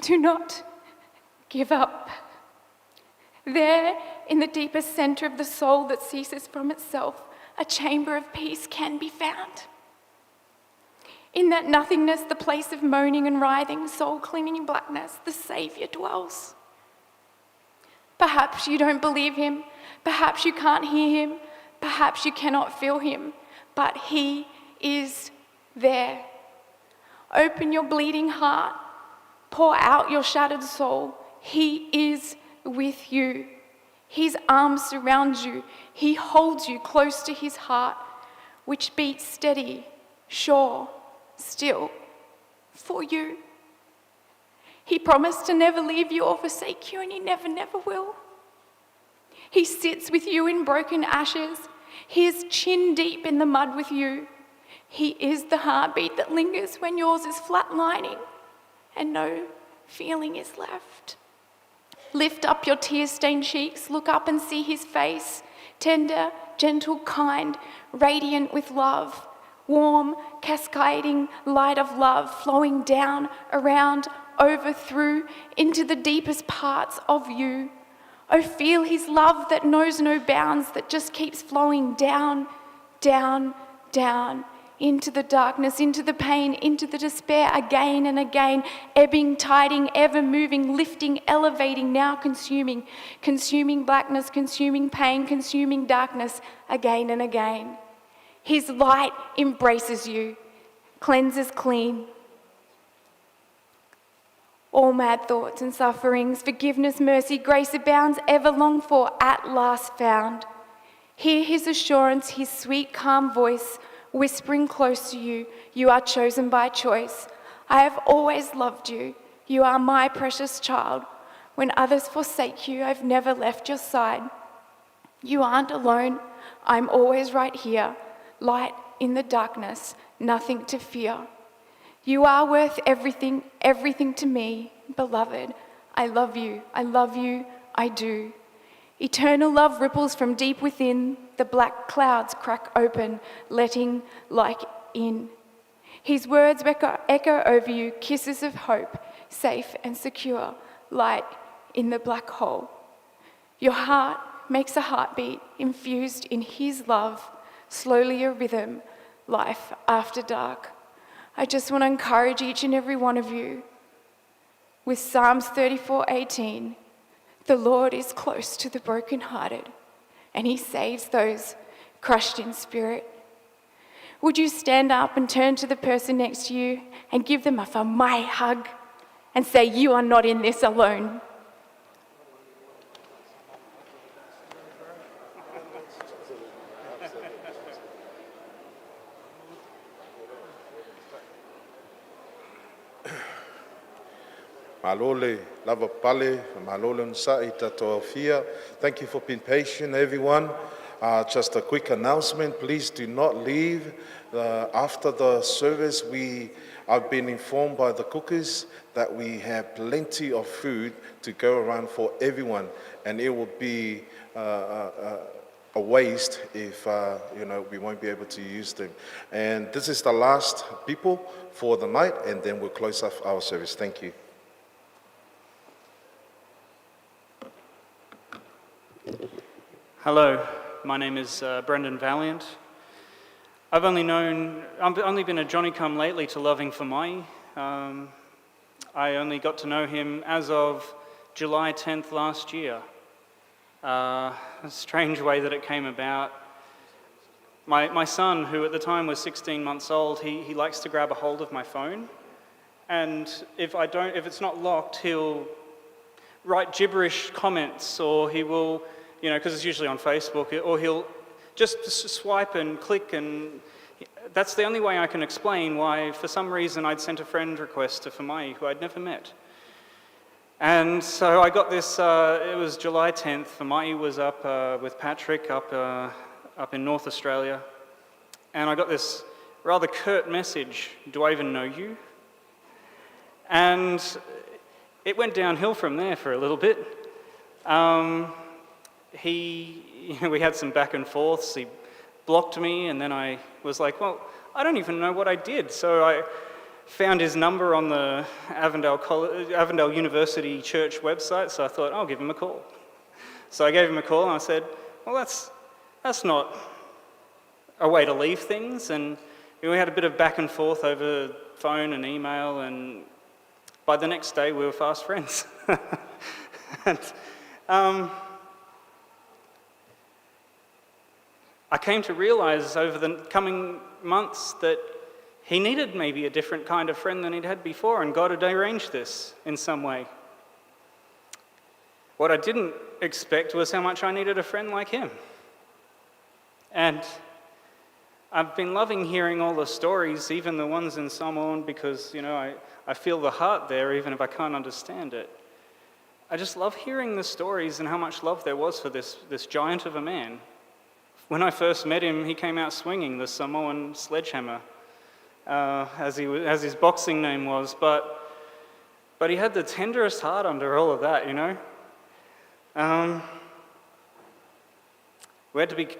do not give up. There, in the deepest centre of the soul that ceases from itself, a chamber of peace can be found. In that nothingness, the place of moaning and writhing, soul-cleaning blackness, the Saviour dwells. Perhaps you don't believe him, perhaps you can't hear him, perhaps you cannot feel him, but he is there. Open your bleeding heart, pour out your shattered soul. He is with you. His arms surround you. He holds you close to his heart, which beats steady, sure, still, for you. He promised to never leave you or forsake you, and he never, never will. He sits with you in broken ashes. He is chin deep in the mud with you. He is the heartbeat that lingers when yours is flatlining and no feeling is left. Lift up your tear-stained cheeks, look up and see his face, tender, gentle, kind, radiant with love, warm, cascading light of love flowing down, around, over, through, into the deepest parts of you. Oh, feel his love that knows no bounds, that just keeps flowing down, down, down, into the darkness, into the pain, into the despair, again and again, ebbing, tiding, ever moving, lifting, elevating, now consuming, consuming blackness, consuming pain, consuming darkness, again and again. His light embraces you, cleanses clean. All mad thoughts and sufferings, forgiveness, mercy, grace abounds, ever longed for, at last found. Hear his assurance, his sweet, calm voice, whispering close to you, you are chosen by choice. I have always loved you. You are my precious child. When others forsake you, I've never left your side. You aren't alone. I'm always right here. Light in the darkness, nothing to fear. You are worth everything, everything to me, beloved. I love you, I do. Eternal love ripples from deep within, the black clouds crack open, letting light in. His words echo over you, kisses of hope, safe and secure, light in the black hole. Your heart makes a heartbeat infused in his love, slowly a rhythm, life after dark. I just want to encourage each and every one of you with Psalms 34:18. The Lord is close to the brokenhearted, and he saves those crushed in spirit. Would you stand up and turn to the person next to you and give them a Fomai hug and say, you are not in this alone. Malole, lava pale, malole nsai tatoa fia. Thank you for being patient, everyone. Just a quick announcement, please do not leave. After the service, I've been informed by the cookers that we have plenty of food to go around for everyone, and it will be a waste if we won't be able to use them. And this is the last people for the night, and then we'll close off our service. Thank you. Hello, my name is Brendan Valiant. I've only been a Johnny-come-lately to loving Fomai. I only got to know him as of July 10th last year. A strange way that it came about. My son, who at the time was 16 months old, he likes to grab a hold of my phone, and if it's not locked, he'll write gibberish comments, or he will, because it's usually on Facebook, or he'll just swipe and click, and that's the only way I can explain why, for some reason, I'd sent a friend request to Fomai, who I'd never met. And so I got this, it was July 10th, Fomai was up with Patrick up in North Australia, and I got this rather curt message, "Do I even know you?" And it went downhill from there for a little bit. We had some back and forths. He blocked me, and then I was like, well, I don't even know what I did. So I found his number on the Avondale University Church website, so I thought, I'll give him a call. So I gave him a call, and I said, well, that's not a way to leave things. And we had a bit of back and forth over phone and email, and by the next day, we were fast friends. And, I came to realize over the coming months that he needed maybe a different kind of friend than he'd had before, and God had arranged this in some way. What I didn't expect was how much I needed a friend like him. And I've been loving hearing all the stories, even the ones in Mohr, because, I feel the heart there, even if I can't understand it. I just love hearing the stories and how much love there was for this giant of a man. When I first met him, he came out swinging the Samoan sledgehammer, as his boxing name was, but he had the tenderest heart under all of that, We had to be,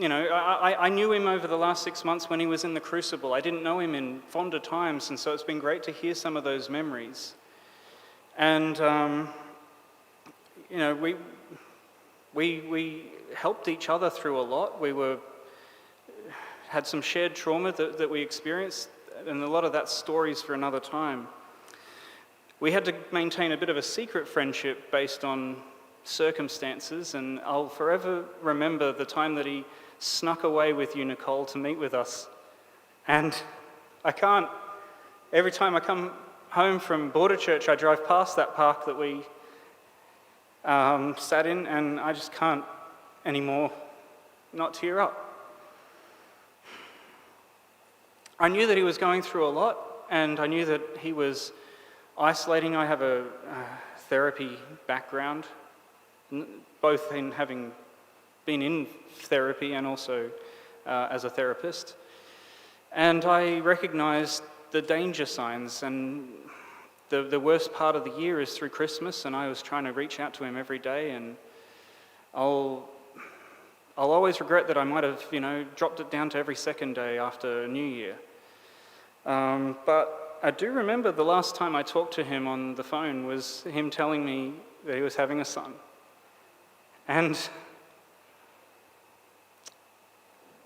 I knew him over the last 6 months when he was in the crucible. I didn't know him in fonder times, and so it's been great to hear some of those memories. And, we helped each other through a lot. We had some shared trauma that we experienced, and a lot of that's stories for another time. We had to maintain a bit of a secret friendship based on circumstances, and I'll forever remember the time that he snuck away with you, Nicole, to meet with us. And every time I come home from Border Church, I drive past that park that we sat in, and I just can't anymore not tear up. I knew that he was going through a lot, and I knew that he was isolating. I have a therapy background, both in having been in therapy and also as a therapist. And I recognized the danger signs, and the worst part of the year is through Christmas, and I was trying to reach out to him every day, and I'll always regret that I might have, dropped it down to every second day after New Year. But I do remember the last time I talked to him on the phone was him telling me that he was having a son. And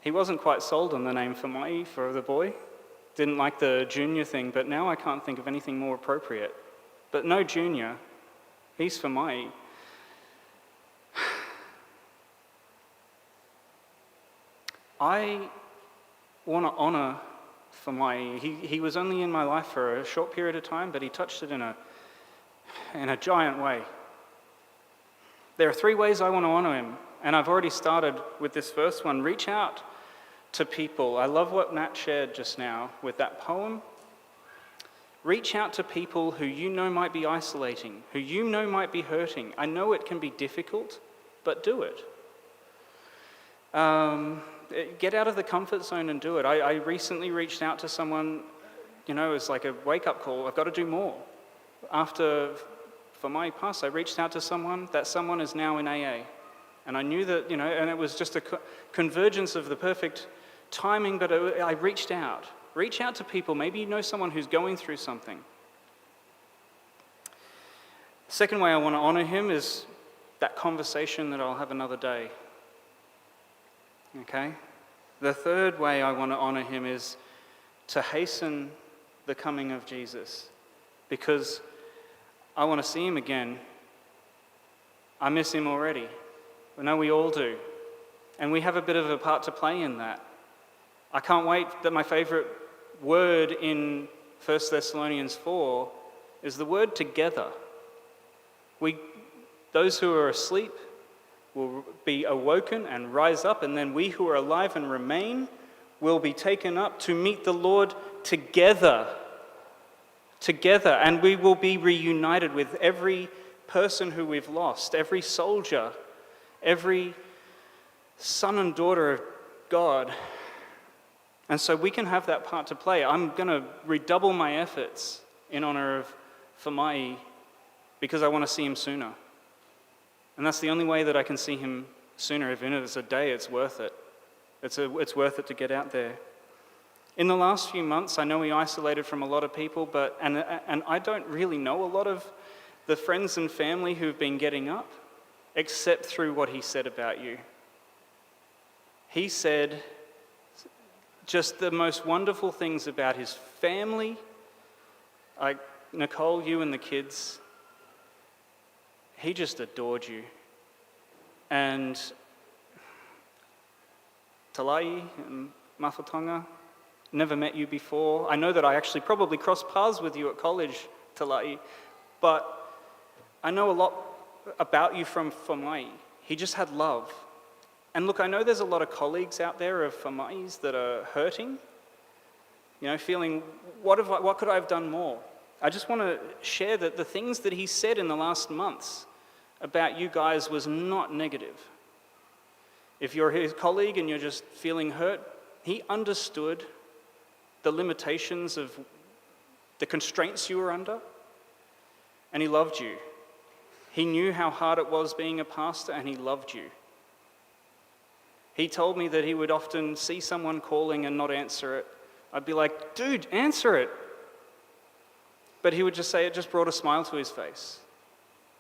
he wasn't quite sold on the name Fomai for the boy. Didn't like the junior thing, but now I can't think of anything more appropriate. But no junior, he's Fomai. I want to honour Fomai. He was only in my life for a short period of time, but he touched it in a giant way. There are 3 ways I want to honour him, and I've already started with this first one. Reach out to people. I love what Nat shared just now with that poem. Reach out to people who you know might be isolating, who you know might be hurting. I know it can be difficult, but do it. Get out of the comfort zone and do it. I recently reached out to someone, it's like a wake-up call. I've got to do more. After Fomai passed, I reached out to someone. That someone is now in AA. And I knew that, and it was just a convergence of the perfect timing, but I reached out. Reach out to people. Maybe you know someone who's going through something. Second way I want to honour him is that conversation that I'll have another day. Okay? The third way I want to honour him is to hasten the coming of Jesus, because I want to see him again. I miss him already. I know we all do. And we have a bit of a part to play in that. I can't wait that my favourite word in 1 Thessalonians 4 is the word together. Those who are asleep will be awoken and rise up, and then we who are alive and remain will be taken up to meet the Lord together. Together, and we will be reunited with every person who we've lost, every soldier, every son and daughter of God. And so we can have that part to play. I'm going to redouble my efforts in honor of Fomai because I want to see him sooner. And that's the only way that I can see him sooner. Even if it's a day, it's worth it. It's worth it to get out there. In the last few months, I know he isolated from a lot of people, and I don't really know a lot of the friends and family who've been getting up, except through what he said about you. He said just the most wonderful things about his family. Like Nicole, you and the kids, he just adored you. And Talai and Mafatonga, never met you before. I know that I actually probably crossed paths with you at college, Talai, but I know a lot about you from Fomai. He just had love. And look, I know there's a lot of colleagues out there of Fomai's that are hurting, feeling, what could I have done more? I just want to share that the things that he said in the last months about you guys was not negative. If you're his colleague and you're just feeling hurt, he understood the limitations of the constraints you were under, and he loved you. He knew how hard it was being a pastor, and he loved you. He told me that he would often see someone calling and not answer it. I'd be like, dude, answer it. But he would just say it just brought a smile to his face.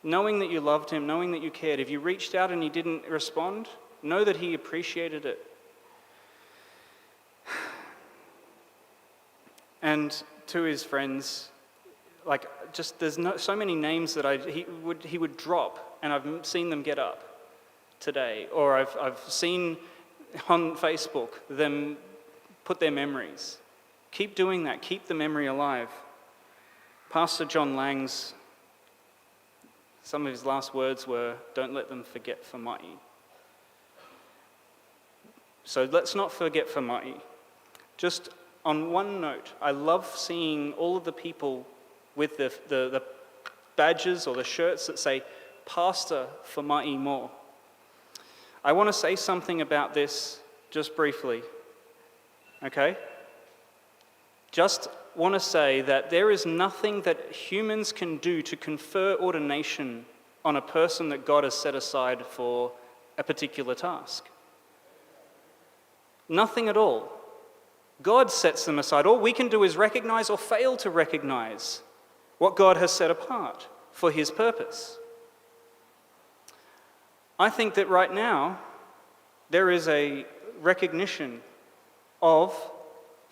Knowing that you loved him, knowing that you cared. If you reached out and he didn't respond, know that he appreciated it. And to his friends, there's so many names that he would drop, and I've seen them get up today, or I've seen on Facebook them put their memories. Keep doing that. Keep the memory alive. Pastor John Lang's, some of his last words were, "Don't let them forget Fomai." So let's not forget Fomai. Just on one note, I love seeing all of the people with the badges or the shirts that say, Pastor Fomai Mohr. I want to say something about this just briefly, okay? Just want to say that there is nothing that humans can do to confer ordination on a person that God has set aside for a particular task. Nothing at all. God sets them aside. All we can do is recognize or fail to recognize what God has set apart for his purpose. I think that right now there is a recognition of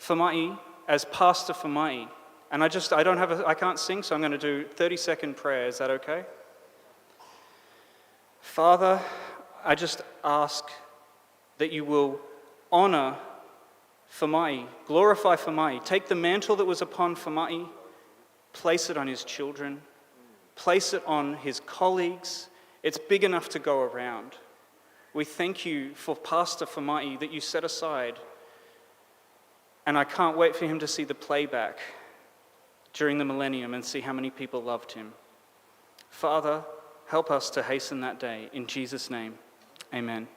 Fomai as Pastor Fomai. And I can't sing, so I'm going to do 30-second prayer. Is that okay? Father, I just ask that you will honor Fomai, glorify Fomai. Take the mantle that was upon Fomai, place it on his children, place it on his colleagues. It's big enough to go around. We thank you for Pastor Fomai that you set aside. And I can't wait for him to see the playback during the millennium and see how many people loved him. Father, help us to hasten that day. In Jesus' name, amen.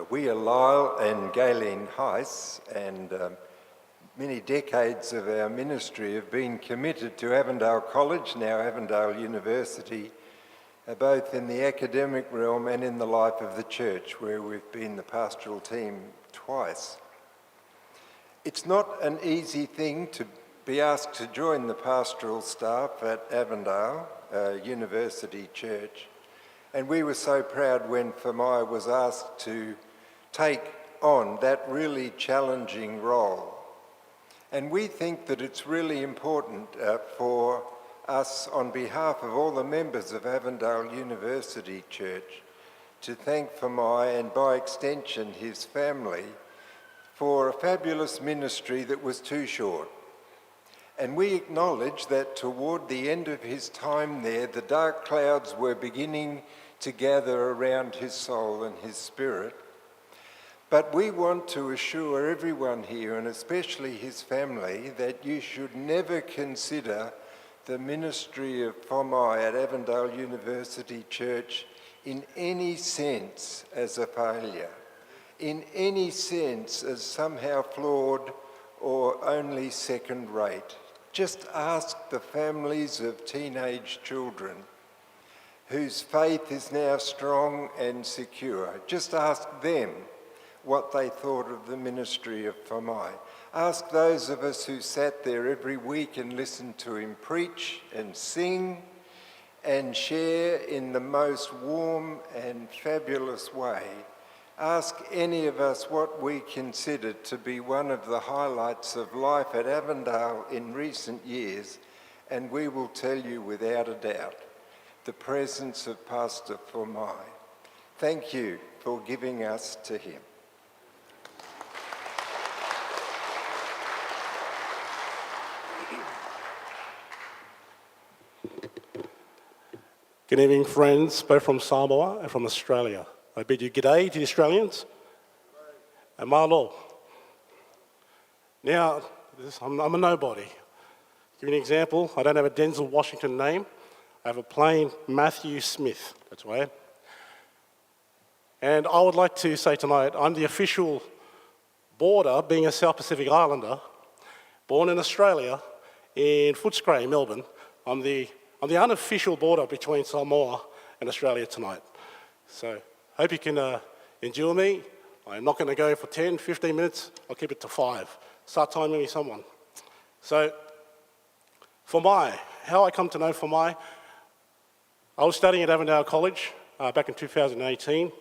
We are Lyle and Gayleen Heiss, and many decades of our ministry have been committed to Avondale College, now Avondale University, both in the academic realm and in the life of the church, where we've been the pastoral team twice. It's not an easy thing to be asked to join the pastoral staff at Avondale University Church, and we were so proud when Fomai was asked to take on that really challenging role. And we think that it's really important for us, on behalf of all the members of Avondale University Church, to thank Fomai and by extension his family for a fabulous ministry that was too short. And we acknowledge that toward the end of his time there, the dark clouds were beginning to gather around his soul and his spirit. But we want to assure everyone here, and especially his family, that you should never consider the ministry of Fomai at Avondale University Church in any sense as a failure, in any sense as somehow flawed or only second rate. Just ask the families of teenage children whose faith is now strong and secure. Just ask them what they thought of the ministry of Fomai. Ask those of us who sat there every week and listened to him preach and sing and share in the most warm and fabulous way. Ask any of us what we considered to be one of the highlights of life at Avondale in recent years, and we will tell you without a doubt, the presence of Pastor Fomai. Thank you for giving us to him. Good evening, friends, both from Samoa and from Australia. I bid you g'day to the Australians. And malo. Now, I'm a nobody. Give you an example. I don't have a Denzel Washington name. I have a plain Matthew Smith. That's why I am. And I would like to say tonight, I'm the official border, being a South Pacific Islander, born in Australia, in Footscray, Melbourne. I'm the unofficial border between Samoa and Australia tonight. So, hope you can endure me. I'm not going to go for 10, 15 minutes. I'll keep it to 5. Start timing me someone. So, Fomai, how I come to know Fomai, I was studying at Avondale College back in 2018,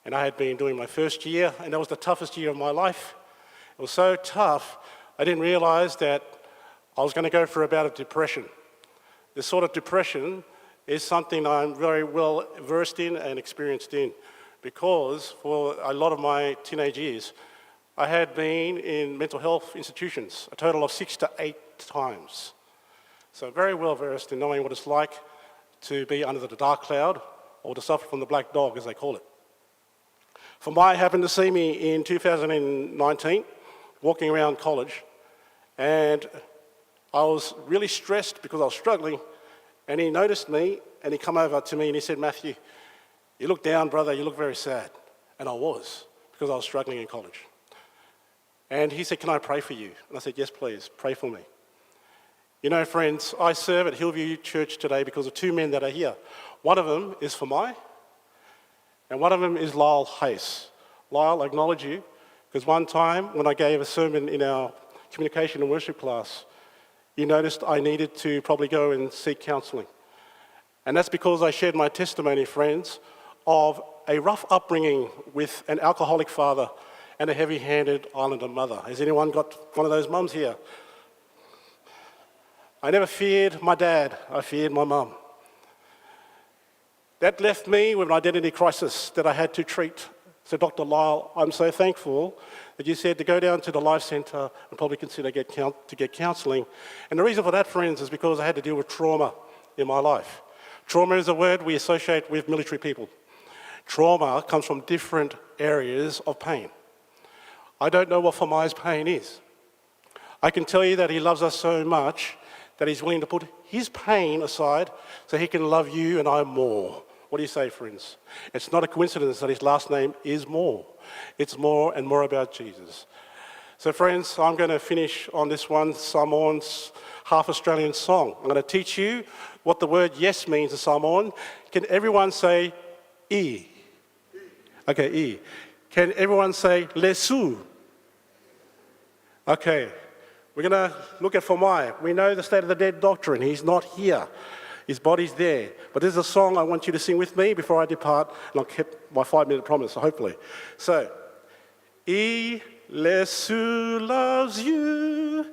and I had been doing my first year, and that was the toughest year of my life. It was so tough, I didn't realise that I was going to go through a bout of depression. This sort of depression is something I'm very well versed in and experienced in, because for a lot of my teenage years, I had been in mental health institutions, a total of 6 to 8 times. So very well versed in knowing what it's like to be under the dark cloud or to suffer from the black dog, as they call it. Fomai happened to see me in 2019, walking around college, and I was really stressed because I was struggling, and he noticed me, and he come over to me and he said, "Matthew, you look down, brother, you look very sad." And I was, because I was struggling in college. And he said, "Can I pray for you?" And I said, "Yes, please, pray for me." You know, friends, I serve at Hillview Church today because of 2 men that are here. One of them is Fomai, and one of them is Lyle Hayes. Lyle, I acknowledge you, because one time when I gave a sermon in our communication and worship class, you noticed I needed to probably go and seek counselling. And that's because I shared my testimony, friends, of a rough upbringing with an alcoholic father and a heavy-handed islander mother. Has anyone got one of those mums here? I never feared my dad, I feared my mum. That left me with an identity crisis that I had to treat. So Dr. Lyle, I'm so thankful that you said to go down to the Life Centre and probably consider to get counselling. And the reason for that, friends, is because I had to deal with trauma in my life. Trauma is a word we associate with military people. Trauma comes from different areas of pain. I don't know what Fomai's pain is. I can tell you that he loves us so much that he's willing to put his pain aside so he can love you and I more. What do you say, friends? It's not a coincidence that his last name is Mohr. It's more and more about Jesus. So, friends, I'm going to finish on this one Samoan's half Australian song. I'm going to teach you what the word yes means in Samoan. Can everyone say I? Okay, I. Can everyone say lesu? Okay, we're going to look at Fomai. We know the state of the dead doctrine. He's not here. His body's there. But there's a song I want you to sing with me before I depart, and I'll keep my 5-minute promise, hopefully. So, I lesu loves you.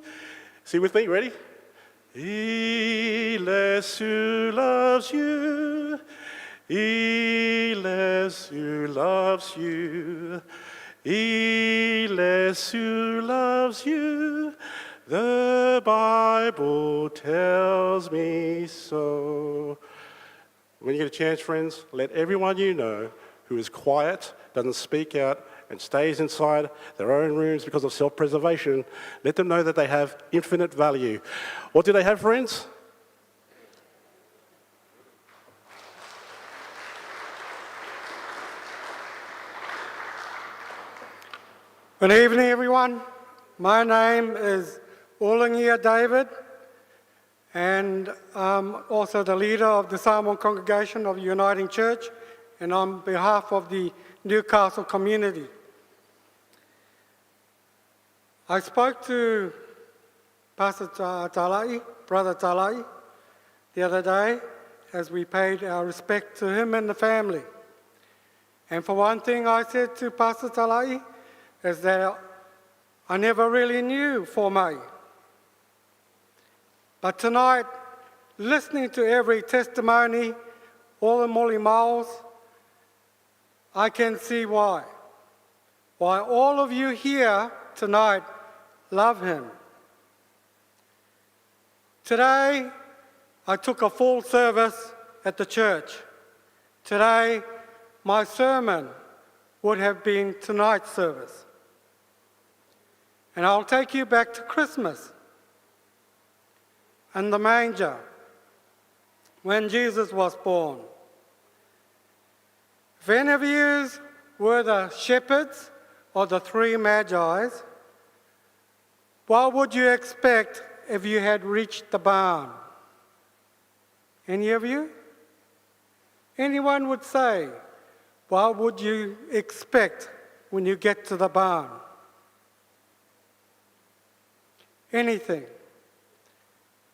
Sing with me, ready? I lesu loves you. I lesu loves you. Ilesu loves you, the Bible tells me so. When you get a chance, friends, let everyone you know who is quiet, doesn't speak out, and stays inside their own rooms because of self-preservation, let them know that they have infinite value. What do they have, friends? Good evening, everyone. My name is Olangia David, and I'm also the leader of the Samoan congregation of Uniting Church, and on behalf of the Newcastle community. I spoke to Pastor Talai, Brother Talai, the other day as we paid our respect to him and the family. And for one thing I said to Pastor Talai is that I never really knew Fomai. But tonight, listening to every testimony, all the moli maos, I can see why. Why all of you here tonight love him. Today, I took a full service at the church. Today, my sermon would have been tonight's service. And I'll take you back to Christmas and the manger when Jesus was born. If any of you were the shepherds or the three magi, what would you expect if you had reached the barn? Any of you? Anyone would say, what would you expect when you get to the barn? Anything.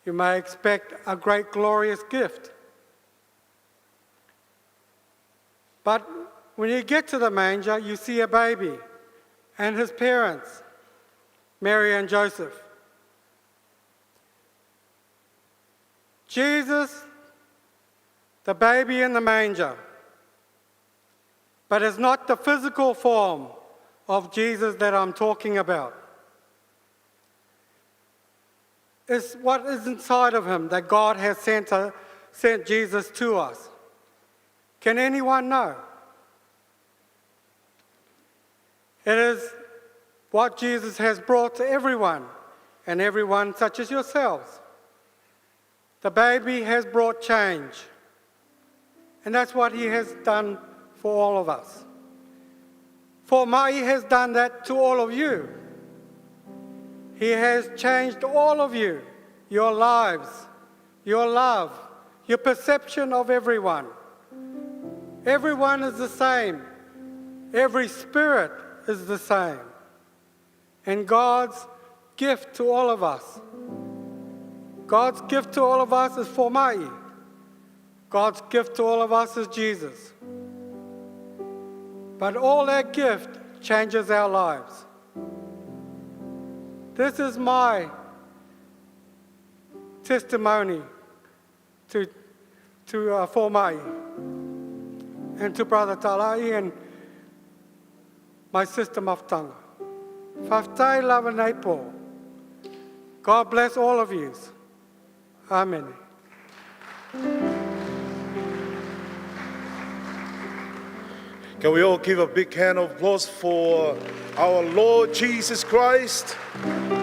You may expect a great glorious gift. But when you get to the manger, you see a baby and his parents, Mary and Joseph. Jesus, the baby in the manger, but it's not the physical form of Jesus that I'm talking about. It's what is inside of him that God has sent Jesus to us. Can anyone know? It is what Jesus has brought to everyone, and everyone such as yourselves. The baby has brought change, and that's what he has done for all of us. Fomai has done that to all of you. He has changed all of you, your lives, your love, your perception of everyone. Everyone is the same. Every spirit is the same. And God's gift to all of us, God's gift to all of us is Fomai. God's gift to all of us is Jesus. But all that gift changes our lives. This is my testimony to Fomai and to Brother Talai and my sister Maftanga. Whaftai lava neipo. God bless all of you. Amen. Can we all give a big hand of applause for our Lord Jesus Christ,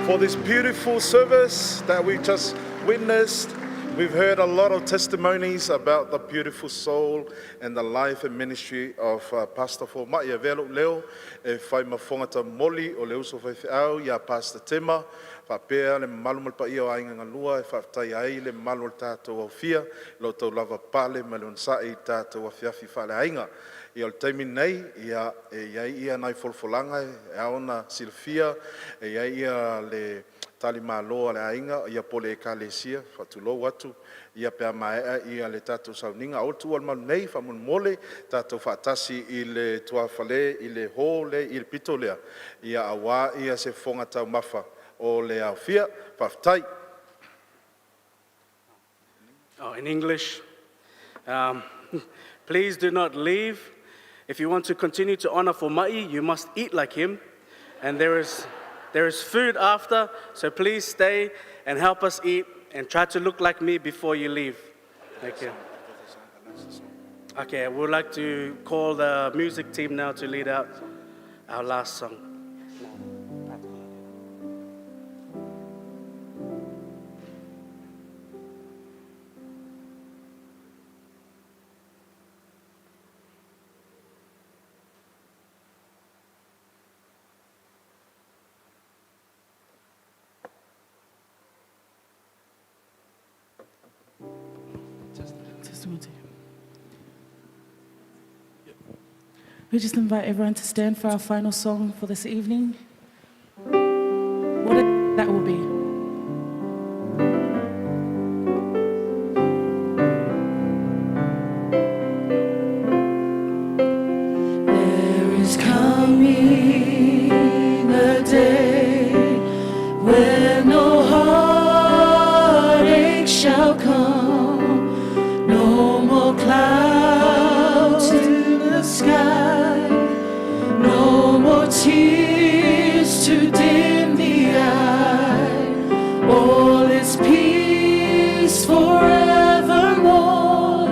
for this beautiful service that we just witnessed. We've heard a lot of testimonies about the beautiful soul and the life and ministry of Pastor Fomai Velo Leo, e whai mawhongata moli o leo so whaiwhiau, ia Pastor Tema, whapea le malu malpai o ainga ngalua, e whaftai ai le malu o tātou au fia, lo tau lava pale, malun sai tātou a whiawhi whale ainga. Ia o taimi nei, ia ia nai folfolanga, e aona Silvia, ia le tali māloa le ainga, ia pole e kālesia, whatulou atu, ia pea maea, ia le tātou sauninga, o tu almanu nei, whamun mole, tātou whaatasi i le tuawhale, i le hole, i le pito lea, ia awa, ia se whonga tau mafa, o le au fia, whaftai. Oh, in English, please do not leave If you want to continue to honor Fomai, you must eat like him. And there is food after, so please stay and help us eat and try to look like me before you leave. Thank you. Okay, I would like to call the music team now to lead out our last song. We just invite everyone to stand for our final song for this evening. What that will be. There is coming a day when no heartache shall come, no more clouds in the sky, no more tears to dim the eye. All is peace forevermore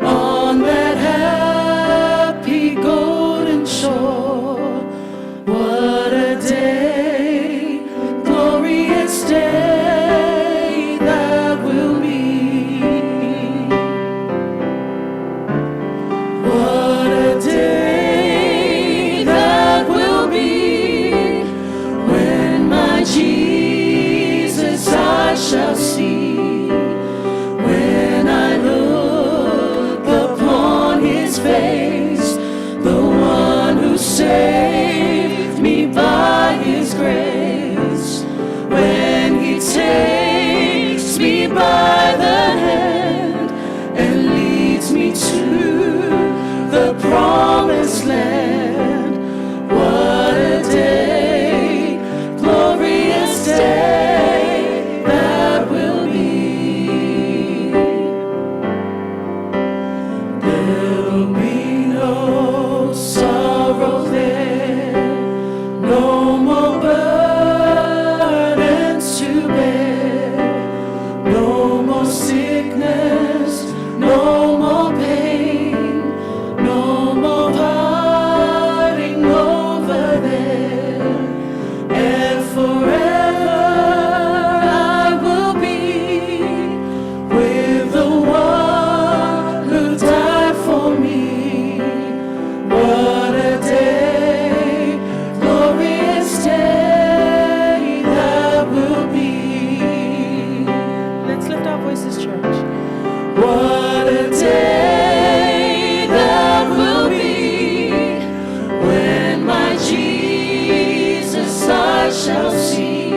on that happy golden shore. What a day, glorious day that will be. What a day that will be when my Jesus I shall see. When I look upon his face, the one who saved me by his grace. When he takes me by the hand and leads me to the promised land. What a day, glorious day that will be. There'll be no sorrow there, no more burdens to bear, no more sickness, no more pain, no more parting over there, and forever I will be with the one who died for me. What a day, glorious day that will be. Let's lift our voices, church. What a day that will be when my Jesus I shall see.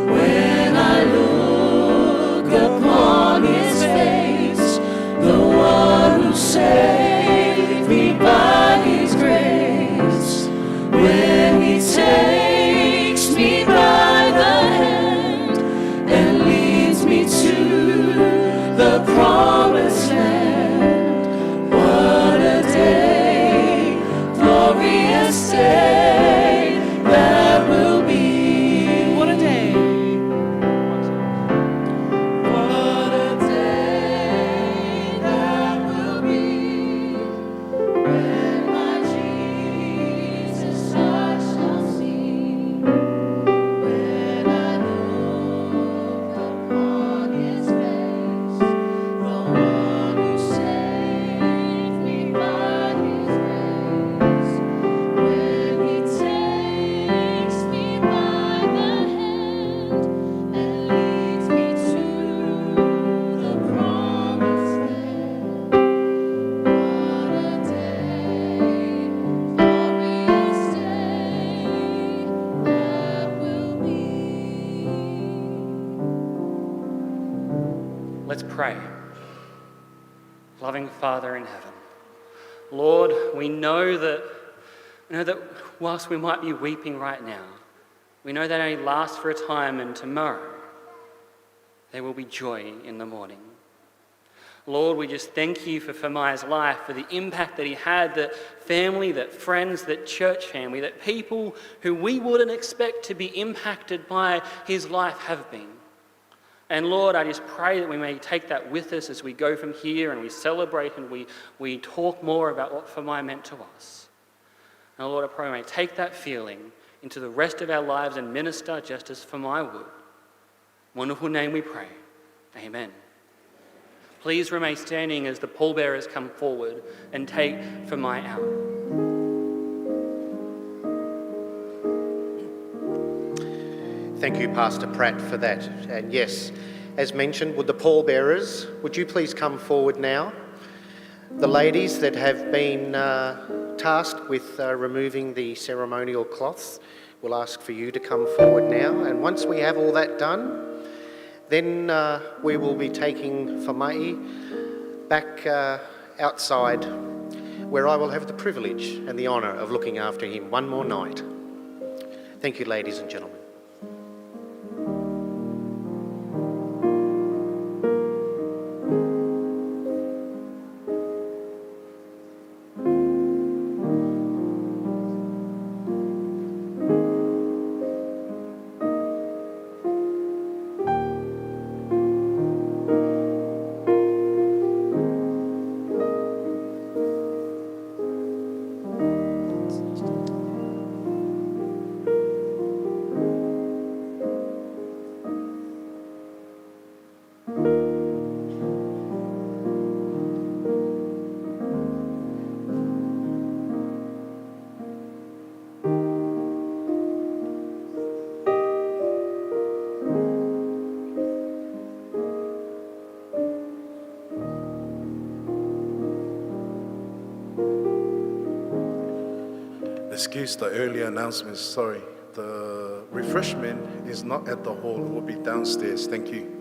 When I look upon his face, the one who saved me by his grace. When he takes me by the hand and leads me to the promised land. What a day, glorious day that will be. What a day. What a day that will be when my Jesus I shall see. When I look upon his face, the one who saved me by his grace. When he takes me by the hand and leads me to the promised land. What a day, glorious day that will be. Let's pray. Loving Father in heaven, Lord, we know that whilst we might be weeping right now, we know that only lasts for a time, and tomorrow there will be joy in the morning. Lord, we just thank you for Fomai's life, for the impact that he had, that family, that friends, that church family, that people who we wouldn't expect to be impacted by his life have been. And Lord, I just pray that we may take that with us as we go from here and we celebrate and we talk more about what Fomai meant to us. And Lord, I pray we may take that feeling into the rest of our lives and minister just as Fomai would. Wonderful name we pray. Amen. Please remain standing as the pallbearers come forward and take Fomai out. Thank you, Pastor Pratt, for that. And yes, as mentioned, would the pallbearers, would you please come forward now? The ladies that have been tasked with removing the ceremonial cloths will ask for you to come forward now. And once we have all that done, then we will be taking Fomai back outside, where I will have the privilege and the honour of looking after him one more night. Thank you, ladies and gentlemen. Excuse the early announcements, sorry. The refreshment is not at the hall, it will be downstairs. Thank you.